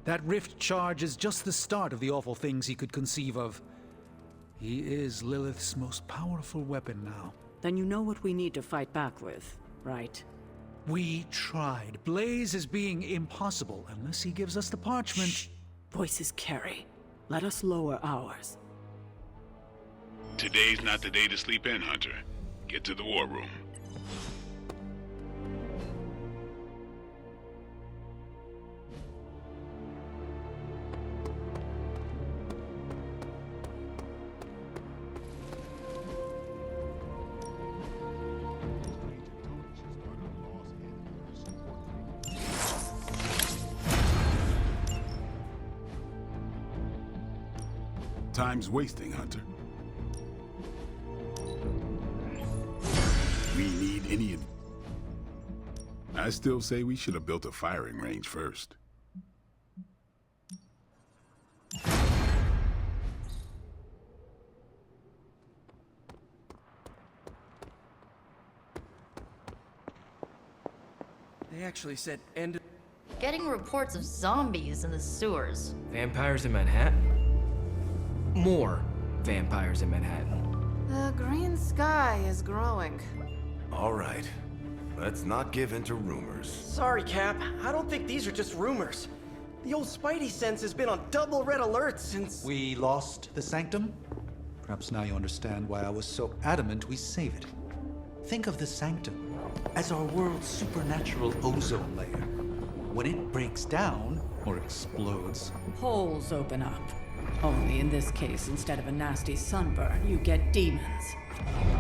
That rift charge is just the start of the awful things he could conceive of. He is Lilith's most powerful weapon now. Then you know what we need to fight back with, right? We tried. Blaze is being impossible unless he gives us the parchment. Shh. Voices carry. Let us lower ours. Today's not the day to sleep in, Hunter. Get to the war room. Time's wasting, Hunter. We need any... I still say we should have built a firing range first. They actually said end... Getting reports of zombies in the sewers. Vampires in Manhattan? More vampires in Manhattan. The green sky is growing. All right. Let's not give in to rumors. Sorry, Cap. I don't think these are just rumors. The old Spidey sense has been on double red alert since... We lost the Sanctum? Perhaps now you understand why I was so adamant we save it. Think of the Sanctum as our world's supernatural ozone layer. When it breaks down, or explodes... Holes open up. Only in this case, instead of a nasty sunburn, you get demons.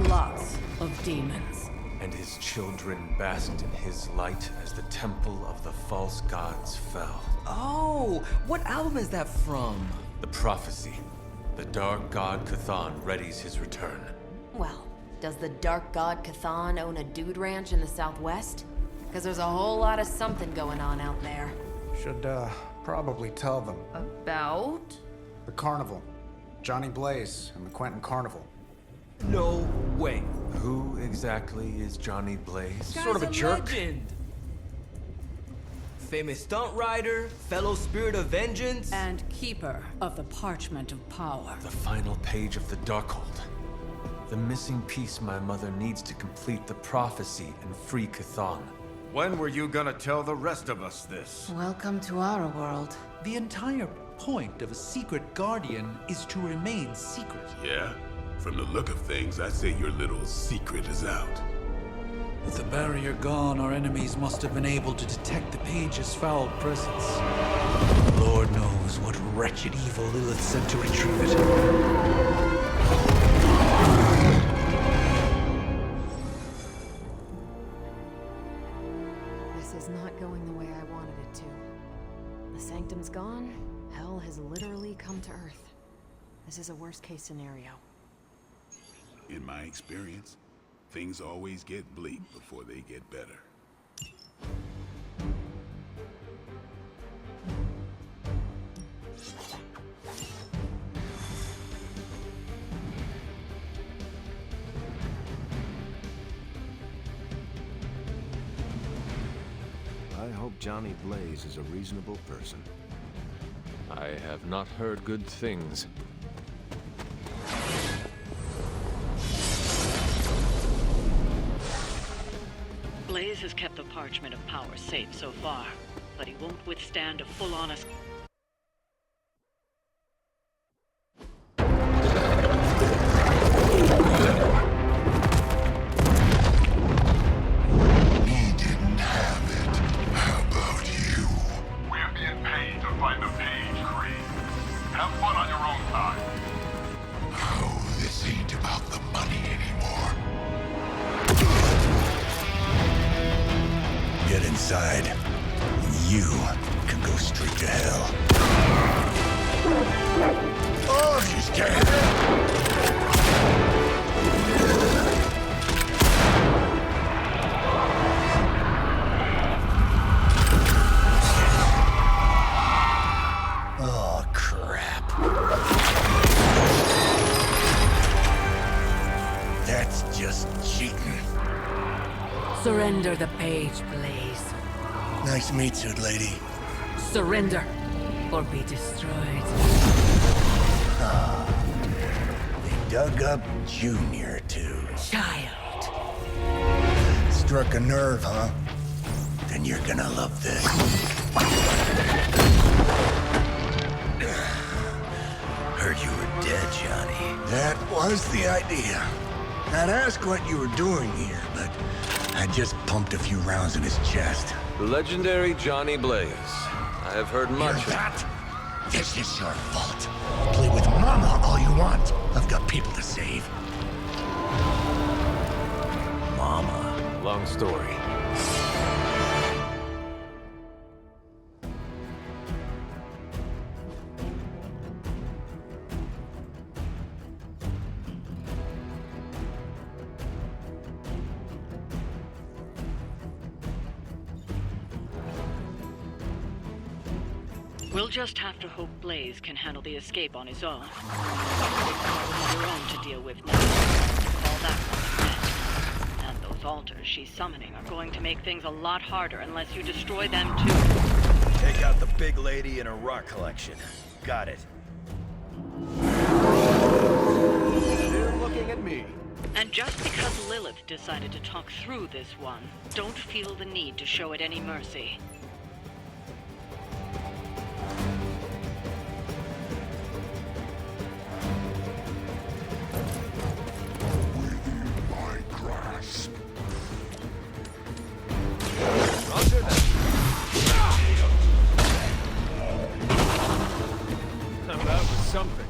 Lots of demons. And his children basked in his light as the temple of the false gods fell. Oh, what album is that from? The prophecy. The dark god Cthon readies his return. Well, does the dark god Cthon own a dude ranch in the southwest? Because there's a whole lot of something going on out there. Should, probably tell them. About? The carnival. Johnny Blaze and the Quentin Carnival. No way. Who exactly is Johnny Blaze? Sort of a jerk. Legend. Famous stunt rider, fellow spirit of vengeance. And keeper of the Parchment of Power. The final page of the Darkhold. The missing piece my mother needs to complete the prophecy and free Cthon. When were you gonna tell the rest of us this? Welcome to our world. The entire point of a secret guardian is to remain secret. Yeah? From the look of things, I'd say your little secret is out. With the barrier gone, our enemies must have been able to detect the page's foul presence. Lord knows what wretched evil Lilith sent to retrieve it. This is not going the way I wanted it to. The Sanctum's gone. Hell has literally come to Earth. This is a worst-case scenario. In my experience, things always get bleak before they get better. I hope Johnny Blaze is a reasonable person. I have not heard good things. Blaze has kept the Parchment of Power safe so far, but he won't withstand a full-on inside. You can go straight to hell. Oh, she's dead! Oh, crap. That's just cheating. Surrender the page, Blaze. Nice meat suit, lady. Surrender, or be destroyed. They dug up Junior, too. Child. Struck a nerve, huh? Then you're gonna love this. Heard you were dead, Johnny. That was the idea. I'd ask what you were doing here, but I just pumped a few rounds in his chest. The legendary Johnny Blaze. I have heard much. Hear that? This is your fault. Play with Mama all you want. I've got people to save. Mama. Long story. We'll just have to hope Blaze can handle the escape on his own. Her own to deal with now. All that was meant. And those altars she's summoning are going to make things a lot harder unless you destroy them too. Take out the big lady and her rock collection. Got it. They're looking at me. And just because Lilith decided to talk through this one, don't feel the need to show it any mercy. Roger that. Now that was something.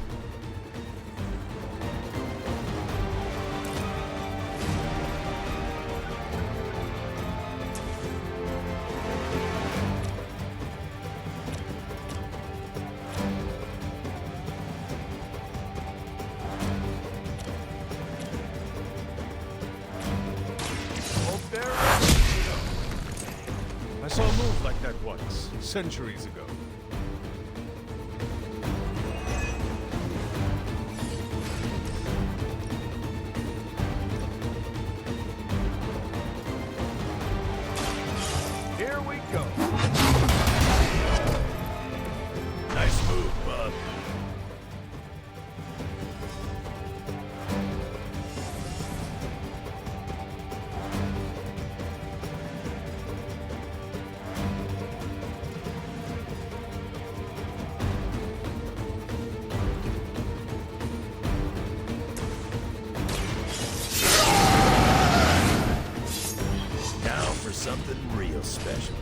I saw a move like that once, centuries ago. Here we go. Nice move, bub. Something real special.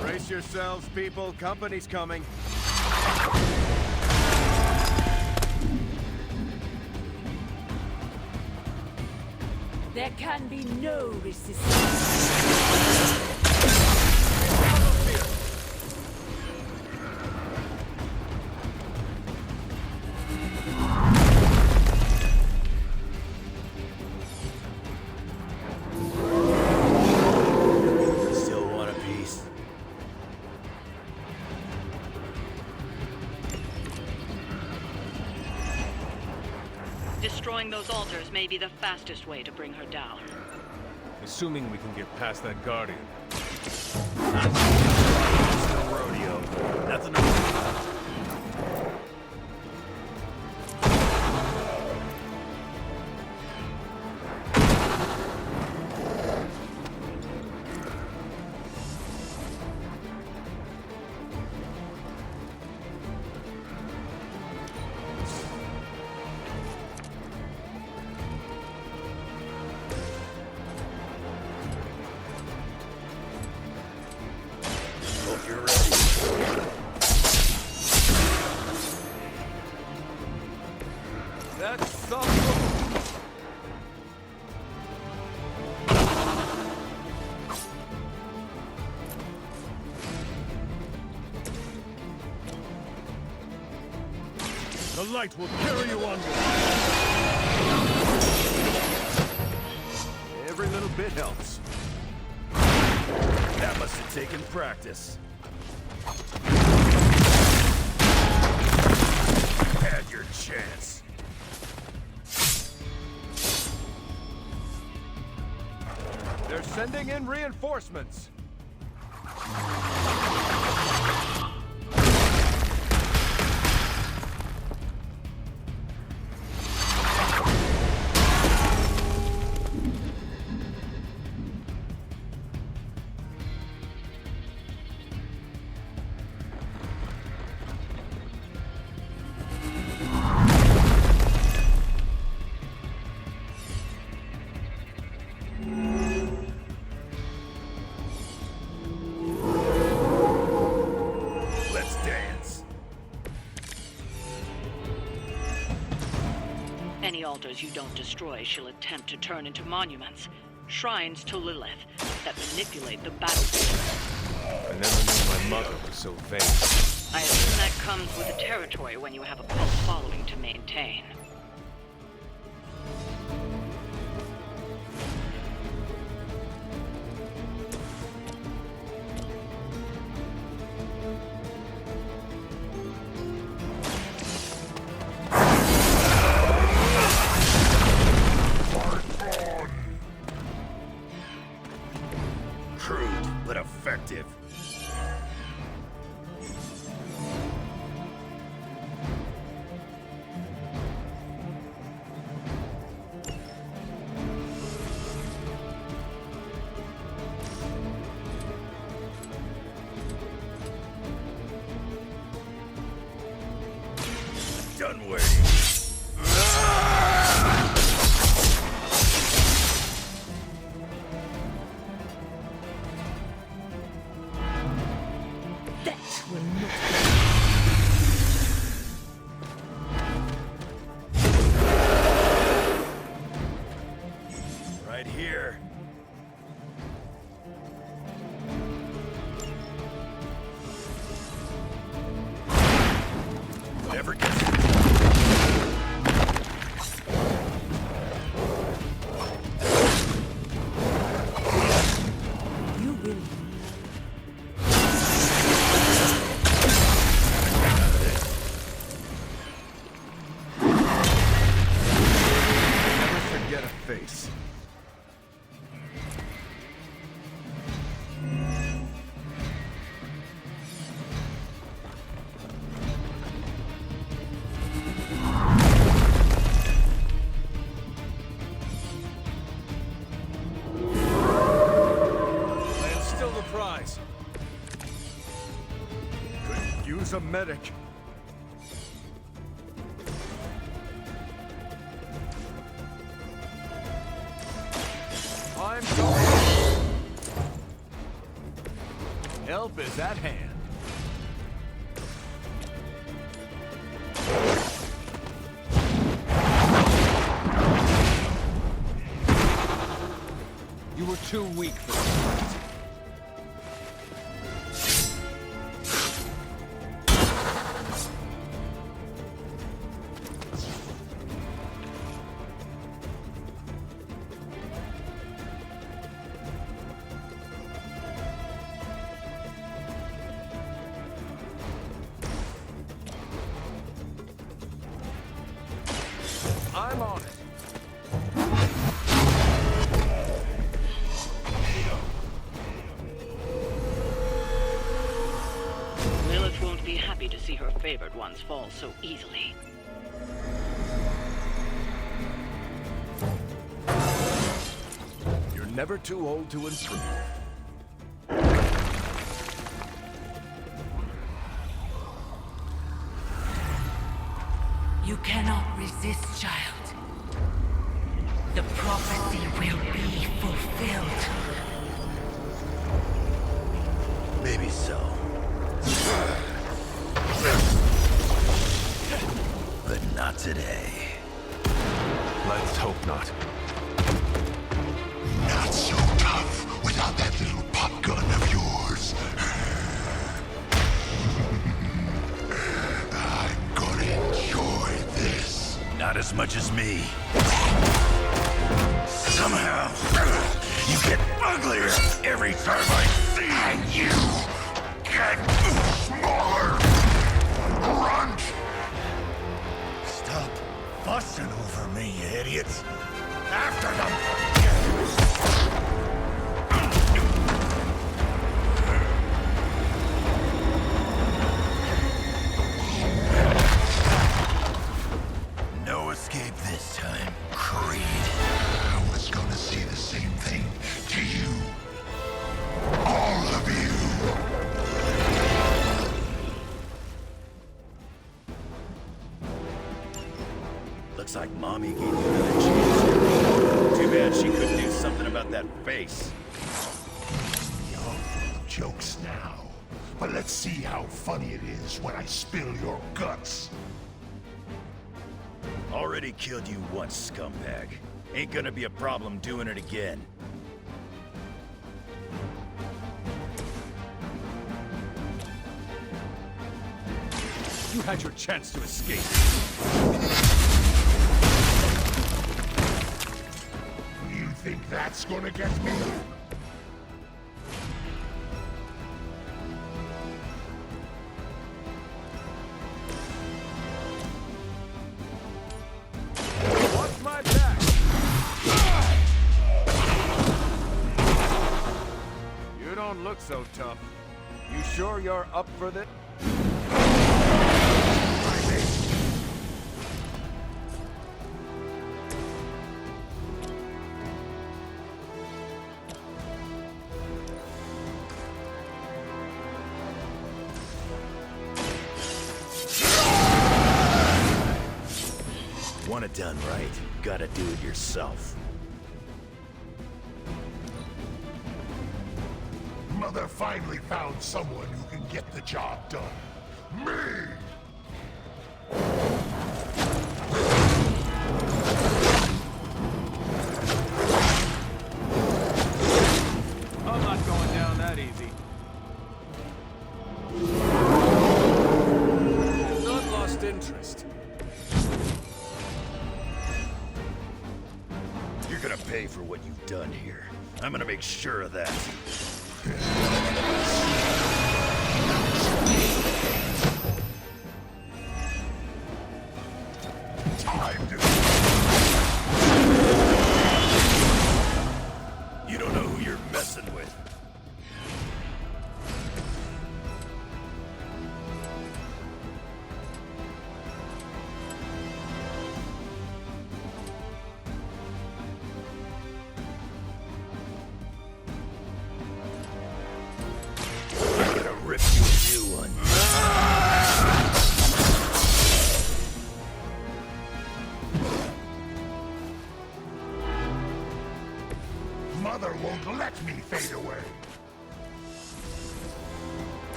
Brace yourselves, people. Company's coming. There can be no resistance. Still want a piece? Destroying those altars may be the fastest way to bring her down. Assuming we can get past that Guardian. Rodeo. That's enough. The light will carry you onward. Every little bit helps. That must have taken practice. Had your chance. They're sending in reinforcements. Any altars you don't destroy, she'll attempt to turn into monuments. Shrines to Lilith that manipulate the battlefield. I never knew my mother was so vain. I assume that comes with the territory when you have a cult following to maintain. Crude, but effective. Done waiting. Right here. Whatever gets it. You really... Never forget a face. Land's still the prize. Could use a medic. I'm sorry. Help is at hand. You were too weak for this fight. I'm on it. Lilith won't be happy to see her favored ones fall so easily. You're never too old to improve. You cannot resist, child. The prophecy will be fulfilled. Maybe so. But not today. Let's hope not. Not so tough without that little pop gun of yours. I'm gonna enjoy as much as me. Somehow, you get uglier every time I see you. And you get smaller. Grunt! Stop fussing over me, you idiots. After them! No escape this time, Creed. I was gonna say the same thing to you. All of you. Looks like Mommy gave you another chance. Too bad she couldn't do something about that face. You're full of jokes now. But let's see how funny it is when I spill your guts. Already killed you once, scumbag. Ain't gonna be a problem doing it again. You had your chance to escape. You think that's gonna get me? Watch my back! You don't look so tough. You sure you're up for this? Want it done right, gotta do it yourself. Mother finally found someone who can get the job done. Me! I'm not going down that easy. I've not lost interest. You're gonna pay for what you've done here. I'm gonna make sure of that. Time to... You don't know who you're messing with. I'm gonna rip you a new one. Mother won't let me fade away.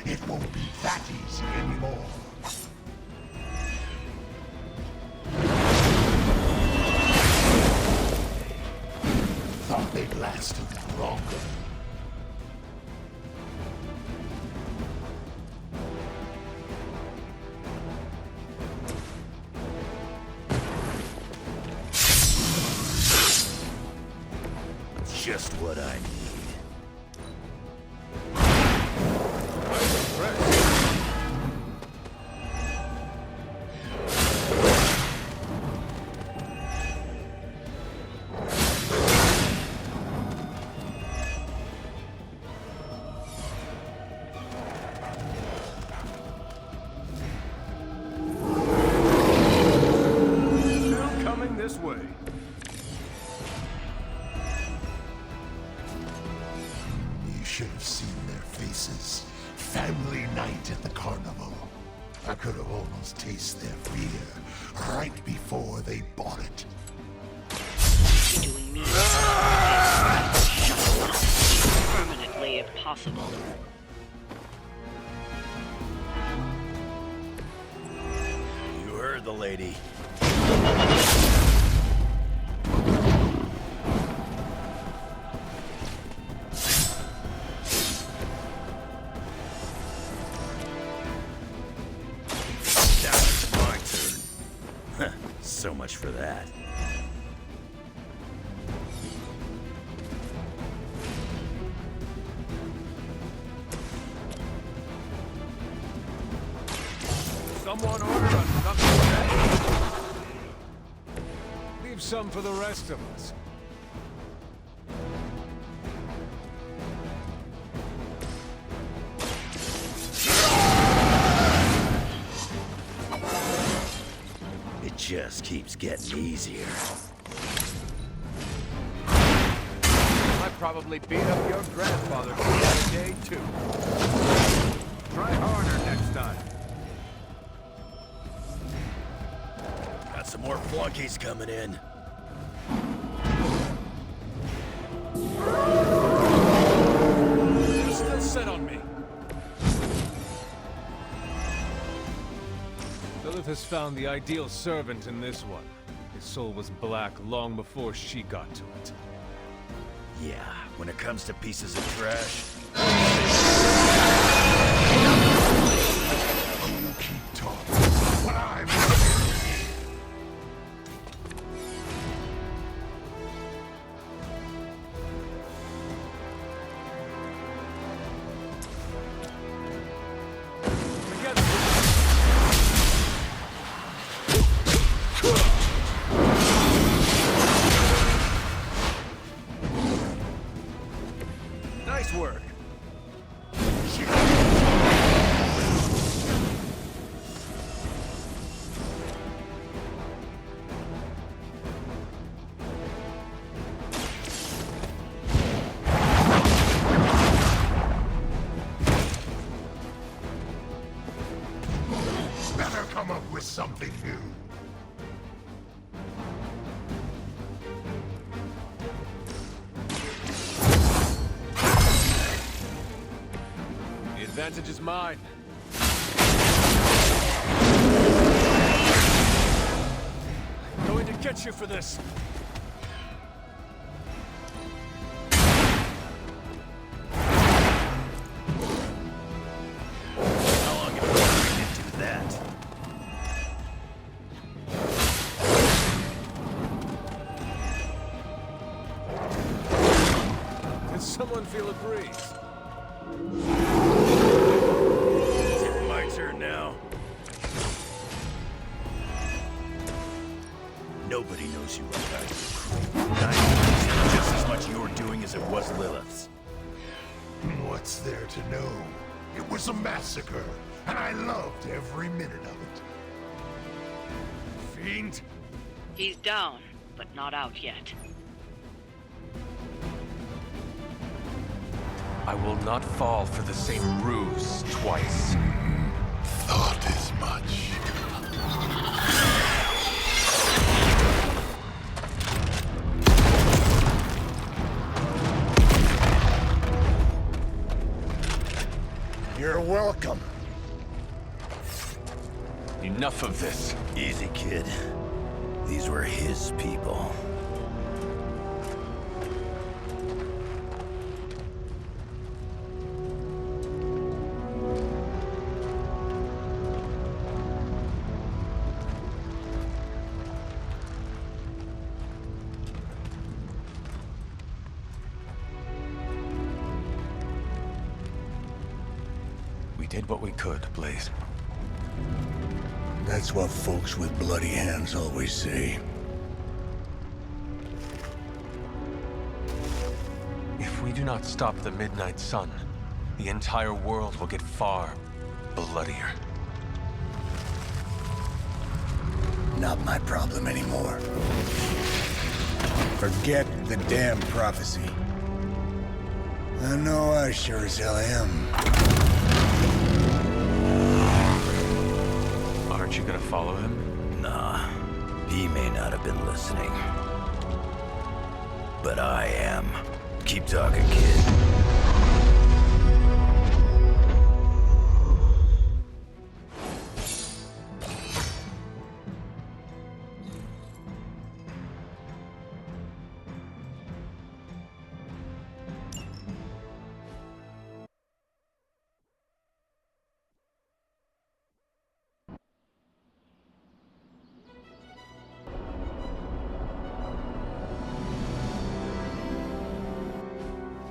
It won't be that easy anymore. Thought they'd lasted longer. Just what I need. Still coming this way. You should have seen their faces. Family night at the carnival. I could have almost tasted their fear right before they bought it. Doing me permanently if possible. You heard the lady. So much for that. Someone order us something. Leave some for the rest of us. It just keeps getting easier. I probably beat up your grandfather the other day, too. Try harder next time. Got some more flunkies coming in. You're still set on me. Lilith has found the ideal servant in this one. His soul was black long before she got to it. Yeah, when it comes to pieces of trash. You keep talking, but I'm... Nice work. Better come up with something new. The advantage is mine. I'm going to get you for this. How long have you been to do that? Can someone feel a breeze? Is it my turn now? Nobody knows you like I do. 90% just as much your doing as it was Lilith's. What's there to know? It was a massacre, and I loved every minute of it. Fiend? He's down, but not out yet. I will not fall for the same ruse twice. Thought as much. You're welcome. Enough of this. Easy, kid. These were his people. We did what we could, Blaze. That's what folks with bloody hands always say. If we do not stop the Midnight Sun, the entire world will get far bloodier. Not my problem anymore. Forget the damn prophecy. I know I sure as hell am. Aren't you gonna follow him? Nah, he may not have been listening. But I am. Keep talking, kid.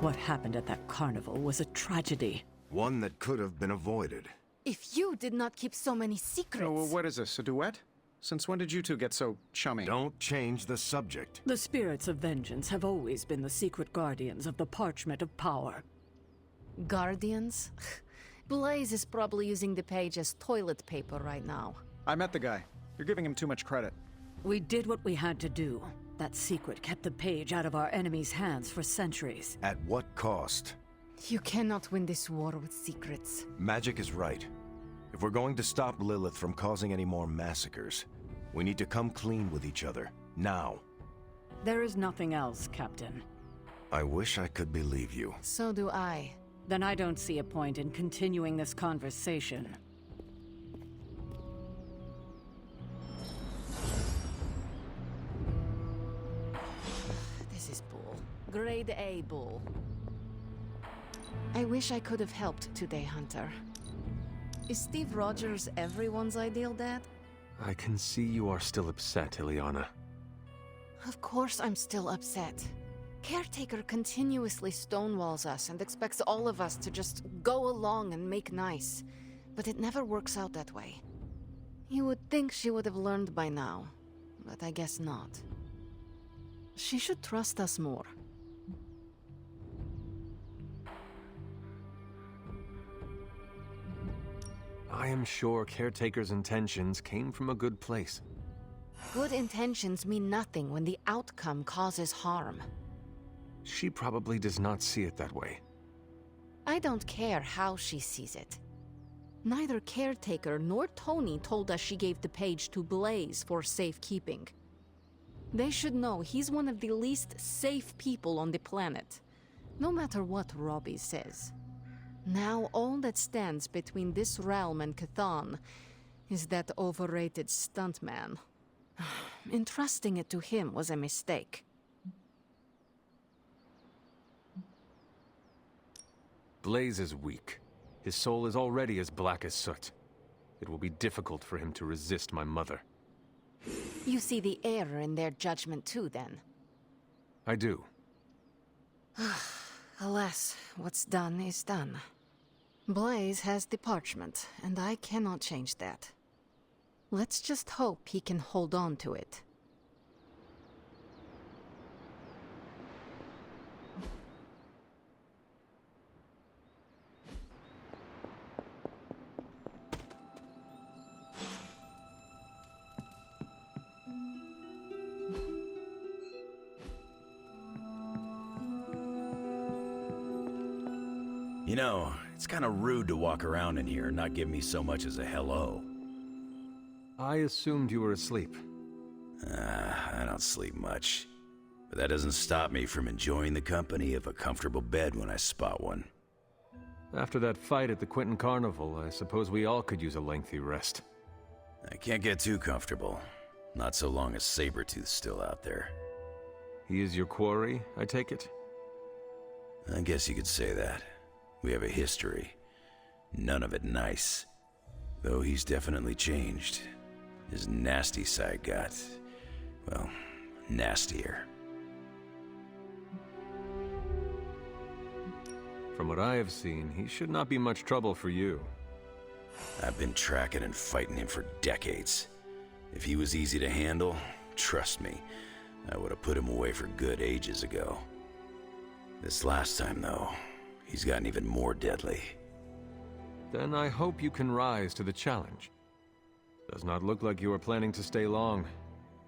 What happened at that carnival was a tragedy. One that could have been avoided. If you did not keep so many secrets... Oh, what is this, a duet? Since when did you two get so chummy? Don't change the subject. The spirits of vengeance have always been the secret guardians of the Parchment of Power. Guardians? Blaze is probably using the page as toilet paper right now. I met the guy. You're giving him too much credit. We did what we had to do. That secret kept the page out of our enemies' hands for centuries. At what cost? You cannot win this war with secrets. Magic is right. If we're going to stop Lilith from causing any more massacres, we need to come clean with each other, now. There is nothing else, Captain. I wish I could believe you. So do I. Then I don't see a point in continuing this conversation. This is bull. Grade A bull. I wish I could have helped today, Hunter. Is Steve Rogers everyone's ideal dad? I can see you are still upset, Ileana. Of course I'm still upset. Caretaker continuously stonewalls us and expects all of us to just go along and make nice. But it never works out that way. You would think she would have learned by now, but I guess not. She should trust us more. I am sure Caretaker's intentions came from a good place. Good intentions mean nothing when the outcome causes harm. She probably does not see it that way. I don't care how she sees it. Neither Caretaker nor Tony told us she gave the page to Blaze for safekeeping. They should know he's one of the least safe people on the planet, no matter what Robbie says. Now all that stands between this realm and Cthon is that overrated stuntman. Entrusting it to him was a mistake. Blaze is weak. His soul is already as black as soot. It will be difficult for him to resist my mother. You see the error in their judgment too, then? I do. Alas, what's done is done. Blaze has the parchment, and I cannot change that. Let's just hope he can hold on to it. You know, it's kind of rude to walk around in here and not give me so much as a hello. I assumed you were asleep. I don't sleep much. But that doesn't stop me from enjoying the company of a comfortable bed when I spot one. After that fight at the Quentin Carnival, I suppose we all could use a lengthy rest. I can't get too comfortable. Not so long as Sabretooth's still out there. He is your quarry, I take it? I guess you could say that. We have a history. None of it nice. Though he's definitely changed. His nasty side got, well, nastier. From what I have seen, he should not be much trouble for you. I've been tracking and fighting him for decades. If he was easy to handle, trust me, I would have put him away for good ages ago. This last time, though, he's gotten even more deadly. Then I hope you can rise to the challenge. Does not look like you are planning to stay long.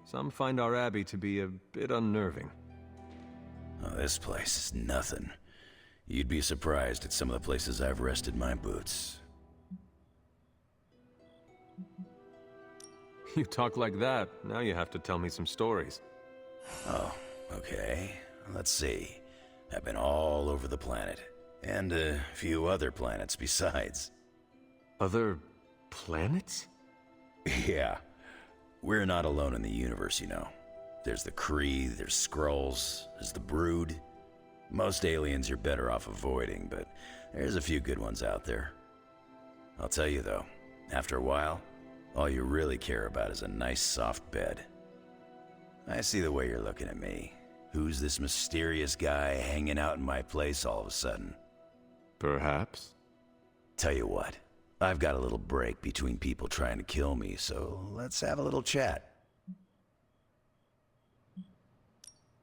Some find our abbey to be a bit unnerving. Oh, this place is nothing. You'd be surprised at some of the places I've rested my boots. You talk like that, now you have to tell me some stories. Oh, okay. Let's see. I've been all over the planet. And a few other planets besides. Other planets? Yeah. We're not alone in the universe, you know. There's the Kree, there's Skrulls, there's the Brood. Most aliens you're better off avoiding, but there's a few good ones out there. I'll tell you though, after a while, all you really care about is a nice soft bed. I see the way you're looking at me. Who's this mysterious guy hanging out in my place all of a sudden? Perhaps. Tell you what, I've got a little break between people trying to kill me, so let's have a little chat.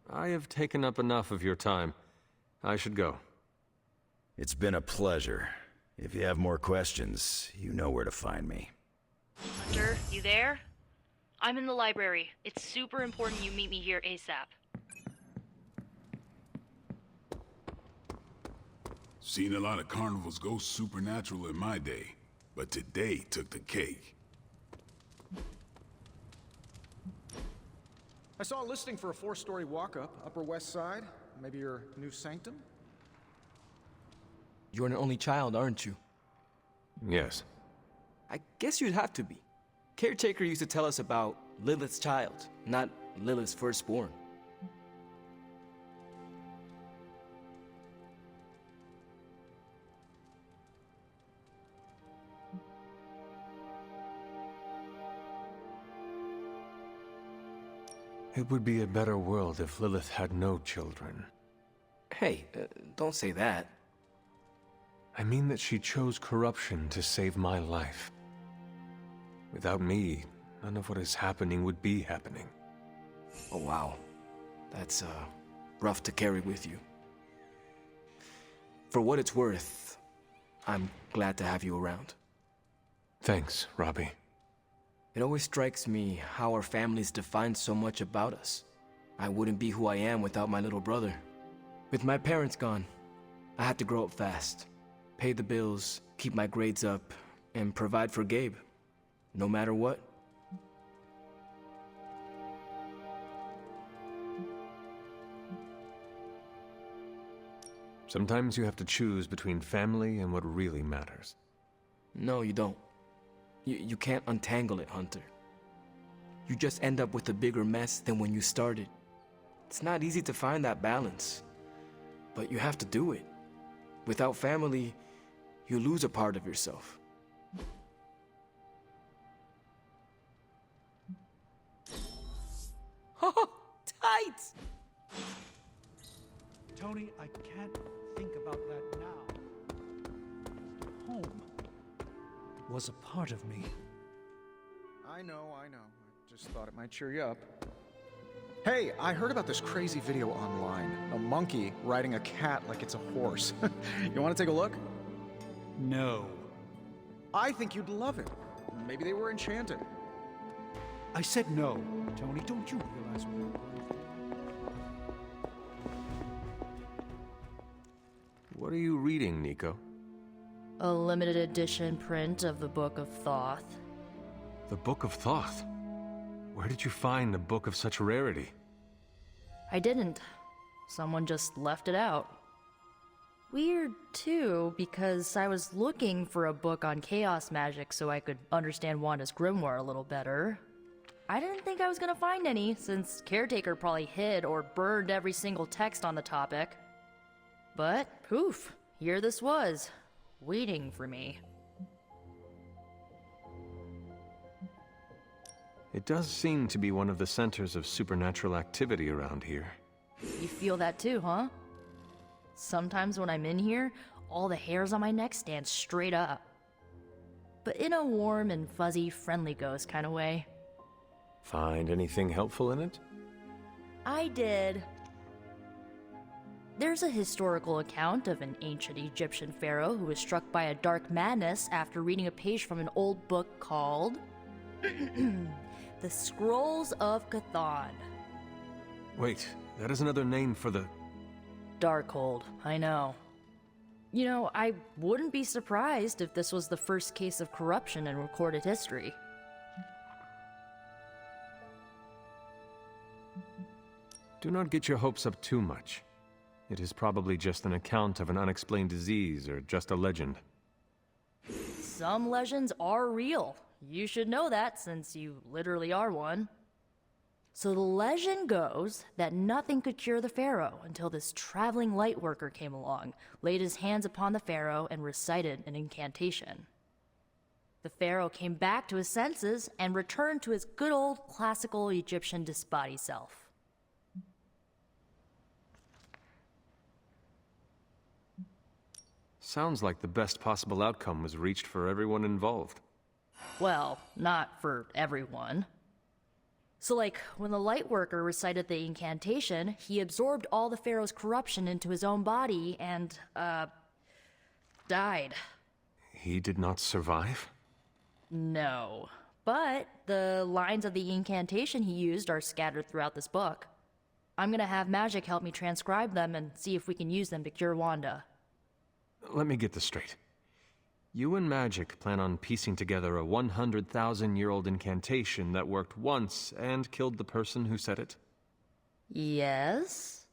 I have taken up enough of your time. I should go. It's been a pleasure. If you have more questions, you know where to find me. Hunter, you there? I'm in the library. It's super important you meet me here ASAP. Seen a lot of carnivals go supernatural in my day, but today took the cake. I saw a listing for a 4-story walk-up, Upper West Side. Maybe your new sanctum? You're an only child, aren't you? Yes. I guess you'd have to be. Caretaker used to tell us about Lilith's child, not Lilith's firstborn. It would be a better world if Lilith had no children. Hey, don't say that. I mean that she chose corruption to save my life. Without me, none of what is happening would be happening. Oh wow. That's rough to carry with you. For what it's worth, I'm glad to have you around. Thanks, Robbie. It always strikes me how our families define so much about us. I wouldn't be who I am without my little brother. With my parents gone, I had to grow up fast, pay the bills, keep my grades up, and provide for Gabe, no matter what. Sometimes you have to choose between family and what really matters. No, you don't. You can't untangle it, Hunter. You just end up with a bigger mess than when you started. It's not easy to find that balance, but you have to do it. Without family, you lose a part of yourself. Oh, tight! Tony, I can't think about that now. Home was a part of me. I know. I just thought it might cheer you up. Hey, I heard about this crazy video online. A monkey riding a cat like it's a horse. You want to take a look? No. I think you'd love it. Maybe they were enchanted. I said no. Tony, don't you realize what? What are you reading, Nico? A limited edition print of the Book of Thoth. The Book of Thoth? Where did you find a book of such rarity? I didn't. Someone just left it out. Weird, too, because I was looking for a book on chaos magic so I could understand Wanda's grimoire a little better. I didn't think I was gonna find any, since Caretaker probably hid or burned every single text on the topic. But, poof, here this was, waiting for me. It does seem to be one of the centers of supernatural activity around here. You feel that too, huh? Sometimes when I'm in here, all the hairs on my neck stand straight up. But in a warm and fuzzy, friendly ghost kind of way. Find anything helpful in it? I did. There's a historical account of an ancient Egyptian pharaoh who was struck by a dark madness after reading a page from an old book called The Scrolls of Chthon. Wait, that is another name for the... Darkhold, I know. You know, I wouldn't be surprised if this was the first case of corruption in recorded history. Do not get your hopes up too much. It is probably just an account of an unexplained disease or just a legend. Some legends are real. You should know that since you literally are one. So the legend goes that nothing could cure the pharaoh until this traveling light worker came along, laid his hands upon the pharaoh, and recited an incantation. The pharaoh came back to his senses and returned to his good old classical Egyptian disbody self. Sounds like the best possible outcome was reached for everyone involved. Well, not for everyone. So, like, when the Lightworker recited the incantation, he absorbed all the Pharaoh's corruption into his own body and, died. He did not survive? No. But the lines of the incantation he used are scattered throughout this book. I'm gonna have Magic help me transcribe them and see if we can use them to cure Wanda. Let me get this straight. You and Magic plan on piecing together a 100,000-year-old incantation that worked once and killed the person who said it? Yes?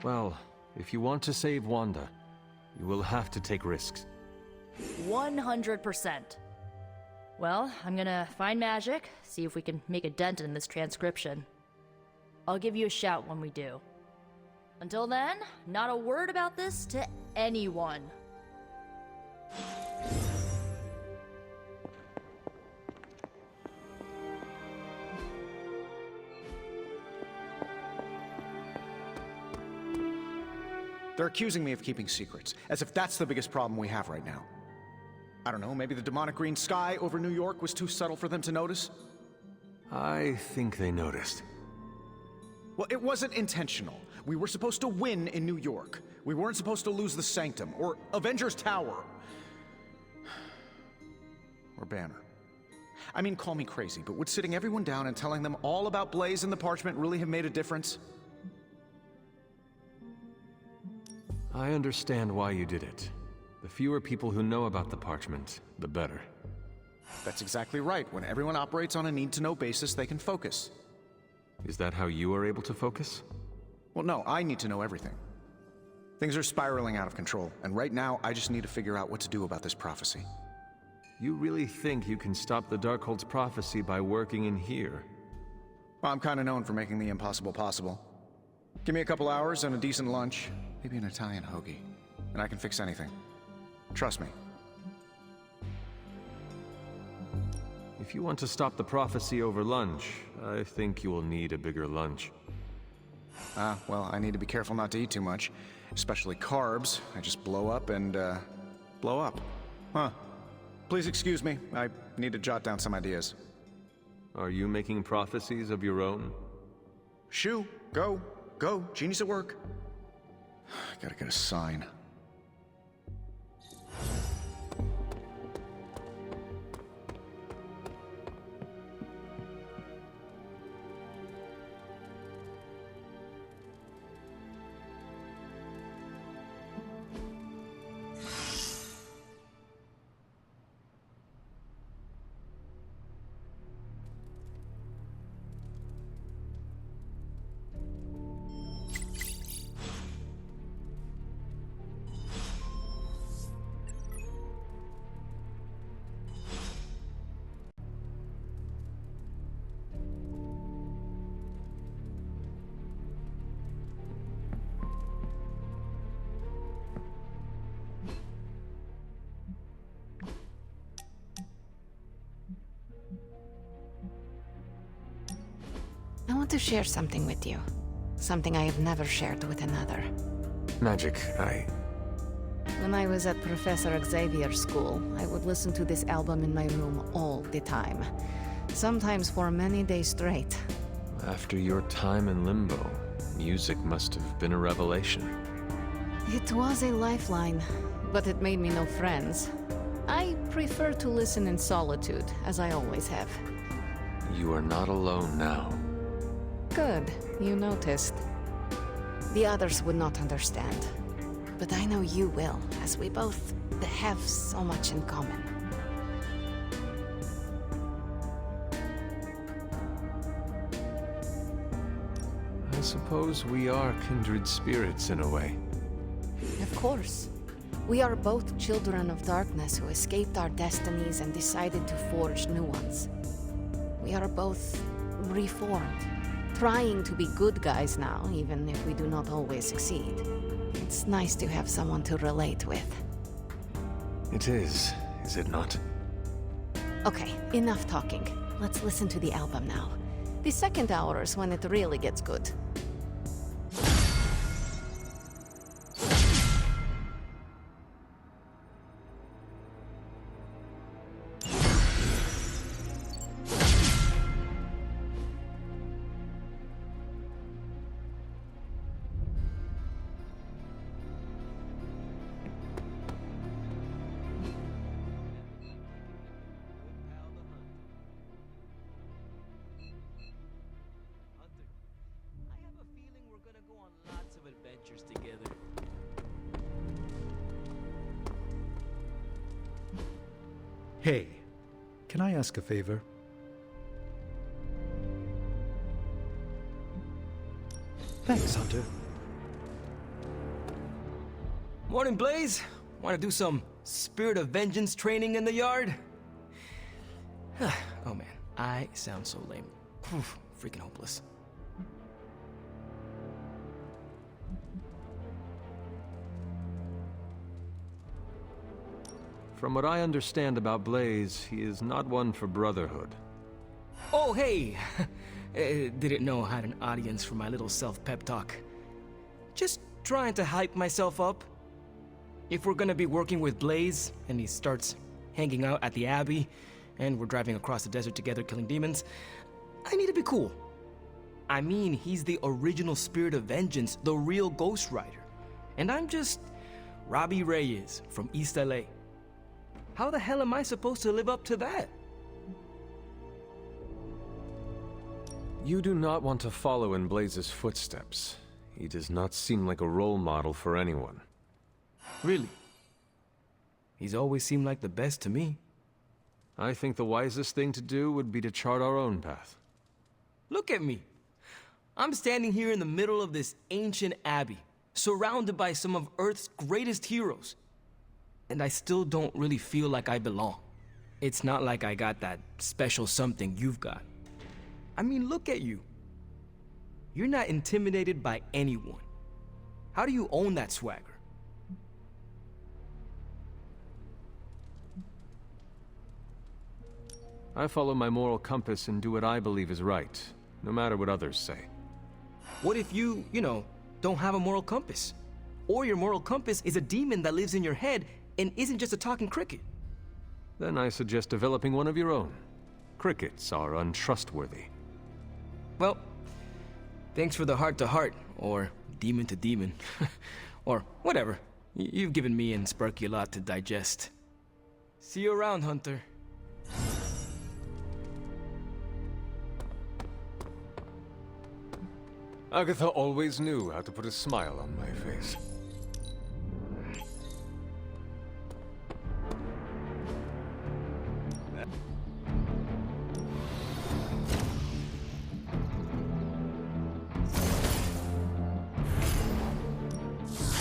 Well, if you want to save Wanda, you will have to take risks. 100%. Well, I'm gonna find Magic, see if we can make a dent in this transcription. I'll give you a shout when we do. Until then, not a word about this to anyone. They're accusing me of keeping secrets, as if that's the biggest problem we have right now. I don't know, maybe the demonic green sky over New York was too subtle for them to notice? I think they noticed. Well, it wasn't intentional. We were supposed to win in New York. We weren't supposed to lose the Sanctum, or Avengers Tower. Or Banner. I mean, call me crazy, but would sitting everyone down and telling them all about Blaze and the Parchment really have made a difference? I understand why you did it. The fewer people who know about the Parchment, the better. That's exactly right. When everyone operates on a need-to-know basis, they can focus. Is that how you are able to focus? Well, no, I need to know everything. Things are spiraling out of control, and right now, I just need to figure out what to do about this prophecy. You really think you can stop the Darkhold's prophecy by working in here? Well, I'm kind of known for making the impossible possible. Give me a couple hours and a decent lunch, maybe an Italian hoagie, and I can fix anything. Trust me. If you want to stop the prophecy over lunch, I think you will need a bigger lunch. Well, I need to be careful not to eat too much, especially carbs. I just blow up and, blow up. Huh. Please excuse me. I need to jot down some ideas. Are you making prophecies of your own? Shoo, go, genius at work. Gotta get a sign. I want to share something with you. Something I have never shared with another. Magic, When I was at Professor Xavier's school, I would listen to this album in my room all the time. Sometimes for many days straight. After your time in Limbo, music must have been a revelation. It was a lifeline, but it made me no friends. I prefer to listen in solitude, as I always have. You are not alone now. Good, you noticed. The others would not understand. But I know you will, as we both have so much in common. I suppose we are kindred spirits in a way. Of course. We are both children of darkness who escaped our destinies and decided to forge new ones. We are both reformed, trying to be good guys now, even if we do not always succeed. It's nice to have someone to relate with. It is it not? Okay, enough talking. Let's listen to the album now. The second hour is when it really gets good. Hey, can I ask a favor? Thanks, Hunter. Morning, Blaze. Want to do some Spirit of Vengeance training in the yard? Oh man, I sound so lame. Whew, freaking hopeless. From what I understand about Blaze, he is not one for brotherhood. Oh, hey! Didn't know I had an audience for my little self-pep talk. Just trying to hype myself up. If we're gonna be working with Blaze, and he starts hanging out at the Abbey, and we're driving across the desert together killing demons, I need to be cool. I mean, he's the original Spirit of Vengeance, the real Ghost Rider. And I'm just Robbie Reyes from East LA. How the hell am I supposed to live up to that? You do not want to follow in Blaze's footsteps. He does not seem like a role model for anyone. Really? He's always seemed like the best to me. I think the wisest thing to do would be to chart our own path. Look at me. I'm standing here in the middle of this ancient abbey, surrounded by some of Earth's greatest heroes. And I still don't really feel like I belong. It's not like I got that special something you've got. I mean, look at you. You're not intimidated by anyone. How do you own that swagger? I follow my moral compass and do what I believe is right, no matter what others say. What if you don't have a moral compass? Or your moral compass is a demon that lives in your head and isn't just a talking cricket? Then I suggest developing one of your own. Crickets are untrustworthy. Well, thanks for the heart-to-heart, or demon-to-demon, or whatever. You've given me and Sparky a lot to digest. See you around, Hunter. Agatha always knew how to put a smile on my face.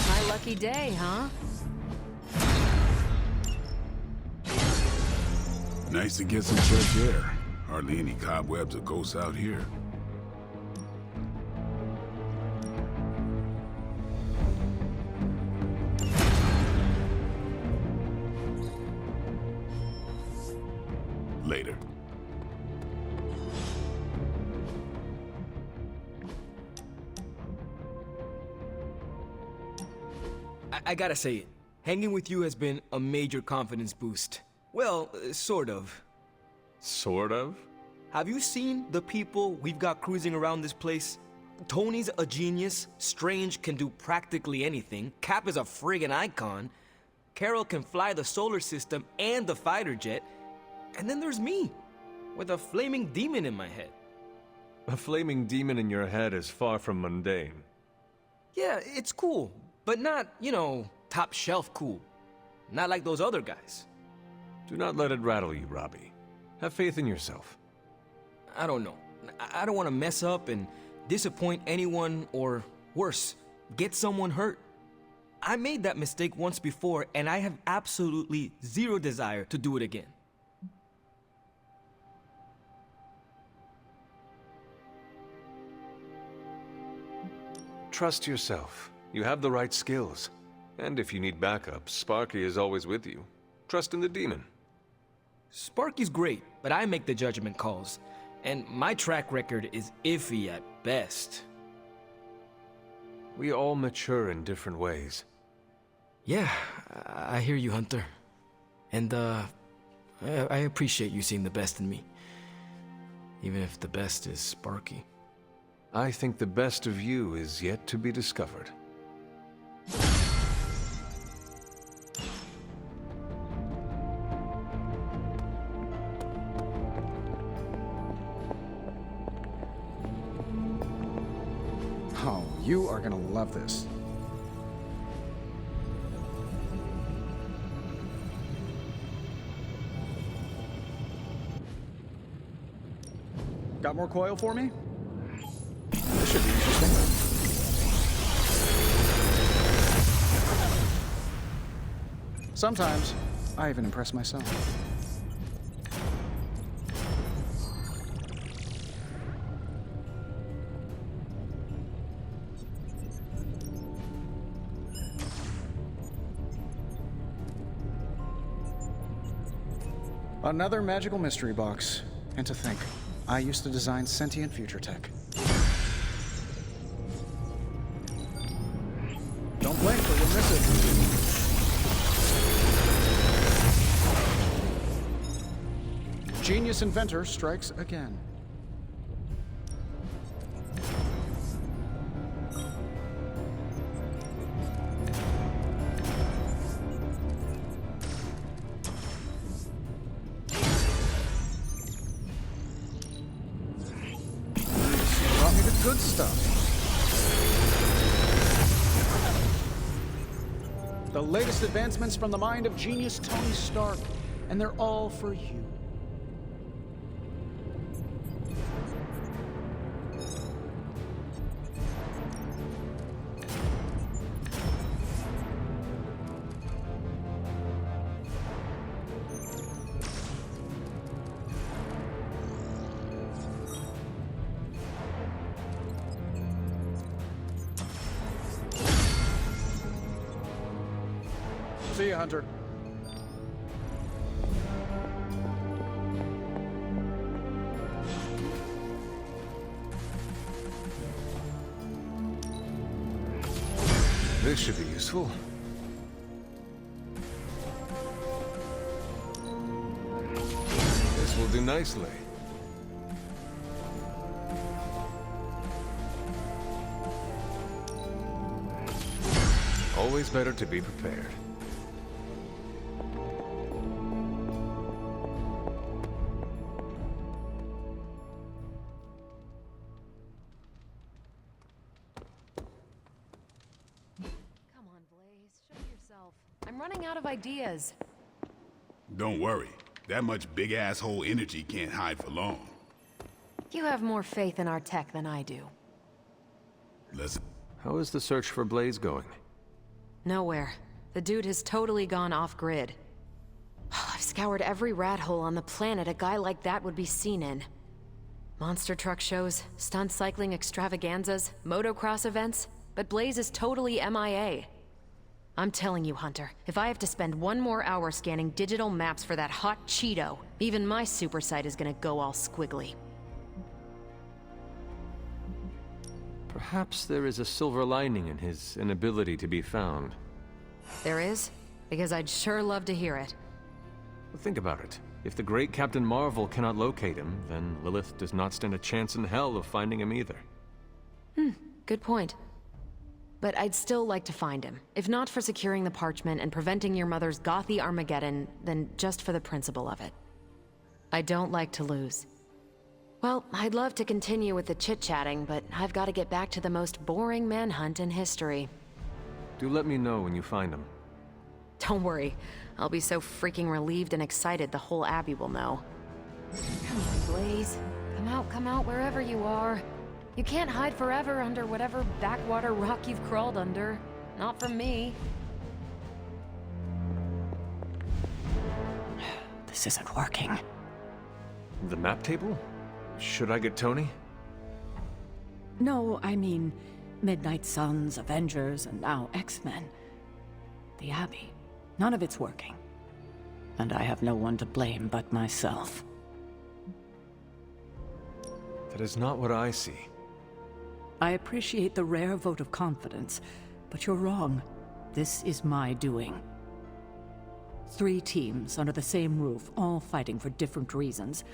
My lucky day, huh? Nice to get some fresh air. Hardly any cobwebs or ghosts out here. Later. I gotta say it. Hanging with you has been a major confidence boost. Well, sort of. Sort of? Have you seen the people we've got cruising around this place? Tony's a genius, Strange can do practically anything, Cap is a friggin' icon, Carol can fly the solar system and the fighter jet, and then there's me, with a flaming demon in my head. A flaming demon in your head is far from mundane. Yeah, it's cool, but not, top shelf cool. Not like those other guys. Do not let it rattle you, Robbie. Have faith in yourself. I don't know. I don't want to mess up and disappoint anyone, or worse, get someone hurt. I made that mistake once before, and I have absolutely zero desire to do it again. Trust yourself. You have the right skills. And if you need backup, Sparky is always with you. Trust in the demon. Sparky's great, but I make the judgment calls. And my track record is iffy at best. We all mature in different ways. Yeah, I hear you, Hunter. And, I appreciate you seeing the best in me. Even if the best is Sparky. I think the best of you is yet to be discovered. Oh, you are gonna love this. Got more coil for me? This should be interesting. Sometimes, I even impress myself. Another magical mystery box. And to think, I used to design sentient future tech. Don't blink or you'll miss it. Genius inventor strikes again. Brought me the good stuff. The latest advancements from the mind of genius Tony Stark, and they're all for you. See you, Hunter. This should be useful. This will do nicely. Always better to be prepared. Come on, Blaze. Show yourself. I'm running out of ideas. Don't worry. That much big asshole energy can't hide for long. You have more faith in our tech than I do. Listen. How is the search for Blaze going? Nowhere. The dude has totally gone off-grid. I've scoured every rat hole on the planet a guy like that would be seen in. Monster truck shows, stunt cycling extravaganzas, motocross events, but Blaze is totally MIA. I'm telling you, Hunter, if I have to spend one more hour scanning digital maps for that hot Cheeto, even my super sight is gonna go all squiggly. Perhaps there is a silver lining in his inability to be found. There is? Because I'd sure love to hear it. Think about it. If the great Captain Marvel cannot locate him, then Lilith does not stand a chance in hell of finding him either. Good point. But I'd still like to find him. If not for securing the parchment and preventing your mother's gothy Armageddon, then just for the principle of it. I don't like to lose. Well, I'd love to continue with the chit-chatting, but I've got to get back to the most boring manhunt in history. Do let me know when you find him. Don't worry. I'll be so freaking relieved and excited the whole Abbey will know. Come on, Blaze. Come out wherever you are. You can't hide forever under whatever backwater rock you've crawled under. Not from me. This isn't working. The map table? Should I get Tony? No, I mean Midnight Suns, Avengers, and now X-Men. The Abbey. None of it's working. And I have no one to blame but myself. That is not what I see. I appreciate the rare vote of confidence, but you're wrong. This is my doing. 3 teams under the same roof, all fighting for different reasons.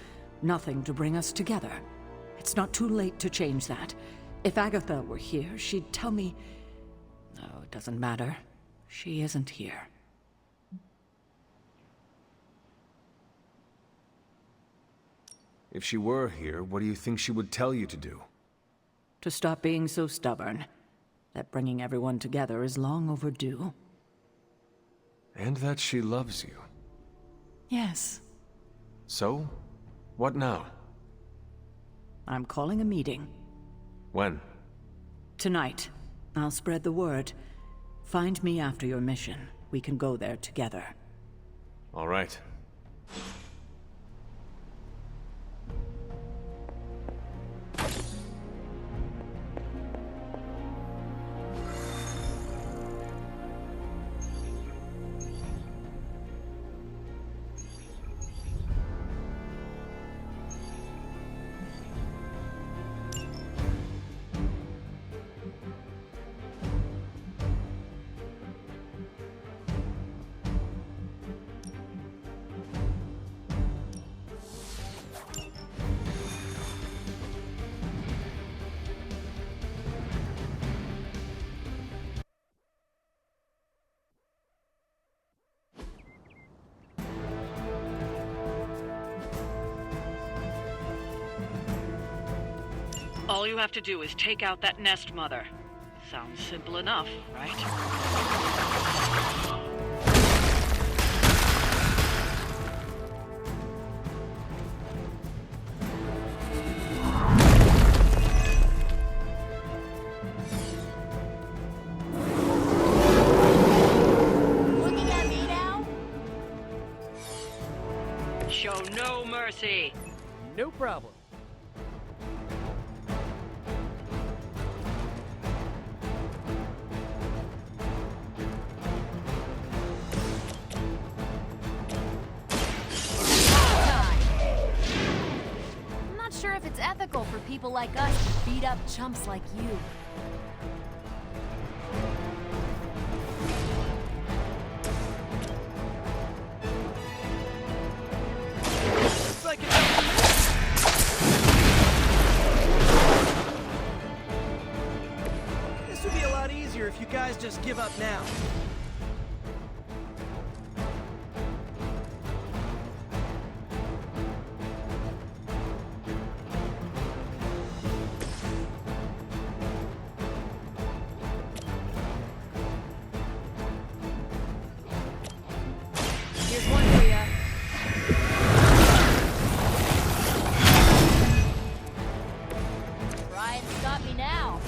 Nothing to bring us together. It's not too late to change that. If Agatha were here, she'd tell me... No, it doesn't matter. She isn't here. If she were here, what do you think she would tell you to do? To stop being so stubborn. That bringing everyone together is long overdue. And that she loves you. Yes. So? What now? I'm calling a meeting. When? Tonight. I'll spread the word. Find me after your mission. We can go there together. All right. All you have to do is take out that nest mother. Sounds simple enough, right? Looking at me now? Show no mercy. No problem. I'm not sure if it's ethical for people like us to beat up chumps like you. It's like This would be a lot easier if you guys just give up now. Here's one for ya. Try and stop me now.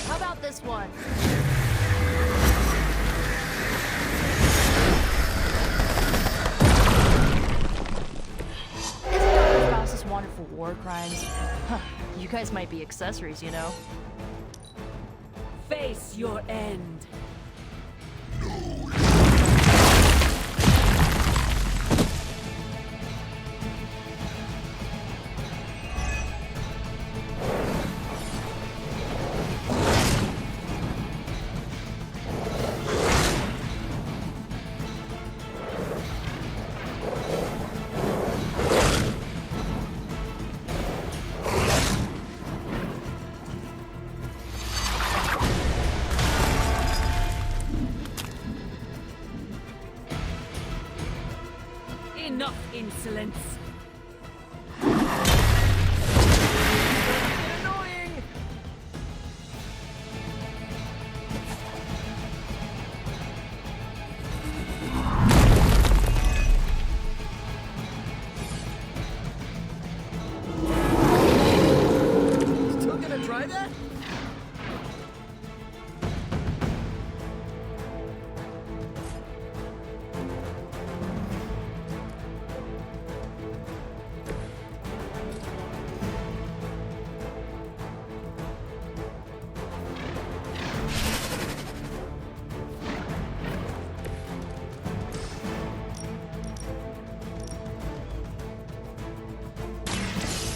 How about this one? Isn't Dr. Faustus wanted for war crimes? Huh, you guys might be accessories, you know? Face your end. Enough insolence. Annoying! Still gonna try that?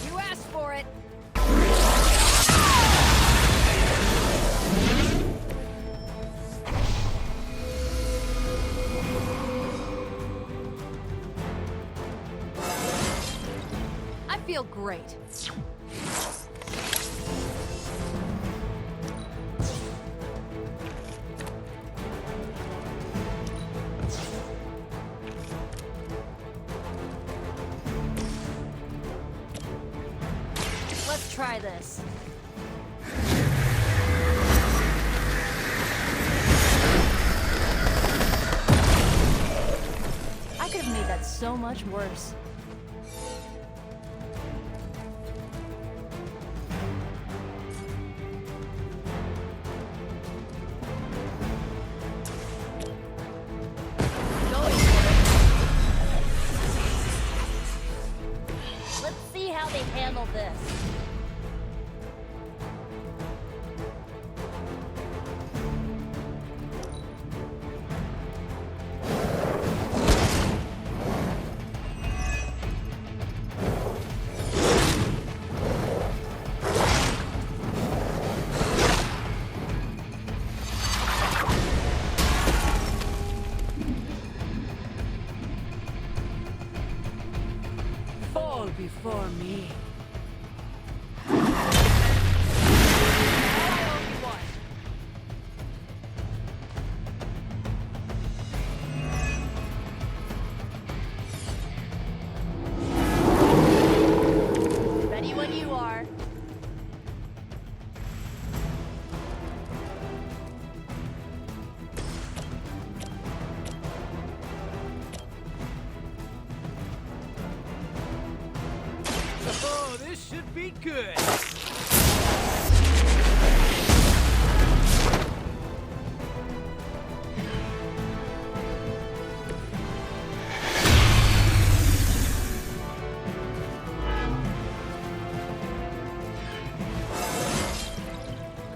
You asked for it. I feel great. Let's try this. so much worse. Let's see how they handle this. Fall before me. Ready when you are. Oh, this should be good.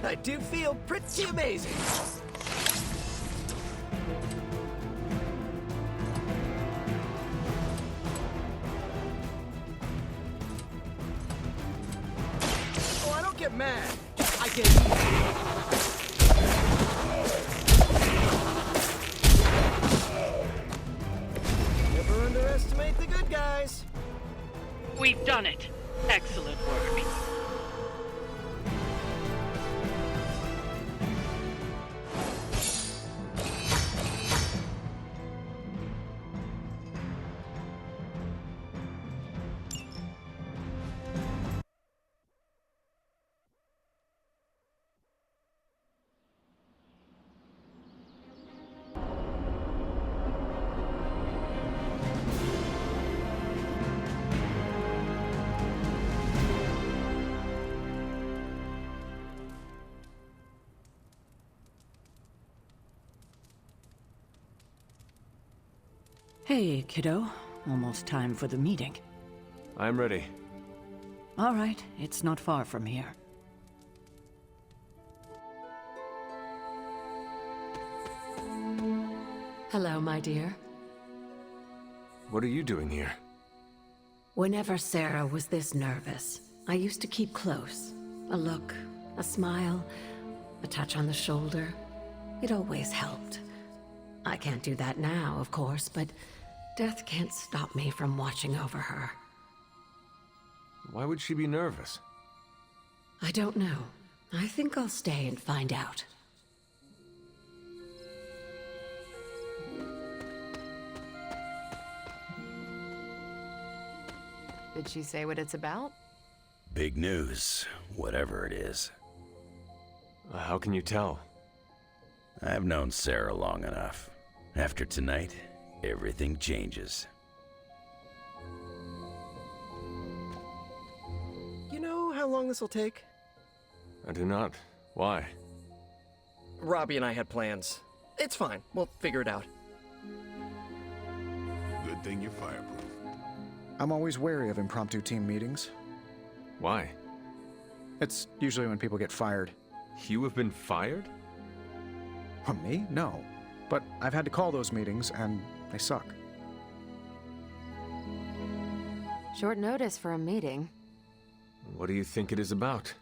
I do feel pretty amazing. Oh, I don't get mad. I get Never underestimate the good guys. We've done it. Excellent work. Hey, kiddo. Almost time for the meeting. I'm ready. All right, it's not far from here. Hello, my dear. What are you doing here? Whenever Sarah was this nervous, I used to keep close. A look, a smile, a touch on the shoulder. It always helped. I can't do that now, of course, but death can't stop me from watching over her. Why would she be nervous? I don't know. I think I'll stay and find out. Did she say what it's about? Big news, whatever it is. How can you tell? I've known Sarah long enough. After tonight, everything changes. You know how long this will take? I do not. Why? Robbie and I had plans. It's fine. We'll figure it out. Good thing you're fireproof. I'm always wary of impromptu team meetings. Why? It's usually when people get fired. You have been fired? Me? No. But I've had to call those meetings, and they suck. Short notice for a meeting. What do you think it is about?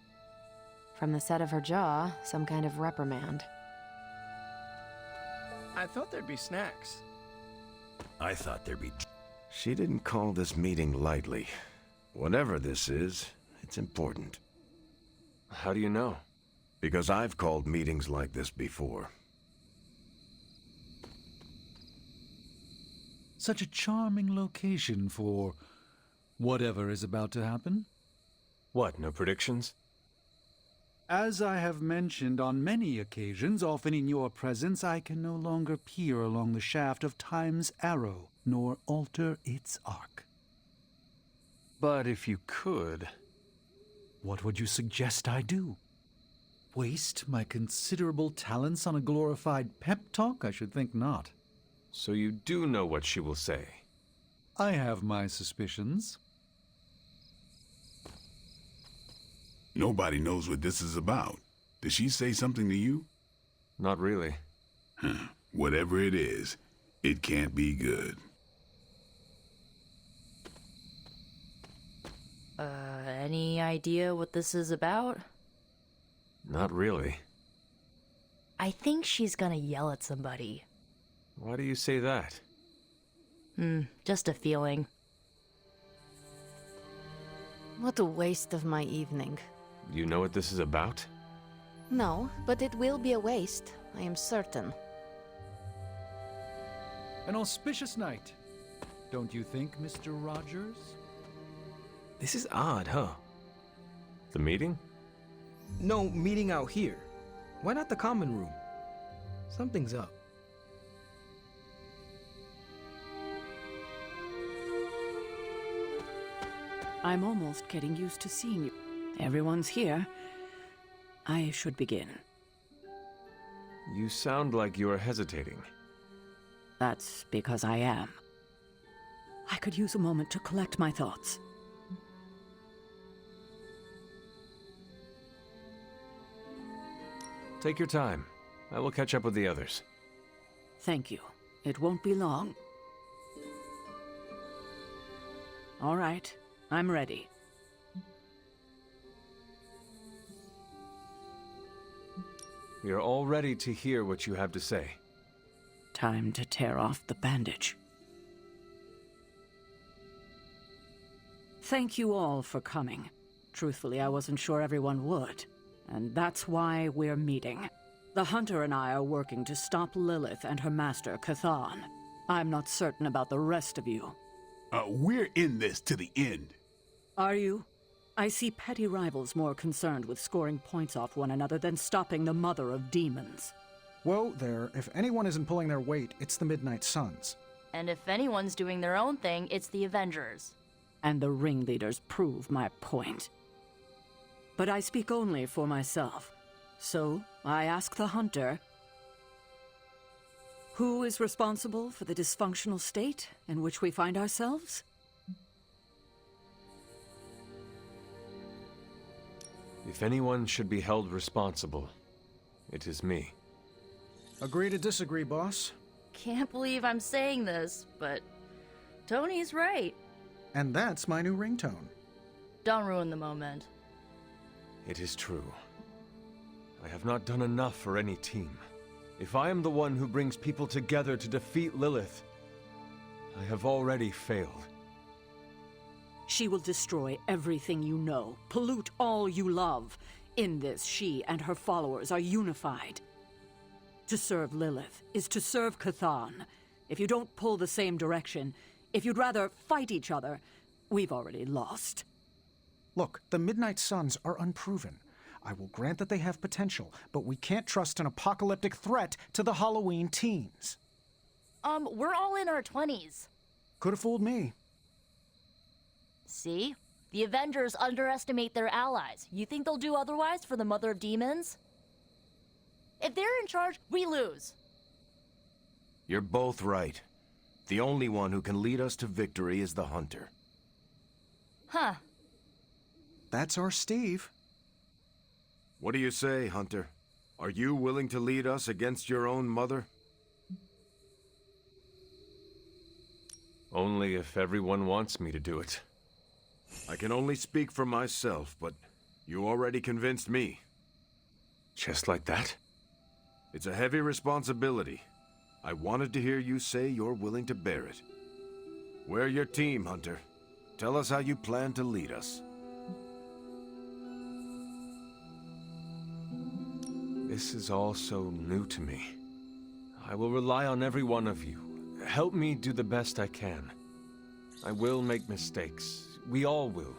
From the set of her jaw, some kind of reprimand. I thought there'd be snacks. I thought there'd be... She didn't call this meeting lightly. Whatever this is, it's important. How do you know? Because I've called meetings like this before. Such a charming location for whatever is about to happen. What, no predictions? As I have mentioned on many occasions, often in your presence, I can no longer peer along the shaft of time's arrow, nor alter its arc. But if you could... What would you suggest I do? Waste my considerable talents on a glorified pep talk? I should think not. So you do know what she will say? I have my suspicions. Nobody knows what this is about. Did she say something to you? Not really. Whatever it is, it can't be good. Any idea what this is about? Not really. I think she's gonna yell at somebody. Why do you say that? Just a feeling. What a waste of my evening. You know what this is about? No, but it will be a waste, I am certain. An auspicious night, don't you think, Mr. Rogers? This is odd, huh? The meeting? No, meeting out here. Why not the common room? Something's up. I'm almost getting used to seeing you. Everyone's here. I should begin. You sound like you're hesitating. That's because I am. I could use a moment to collect my thoughts. Take your time. I will catch up with the others. Thank you. It won't be long. All right. I'm ready. We are all ready to hear what you have to say. Time to tear off the bandage. Thank you all for coming. Truthfully, I wasn't sure everyone would. And that's why we're meeting. The Hunter and I are working to stop Lilith and her master, Chthon. I'm not certain about the rest of you. We're in this to the end. Are you? I see petty rivals more concerned with scoring points off one another than stopping the mother of demons. Whoa there, if anyone isn't pulling their weight, it's the Midnight Suns. And if anyone's doing their own thing, it's the Avengers. And the ringleaders prove my point. But I speak only for myself. So, I ask the Hunter, who is responsible for the dysfunctional state in which we find ourselves? If anyone should be held responsible, it is me. Agree to disagree, boss. Can't believe I'm saying this, but Tony's right. And that's my new ringtone. Don't ruin the moment. It is true. I have not done enough for any team. If I am the one who brings people together to defeat Lilith, I have already failed. She will destroy everything you know, pollute all you love. In this, she and her followers are unified. To serve Lilith is to serve Chthon. If you don't pull the same direction, if you'd rather fight each other, we've already lost. Look, the Midnight Suns are unproven. I will grant that they have potential, but we can't trust an apocalyptic threat to the Halloween teens. We're all in our 20s. Could have fooled me. See? The Avengers underestimate their allies. You think they'll do otherwise for the Mother of Demons? If they're in charge, we lose. You're both right. The only one who can lead us to victory is the Hunter. Huh. That's our Steve. What do you say, Hunter? Are you willing to lead us against your own mother? Only if everyone wants me to do it. I can only speak for myself, but you already convinced me. Just like that? It's a heavy responsibility. I wanted to hear you say you're willing to bear it. We're your team, Hunter. Tell us how you plan to lead us. This is all so new to me. I will rely on every one of you. Help me do the best I can. I will make mistakes. We all will.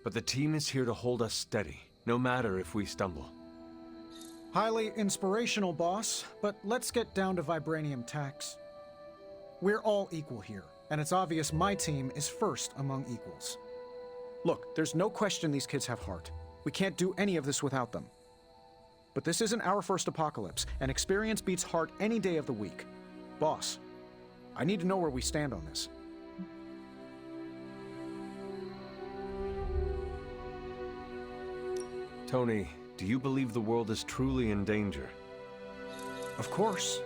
But the team is here to hold us steady, no matter if we stumble. Highly inspirational, boss, but let's get down to vibranium tax. We're all equal here, and it's obvious my team is first among equals. Look, there's no question these kids have heart. We can't do any of this without them. But this isn't our first apocalypse, and experience beats heart any day of the week. Boss, I need to know where we stand on this. Tony, do you believe the world is truly in danger? Of course.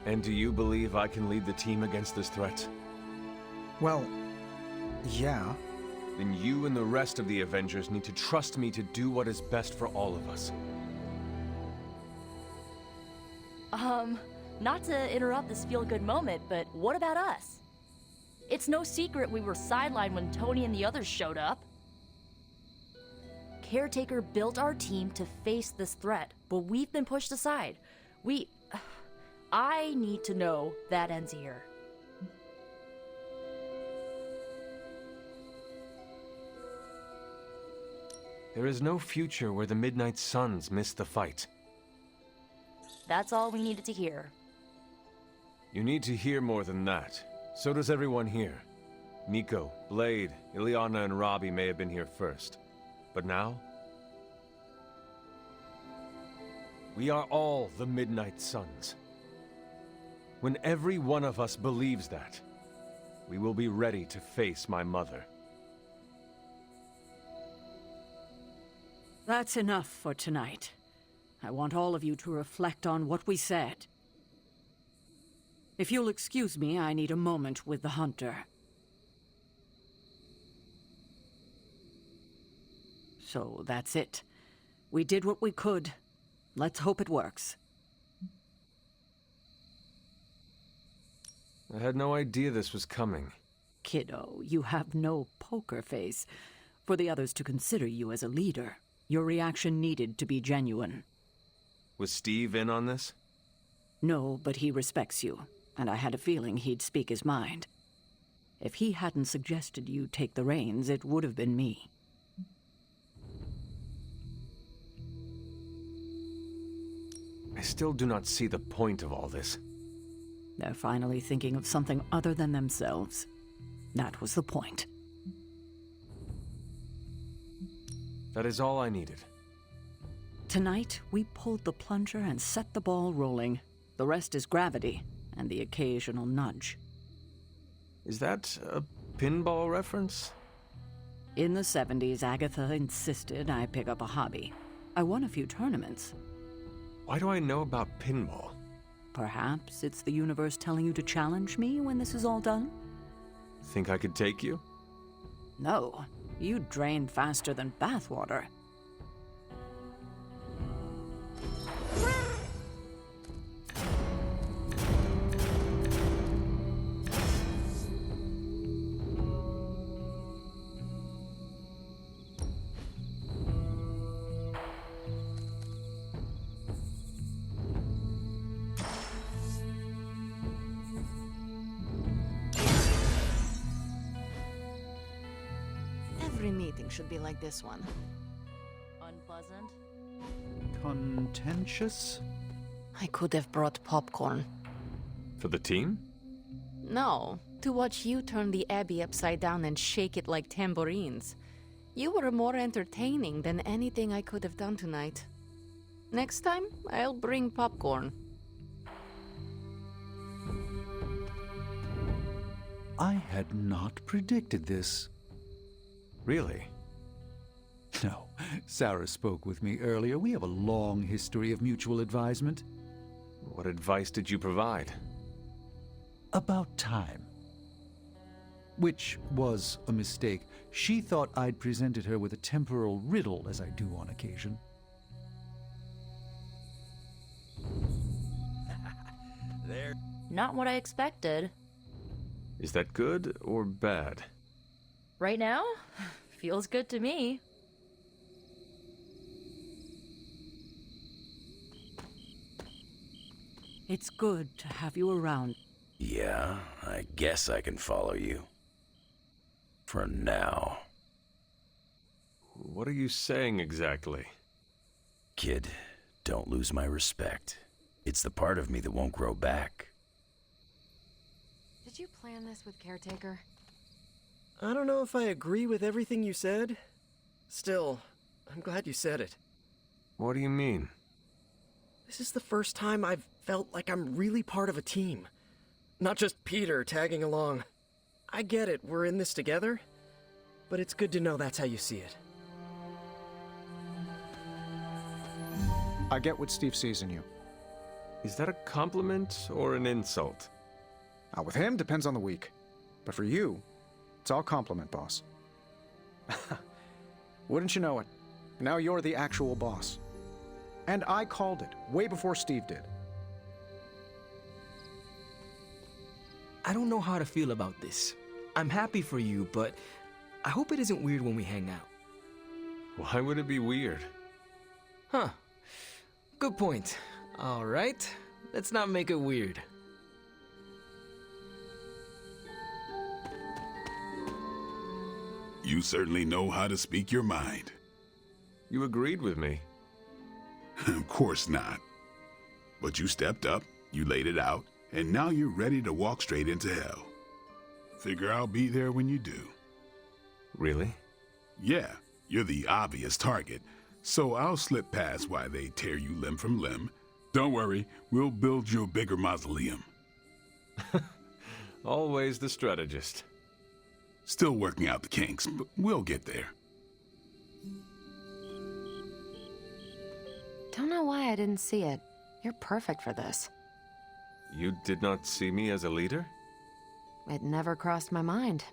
And do you believe I can lead the team against this threat? Well, yeah. Then you and the rest of the Avengers need to trust me to do what is best for all of us. Not to interrupt this feel-good moment, but what about us? It's no secret we were sidelined when Tony and the others showed up. Caretaker built our team to face this threat, but we've been pushed aside. I need to know that ends here. There is no future where the Midnight Suns miss the fight. That's all we needed to hear. You need to hear more than that. So does everyone here. Nico, Blade, Illyana, and Robbie may have been here first. But now? We are all the Midnight Suns. When every one of us believes that, we will be ready to face my mother. That's enough for tonight. I want all of you to reflect on what we said. If you'll excuse me, I need a moment with the Hunter. So that's it. We did what we could. Let's hope it works. I had no idea this was coming. Kiddo, you have no poker face. For the others to consider you as a leader, your reaction needed to be genuine. Was Steve in on this? No, but he respects you, and I had a feeling he'd speak his mind. If he hadn't suggested you take the reins, it would have been me. I still do not see the point of all this. They're finally thinking of something other than themselves. That was the point. That is all I needed. Tonight, we pulled the plunger and set the ball rolling. The rest is gravity, and the occasional nudge. Is that a pinball reference? In the 70s, Agatha insisted I pick up a hobby. I won a few tournaments. Why do I know about pinball? Perhaps it's the universe telling you to challenge me when this is all done? Think I could take you? No, you drain faster than bathwater. Every meeting should be like this one. Unpleasant? Contentious? I could have brought popcorn. For the team? No, to watch you turn the Abbey upside down and shake it like tambourines. You were more entertaining than anything I could have done tonight. Next time, I'll bring popcorn. I had not predicted this. Really? No. Sarah spoke with me earlier. We have a long history of mutual advisement. What advice did you provide? About time. Which was a mistake. She thought I'd presented her with a temporal riddle, as I do on occasion. There. Not what I expected. Is that good or bad? Right now? Feels good to me. It's good to have you around. Yeah, I guess I can follow you. For now. What are you saying exactly? Kid, don't lose my respect. It's the part of me that won't grow back. Did you plan this with Caretaker? I don't know if I agree with everything you said. Still, I'm glad you said it. What do you mean? This is the first time I've felt like I'm really part of a team. Not just Peter tagging along. I get it, we're in this together. But it's good to know that's how you see it. I get what Steve sees in you. Is that a compliment or an insult? With him, depends on the week. But for you, it's all compliment, boss. Wouldn't you know it? Now you're the actual boss. And I called it, way before Steve did. I don't know how to feel about this. I'm happy for you, but I hope it isn't weird when we hang out. Why would it be weird? Huh. Good point. All right, let's not make it weird. You certainly know how to speak your mind. You agreed with me. Of course not. But you stepped up, you laid it out, and now you're ready to walk straight into hell. Figure I'll be there when you do. Really? Yeah, you're the obvious target, so I'll slip past why they tear you limb from limb. Don't worry, we'll build you a bigger mausoleum. Always the strategist. Still working out the kinks, but we'll get there. Don't know why I didn't see it. You're perfect for this. You did not see me as a leader? It never crossed my mind.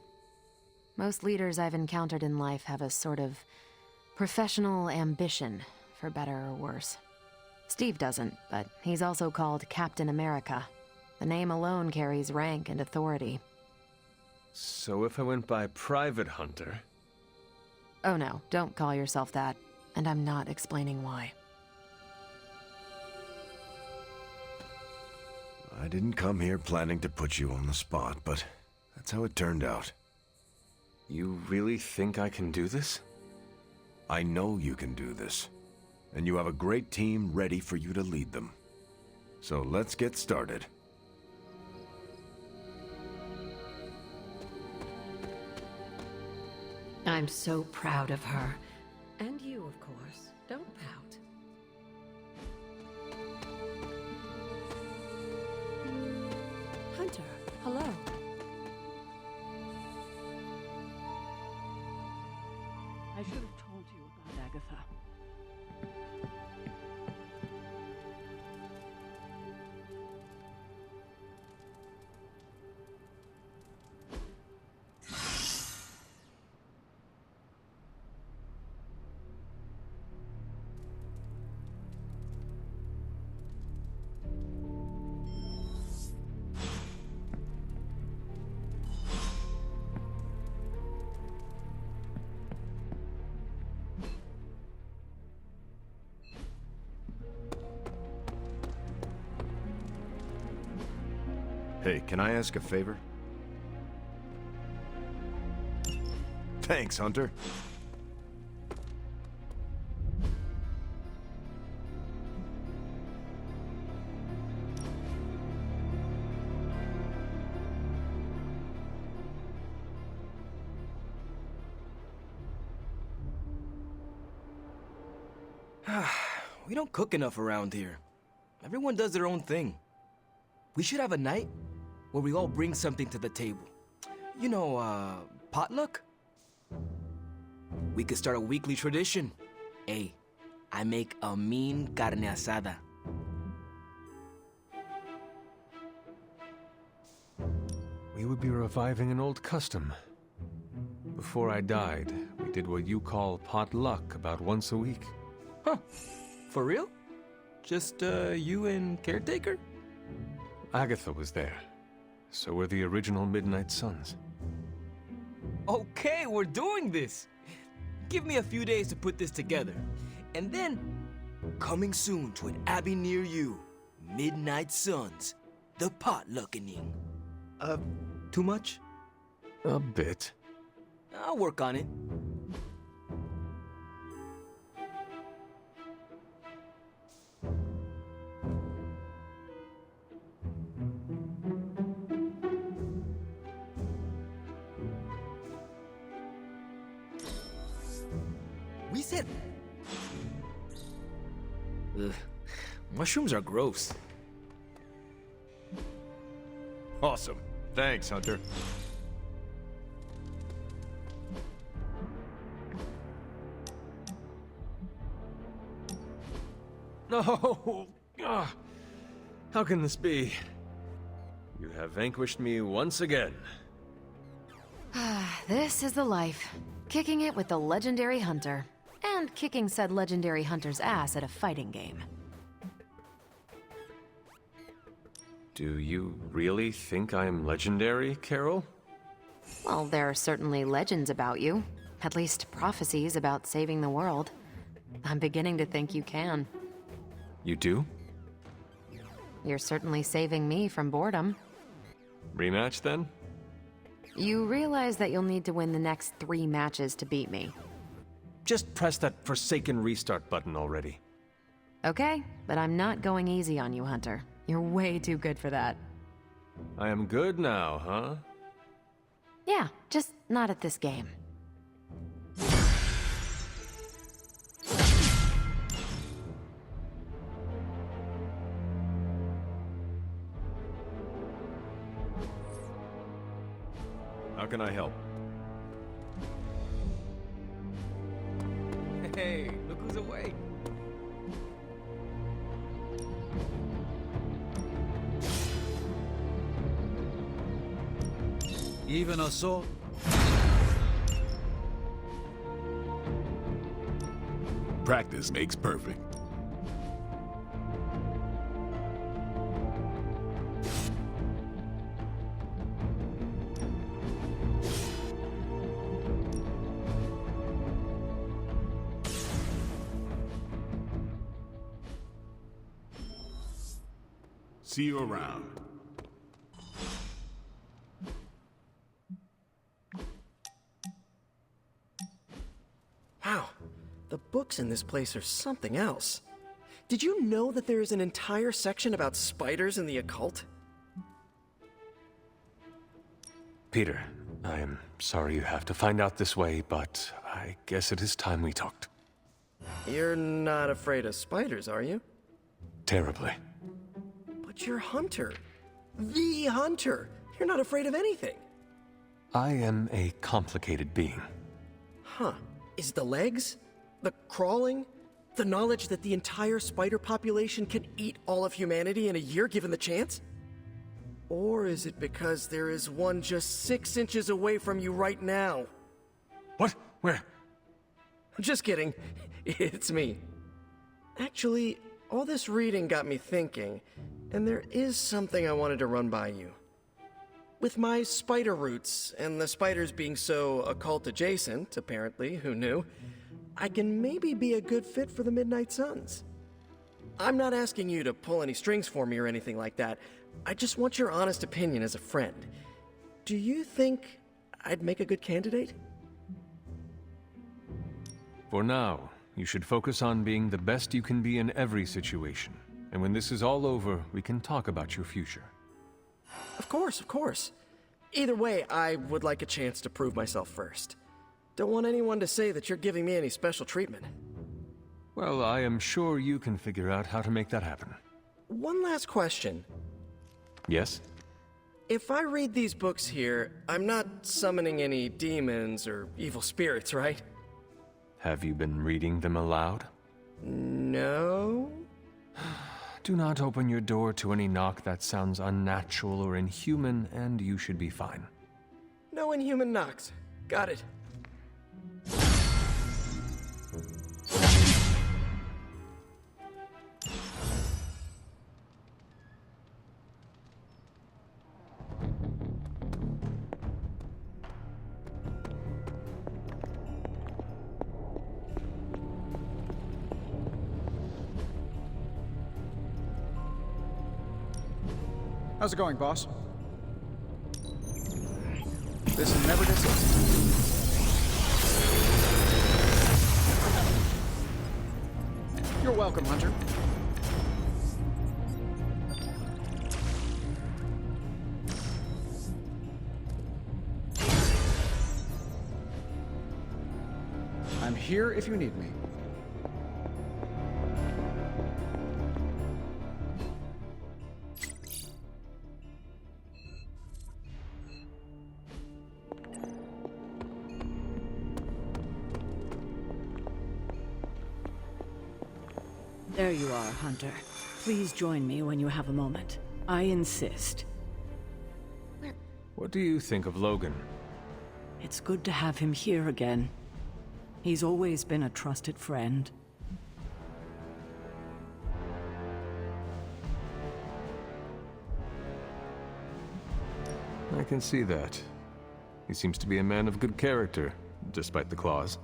Most leaders I've encountered in life have a sort of professional ambition, for better or worse. Steve doesn't, but he's also called Captain America. The name alone carries rank and authority. So if I went by Private Hunter... Oh no, don't call yourself that. And I'm not explaining why. I didn't come here planning to put you on the spot, but that's how it turned out. You really think I can do this? I know you can do this, and you have a great team ready for you to lead them. So let's get started. I'm so proud of her. And you, of course. Don't pout. Hunter, hello. I should have told you about Agatha. Hey, can I ask a favor? Thanks, Hunter. We don't cook enough around here. Everyone does their own thing. We should have a night where we all bring something to the table. You know, potluck? We could start a weekly tradition. Hey, I make a mean carne asada. We would be reviving an old custom. Before I died, we did what you call potluck about once a week. Huh? For real? Just, you and Caretaker? Agatha was there. So were the original Midnight Suns. Okay, we're doing this! Give me a few days to put this together. And then, coming soon to an abbey near you, Midnight Suns, the potluckening. Too much? A bit. I'll work on it. Mushrooms are gross. Awesome. Thanks, Hunter. No! Ah, how can this be? You have vanquished me once again. This is the life. Kicking it with the legendary Hunter. And kicking said legendary Hunter's ass at a fighting game. Do you really think I'm legendary, Carol? Well, there are certainly legends about you. At least prophecies about saving the world. I'm beginning to think you can. You do? You're certainly saving me from boredom. Rematch, then? You realize that you'll need to win the next 3 matches to beat me. Just press that forsaken restart button already. Okay, but I'm not going easy on you, Hunter. You're way too good for that. I am good now, huh? Yeah, just not at this game. How can I help? Hey, look who's awake. Even a soul. Practice makes perfect. See you around. Wow, the books in this place are something else. Did you know that there is an entire section about spiders and the occult? Peter, I am sorry you have to find out this way, but I guess it is time we talked. You're not afraid of spiders, are you? Terribly. But you're Hunter. The Hunter. You're not afraid of anything. I am a complicated being. Huh. Is the legs? The crawling? The knowledge that the entire spider population can eat all of humanity in a year given the chance? Or is it because there is one just 6 inches away from you right now? What? Where? Just kidding. It's me. Actually, all this reading got me thinking, and there is something I wanted to run by you. With my spider roots, and the spiders being so occult adjacent, apparently, who knew, I can maybe be a good fit for the Midnight Suns. I'm not asking you to pull any strings for me or anything like that. I just want your honest opinion as a friend. Do you think I'd make a good candidate? For now, you should focus on being the best you can be in every situation. And when this is all over, we can talk about your future. Of course, of course. Either way, I would like a chance to prove myself first. Don't want anyone to say that you're giving me any special treatment. Well, I am sure you can figure out how to make that happen. One last question. Yes? If I read these books here, I'm not summoning any demons or evil spirits, right? Have you been reading them aloud? No? Do not open your door to any knock that sounds unnatural or inhuman, and you should be fine. No inhuman knocks. Got it. How's it going, boss? This never disappoints. You're welcome, Hunter. I'm here if you need me. There you are, Hunter. Please join me when you have a moment. I insist. What do you think of Logan? It's good to have him here again. He's always been a trusted friend. I can see that. He seems to be a man of good character, despite the claws.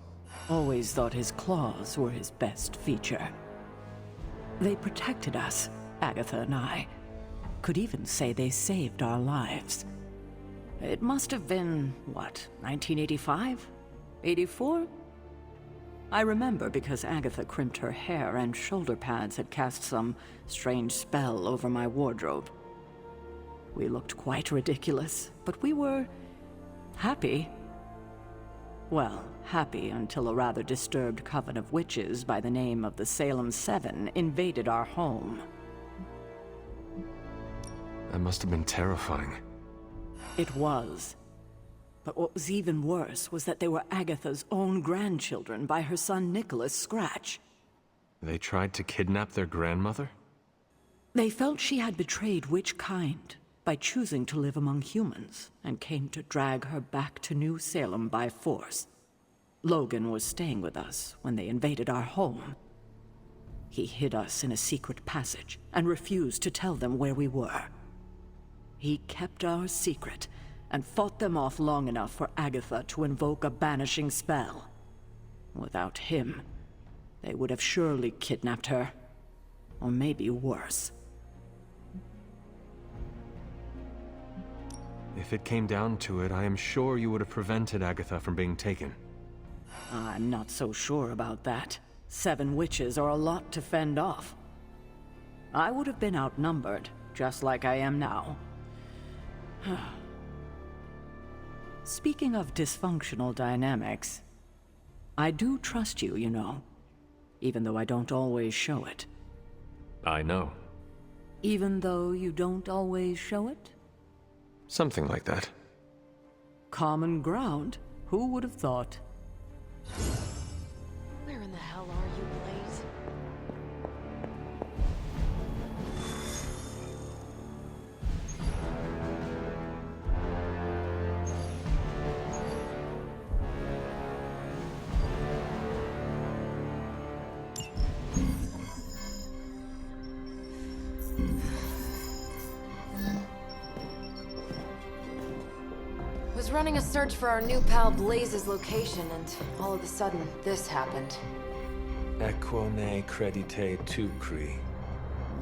Always thought his claws were his best feature. They protected us, Agatha and I. Could even say they saved our lives. It must have been, what, 1985? 84? I remember because Agatha crimped her hair and shoulder pads had cast some strange spell over my wardrobe. We looked quite ridiculous, but we were happy. Well, happy until a rather disturbed coven of witches by the name of the Salem Seven invaded our home. That must have been terrifying. It was. But what was even worse was that they were Agatha's own grandchildren by her son Nicholas Scratch. They tried to kidnap their grandmother? They felt she had betrayed which kind by choosing to live among humans, and came to drag her back to New Salem by force. Logan was staying with us when they invaded our home. He hid us in a secret passage and refused to tell them where we were. He kept our secret and fought them off long enough for Agatha to invoke a banishing spell. Without him, they would have surely kidnapped her, or maybe worse. If it came down to it, I am sure you would have prevented Agatha from being taken. I'm not so sure about that. 7 witches are a lot to fend off. I would have been outnumbered, just like I am now. Speaking of dysfunctional dynamics, I do trust you, you know, even though I don't always show it. I know. Even though you don't always show it? Something like that. Common ground? Who would have thought? Where in the hell are you, Blaze? Was running a search for our new pal Blaze's location, and all of a sudden, this happened. Equone credite tucri.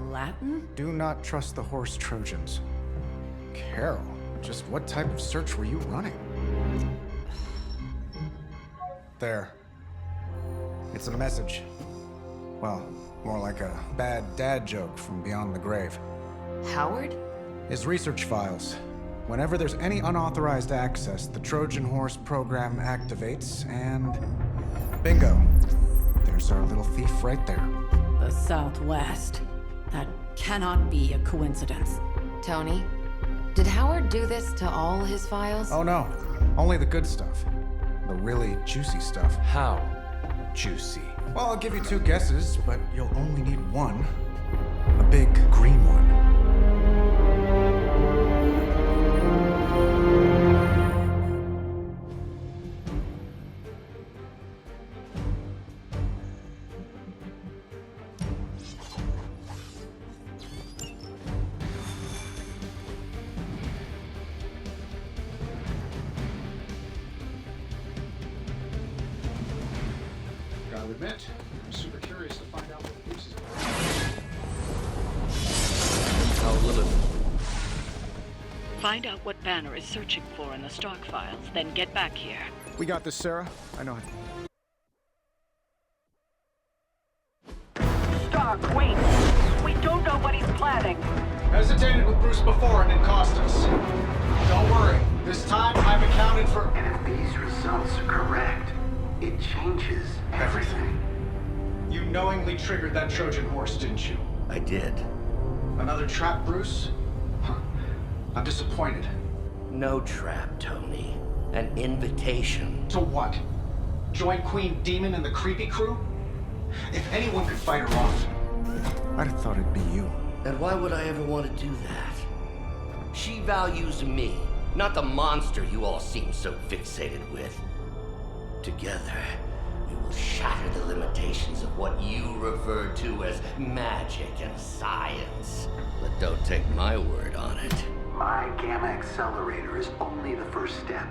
Latin? Do not trust the horse Trojans. Carol, just what type of search were you running? There. It's a message. Well, more like a bad dad joke from beyond the grave. Howard? His research files. Whenever there's any unauthorized access, the Trojan Horse program activates, and bingo. There's our little thief right there. The Southwest. That cannot be a coincidence. Tony, did Howard do this to all his files? Oh no, only the good stuff. The really juicy stuff. How juicy? Well, I'll give you 2 guesses, but you'll only need one. A big green one. Gotta admit, I'm super curious to find out what Bruce is about. How Lilith? Find out what Banner is searching for in the stock files, then get back here. We got this, Sarah. I know. Stark, wait! We don't know what he's planning. Hesitated with Bruce before and it cost us. Don't worry. This time I've accounted for... And if these results are correct, it changes everything. You knowingly triggered that Trojan horse, didn't you? I did. Another trap, Bruce? I'm disappointed. No trap, Tony. An invitation. To what? Join Queen Demon and the Creepy Crew? If anyone could fight her off, I'd have thought it'd be you. And why would I ever want to do that? She values me, not the monster you all seem so fixated with. Together, we will shatter the limitations of what you refer to as magic and science. But don't take my word on it. My Gamma Accelerator is only the first step.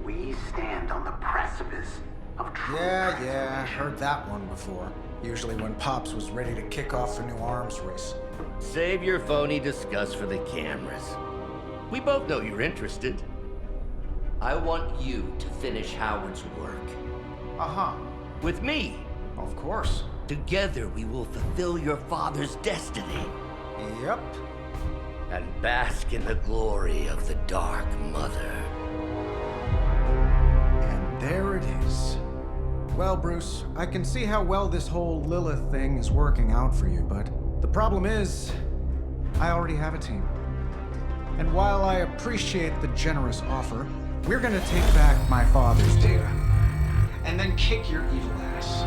We stand on the precipice of true Yeah, heard that one before. Usually when Pops was ready to kick off the new arms race. Save your phony disgust for the cameras. We both know you're interested. I want you to finish Howard's work. Uh-huh. With me. Of course. Together we will fulfill your father's destiny. Yep. And bask in the glory of the Dark Mother. And there it is. Well, Bruce, I can see how well this whole Lilith thing is working out for you, but the problem is, I already have a team. And while I appreciate the generous offer, we're gonna take back my father's data. And then kick your evil ass.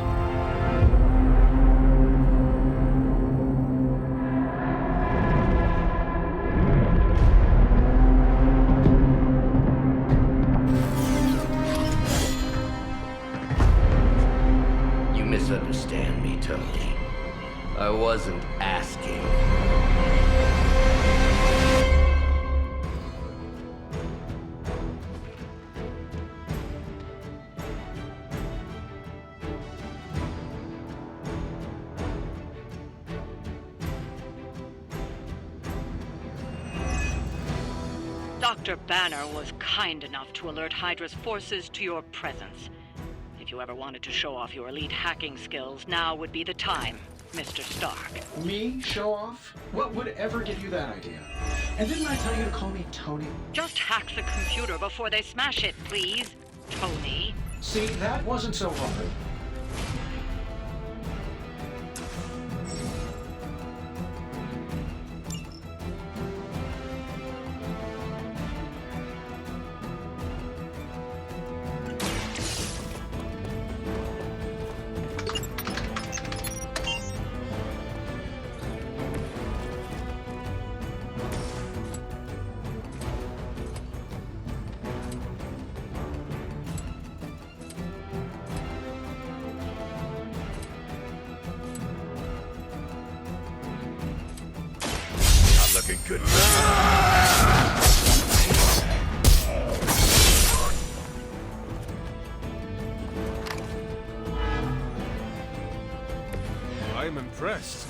You misunderstand me, Tony. I wasn't asking. Dr. Banner was kind enough to alert Hydra's forces to your presence. If you ever wanted to show off your elite hacking skills, now would be the time, Mr. Stark. Me? Show off? What would ever give you that idea? And didn't I tell you to call me Tony? Just hack the computer before they smash it, please, Tony. See, that wasn't so hard. Looking good. I am impressed.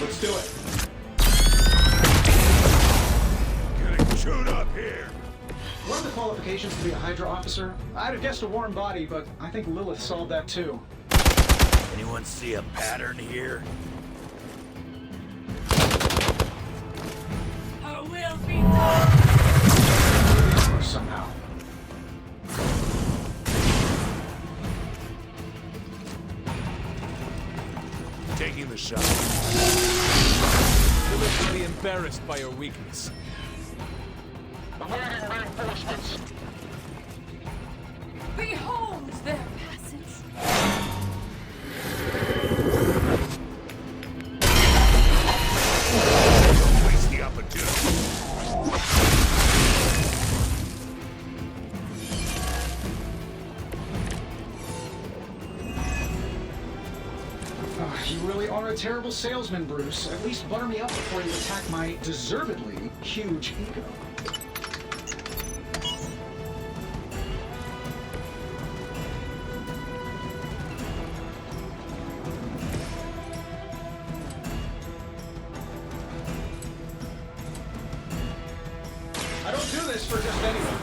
Let's do it. Getting chewed up here. What are the qualifications to be a Hydra officer? I'd have guessed a warm body, but I think Lilith solved that too. Anyone see a pattern here? Her will be done! Somehow. Taking the shot. Lilith will be embarrassed by your weakness. Awaiting reinforcements. Behold their passage. Don't waste the opportunity. You really are a terrible salesman, Bruce. At least butter me up before you attack my deservedly huge ego. I don't do this for just anyone.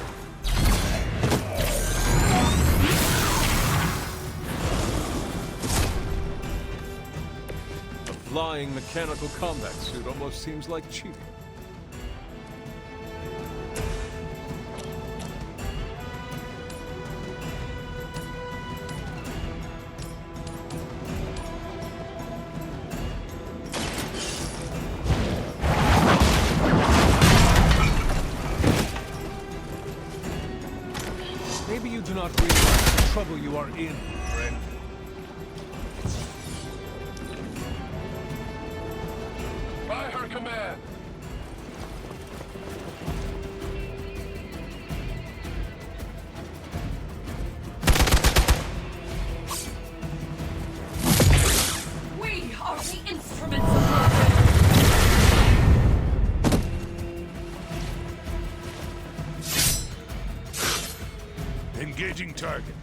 Flying mechanical combat suit almost seems like cheating. trouble you are in, friend. By her command. We are the instruments of her. Engaging target.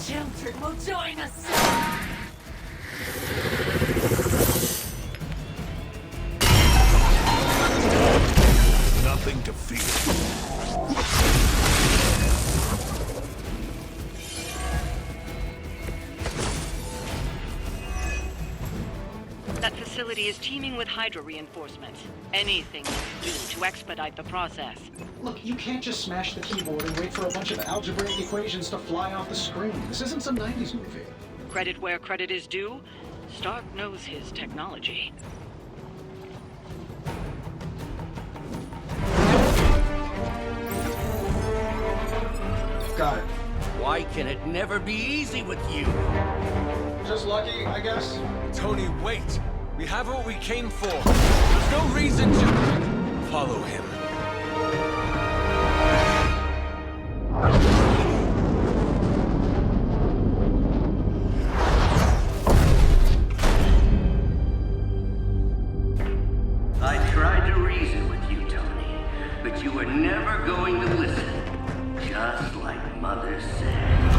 Children will join us. Nothing to fear. That facility is teeming with Hydra reinforcements. Anything you can do to expedite the process. Look, you can't just smash the keyboard and wait for a bunch of algebraic equations to fly off the screen. This isn't some 90s movie. Credit where credit is due. Stark knows his technology. Got it. Why can it never be easy with you? Just lucky, I guess. Tony, wait! We have what we came for. There's no reason to follow him. I tried to reason with you, Tony, but you were never going to listen. Just like Mother said.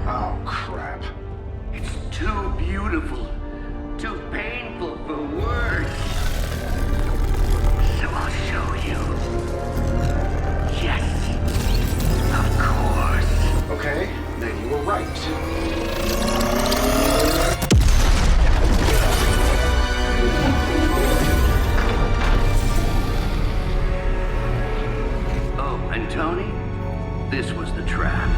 Oh, crap. It's too beautiful, too painful for words. So I'll show you. Yes, of course. Okay, then you were right. Oh, and Tony, this was the trap.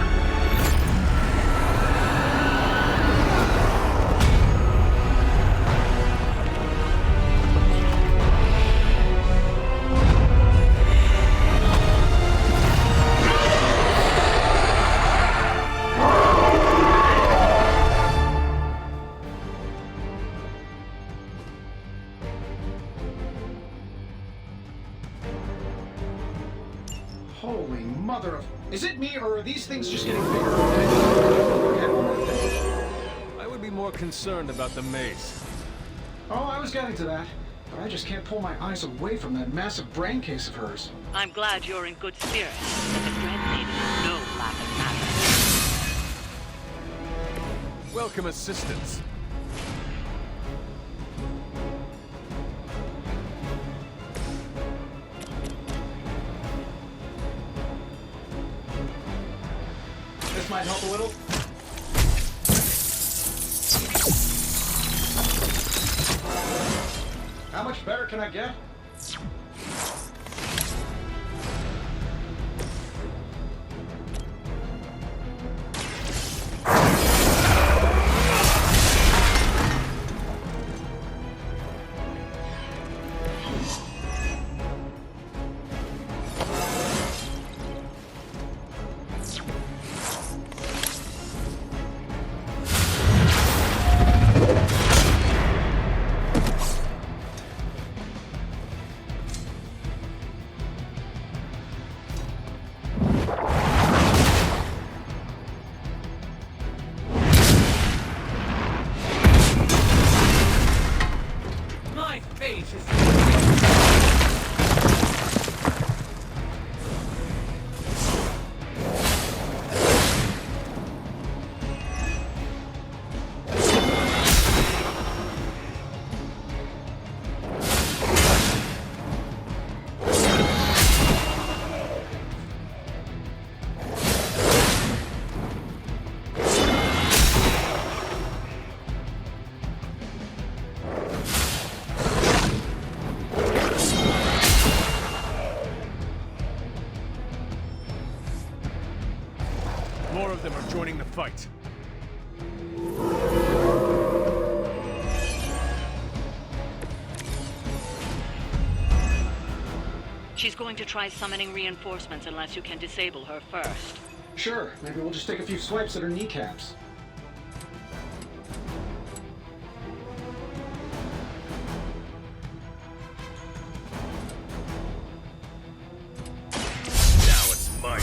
Holy mother of... Is it me, or are these things just getting bigger? I would be more concerned about the maze. Oh, I was getting to that. But I just can't pull my eyes away from that massive brain case of hers. I'm glad you're in good spirits, but the Dread Lady is no laughing matter. Welcome assistance. This might help a little. How much better can I get? More of them are joining the fight. She's going to try summoning reinforcements unless you can disable her first. Sure, maybe we'll just take a few swipes at her kneecaps. Now it's my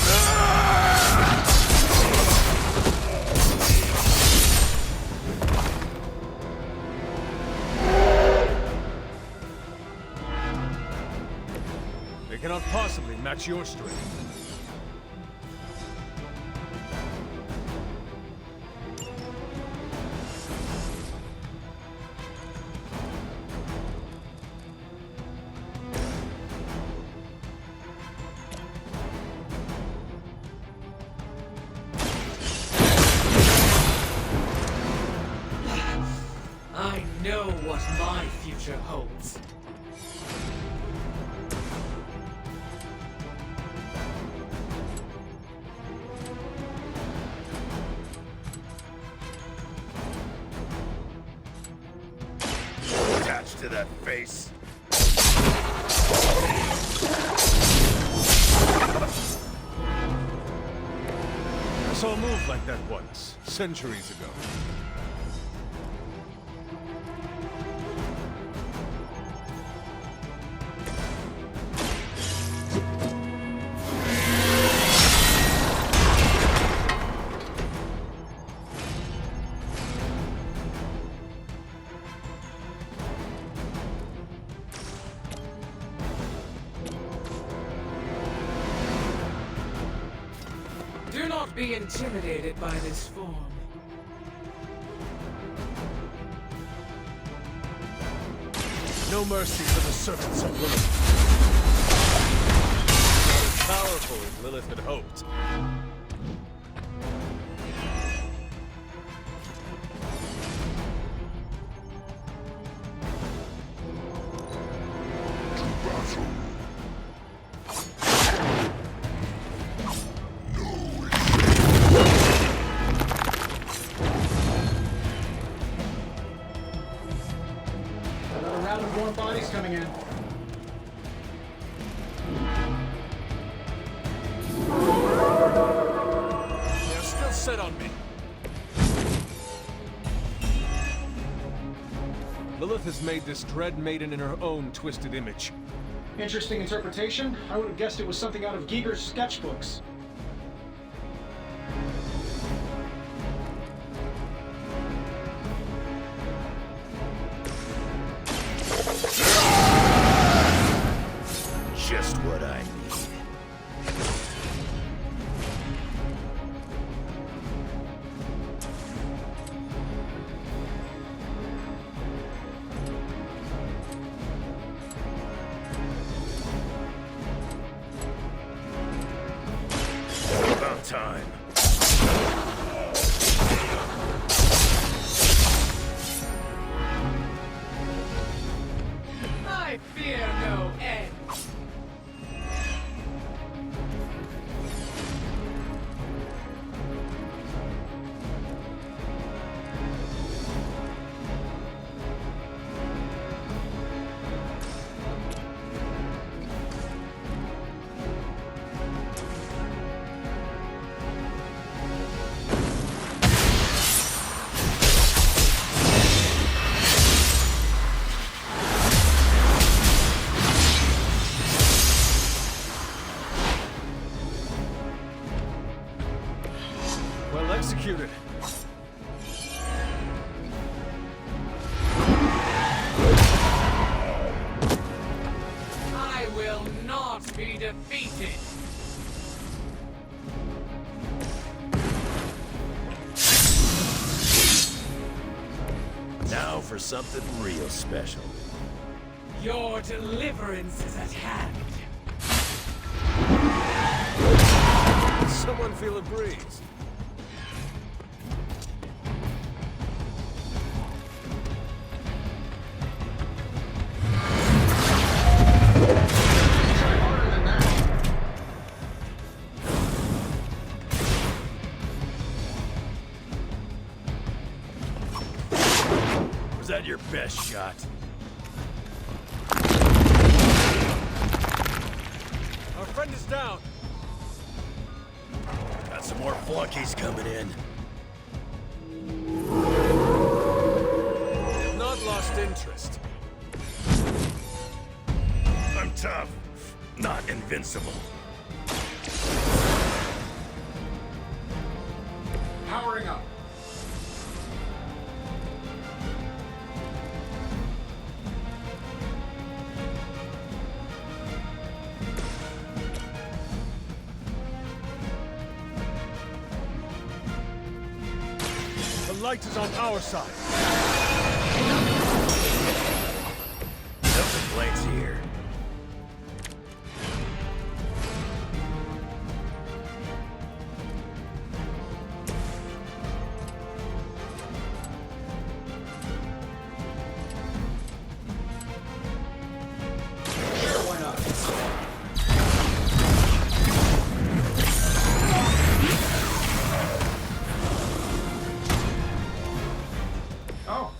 They cannot possibly match your strength. I know what my future holds. attached to that face. I saw a move like that once, centuries ago. Do not be intimidated by this form. No mercy for the servants of Lilith. Not as powerful as Lilith had hoped. Another round of more bodies coming in. They're still set on me. Lilith has made this Dread Maiden in her own twisted image. Interesting interpretation. I would have guessed it was something out of Giger's sketchbooks. Just what I need. About time. I fear no end. Well executed. I will not be defeated. Now for something real special. Your deliverance is at hand. Someone feel a breeze. that your best shot? Our friend is down. Got some more flunkies coming in. They've not lost interest. I'm tough, not invincible. Powering up. The light is on our side. No complaints here.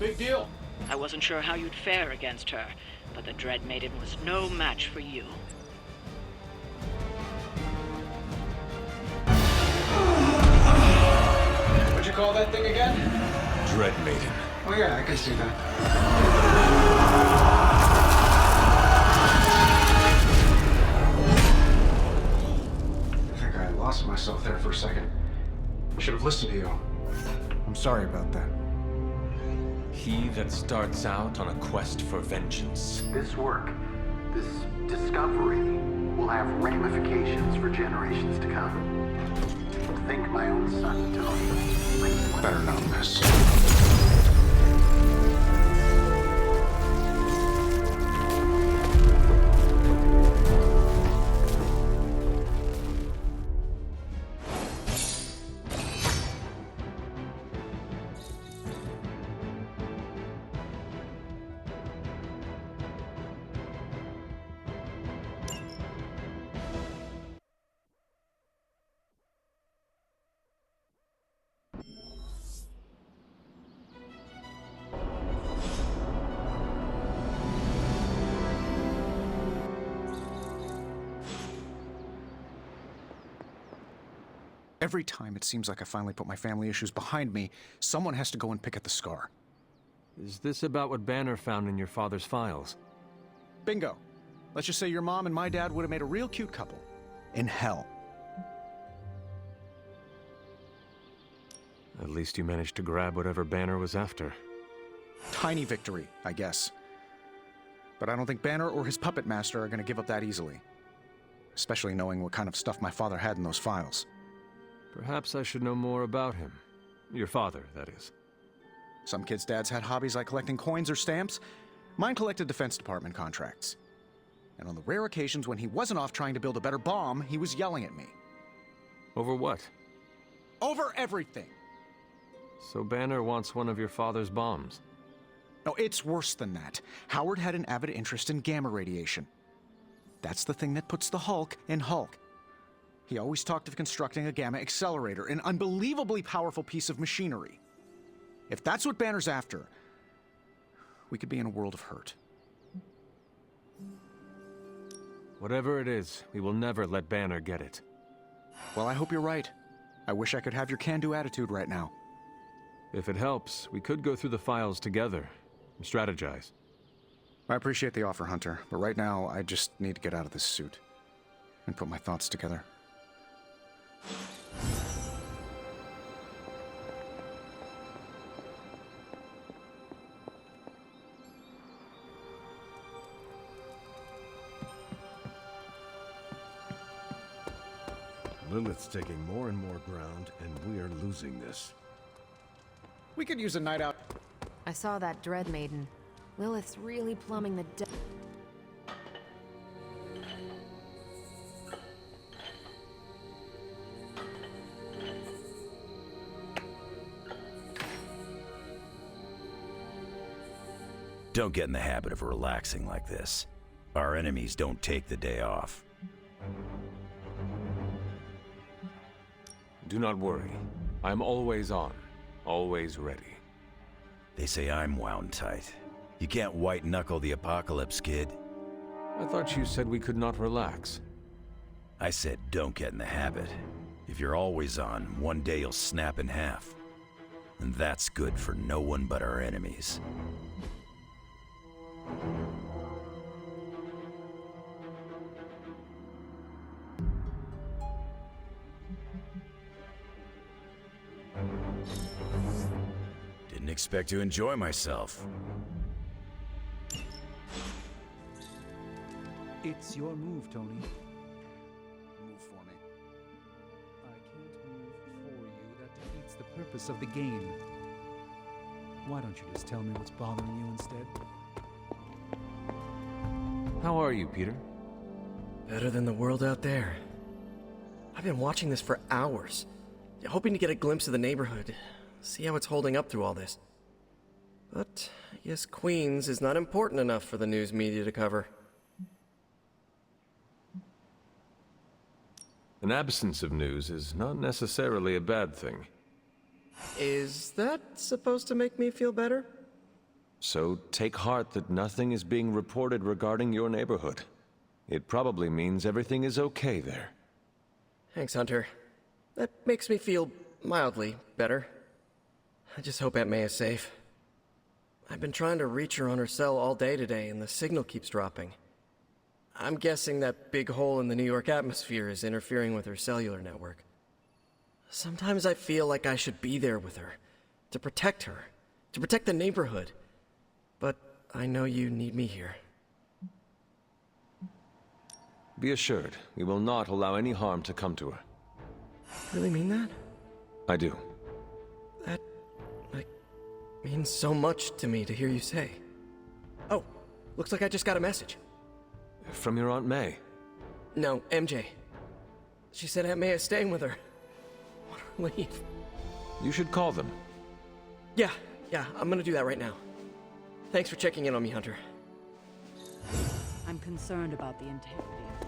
Big deal. I wasn't sure how you'd fare against her, but the Dread Maiden was no match for you. What'd you call that thing again? Dread Maiden. Oh yeah, I can see that. I think I lost myself there for a second. I should have listened to you. I'm sorry about that. He that starts out on a quest for vengeance. This work, this discovery, will have ramifications for generations to come. Think my own son, Tony. Better known this. Every time it seems like I finally put my family issues behind me, someone has to go and pick at the scar. Is this about what Banner found in your father's files? Bingo. Let's just say your mom and my dad would have made a real cute couple. In hell. At least you managed to grab whatever Banner was after. Tiny victory, I guess. But I don't think Banner or his puppet master are going to give up that easily. Especially knowing what kind of stuff my father had in those files. Perhaps I should know more about him. Your father, that is. Some kids' dads had hobbies like collecting coins or stamps. Mine collected Defense Department contracts. And on the rare occasions when he wasn't off trying to build a better bomb, he was yelling at me. Over what? Over everything! So Banner wants one of your father's bombs. No, it's worse than that. Howard had an avid interest in gamma radiation. That's the thing that puts the Hulk in Hulk. He always talked of constructing a gamma accelerator, an unbelievably powerful piece of machinery. If that's what Banner's after, we could be in a world of hurt. Whatever it is, we will never let Banner get it. Well, I hope you're right. I wish I could have your can-do attitude right now. If it helps, we could go through the files together and strategize. I appreciate the offer, Hunter, but right now I just need to get out of this suit and put my thoughts together. Lilith's taking more and more ground, and we are losing this. We could use a night out. I saw that Dread Maiden. Lilith's really plumbing the depths. Don't get in the habit of relaxing like this. Our enemies don't take the day off. Do not worry. I am always on, always ready. They say I'm wound tight. You can't white-knuckle the apocalypse, kid. I thought you said we could not relax. I said don't get in the habit. If you're always on, one day you'll snap in half. And that's good for no one but our enemies. Didn't expect to enjoy myself. It's your move, Tony. Move for me. I can't move for you. That defeats the purpose of the game. Why don't you just tell me what's bothering you instead? How are you, Peter? Better than the world out there. I've been watching this for hours, hoping to get a glimpse of the neighborhood, see how it's holding up through all this. But I guess Queens is not important enough for the news media to cover. An absence of news is not necessarily a bad thing. Is that supposed to make me feel better? So take heart that nothing is being reported regarding your neighborhood. It probably means everything is okay there. Thanks, Hunter. That makes me feel mildly better. I just hope Aunt May is safe. I've been trying to reach her on her cell all day today, and the signal keeps dropping. I'm guessing that big hole in the New York atmosphere is interfering with her cellular network. Sometimes I feel like I should be there with her, to protect her, to protect the neighborhood. But I know you need me here. Be assured, we will not allow any harm to come to her. Really mean that? I do. That, means so much to me to hear you say. Oh, looks like I just got a message. From your Aunt May? No, MJ. She said Aunt May is staying with her. What a relief. You should call them. Yeah, I'm gonna do that right now. Thanks for checking in on me, Hunter. I'm concerned about the integrity of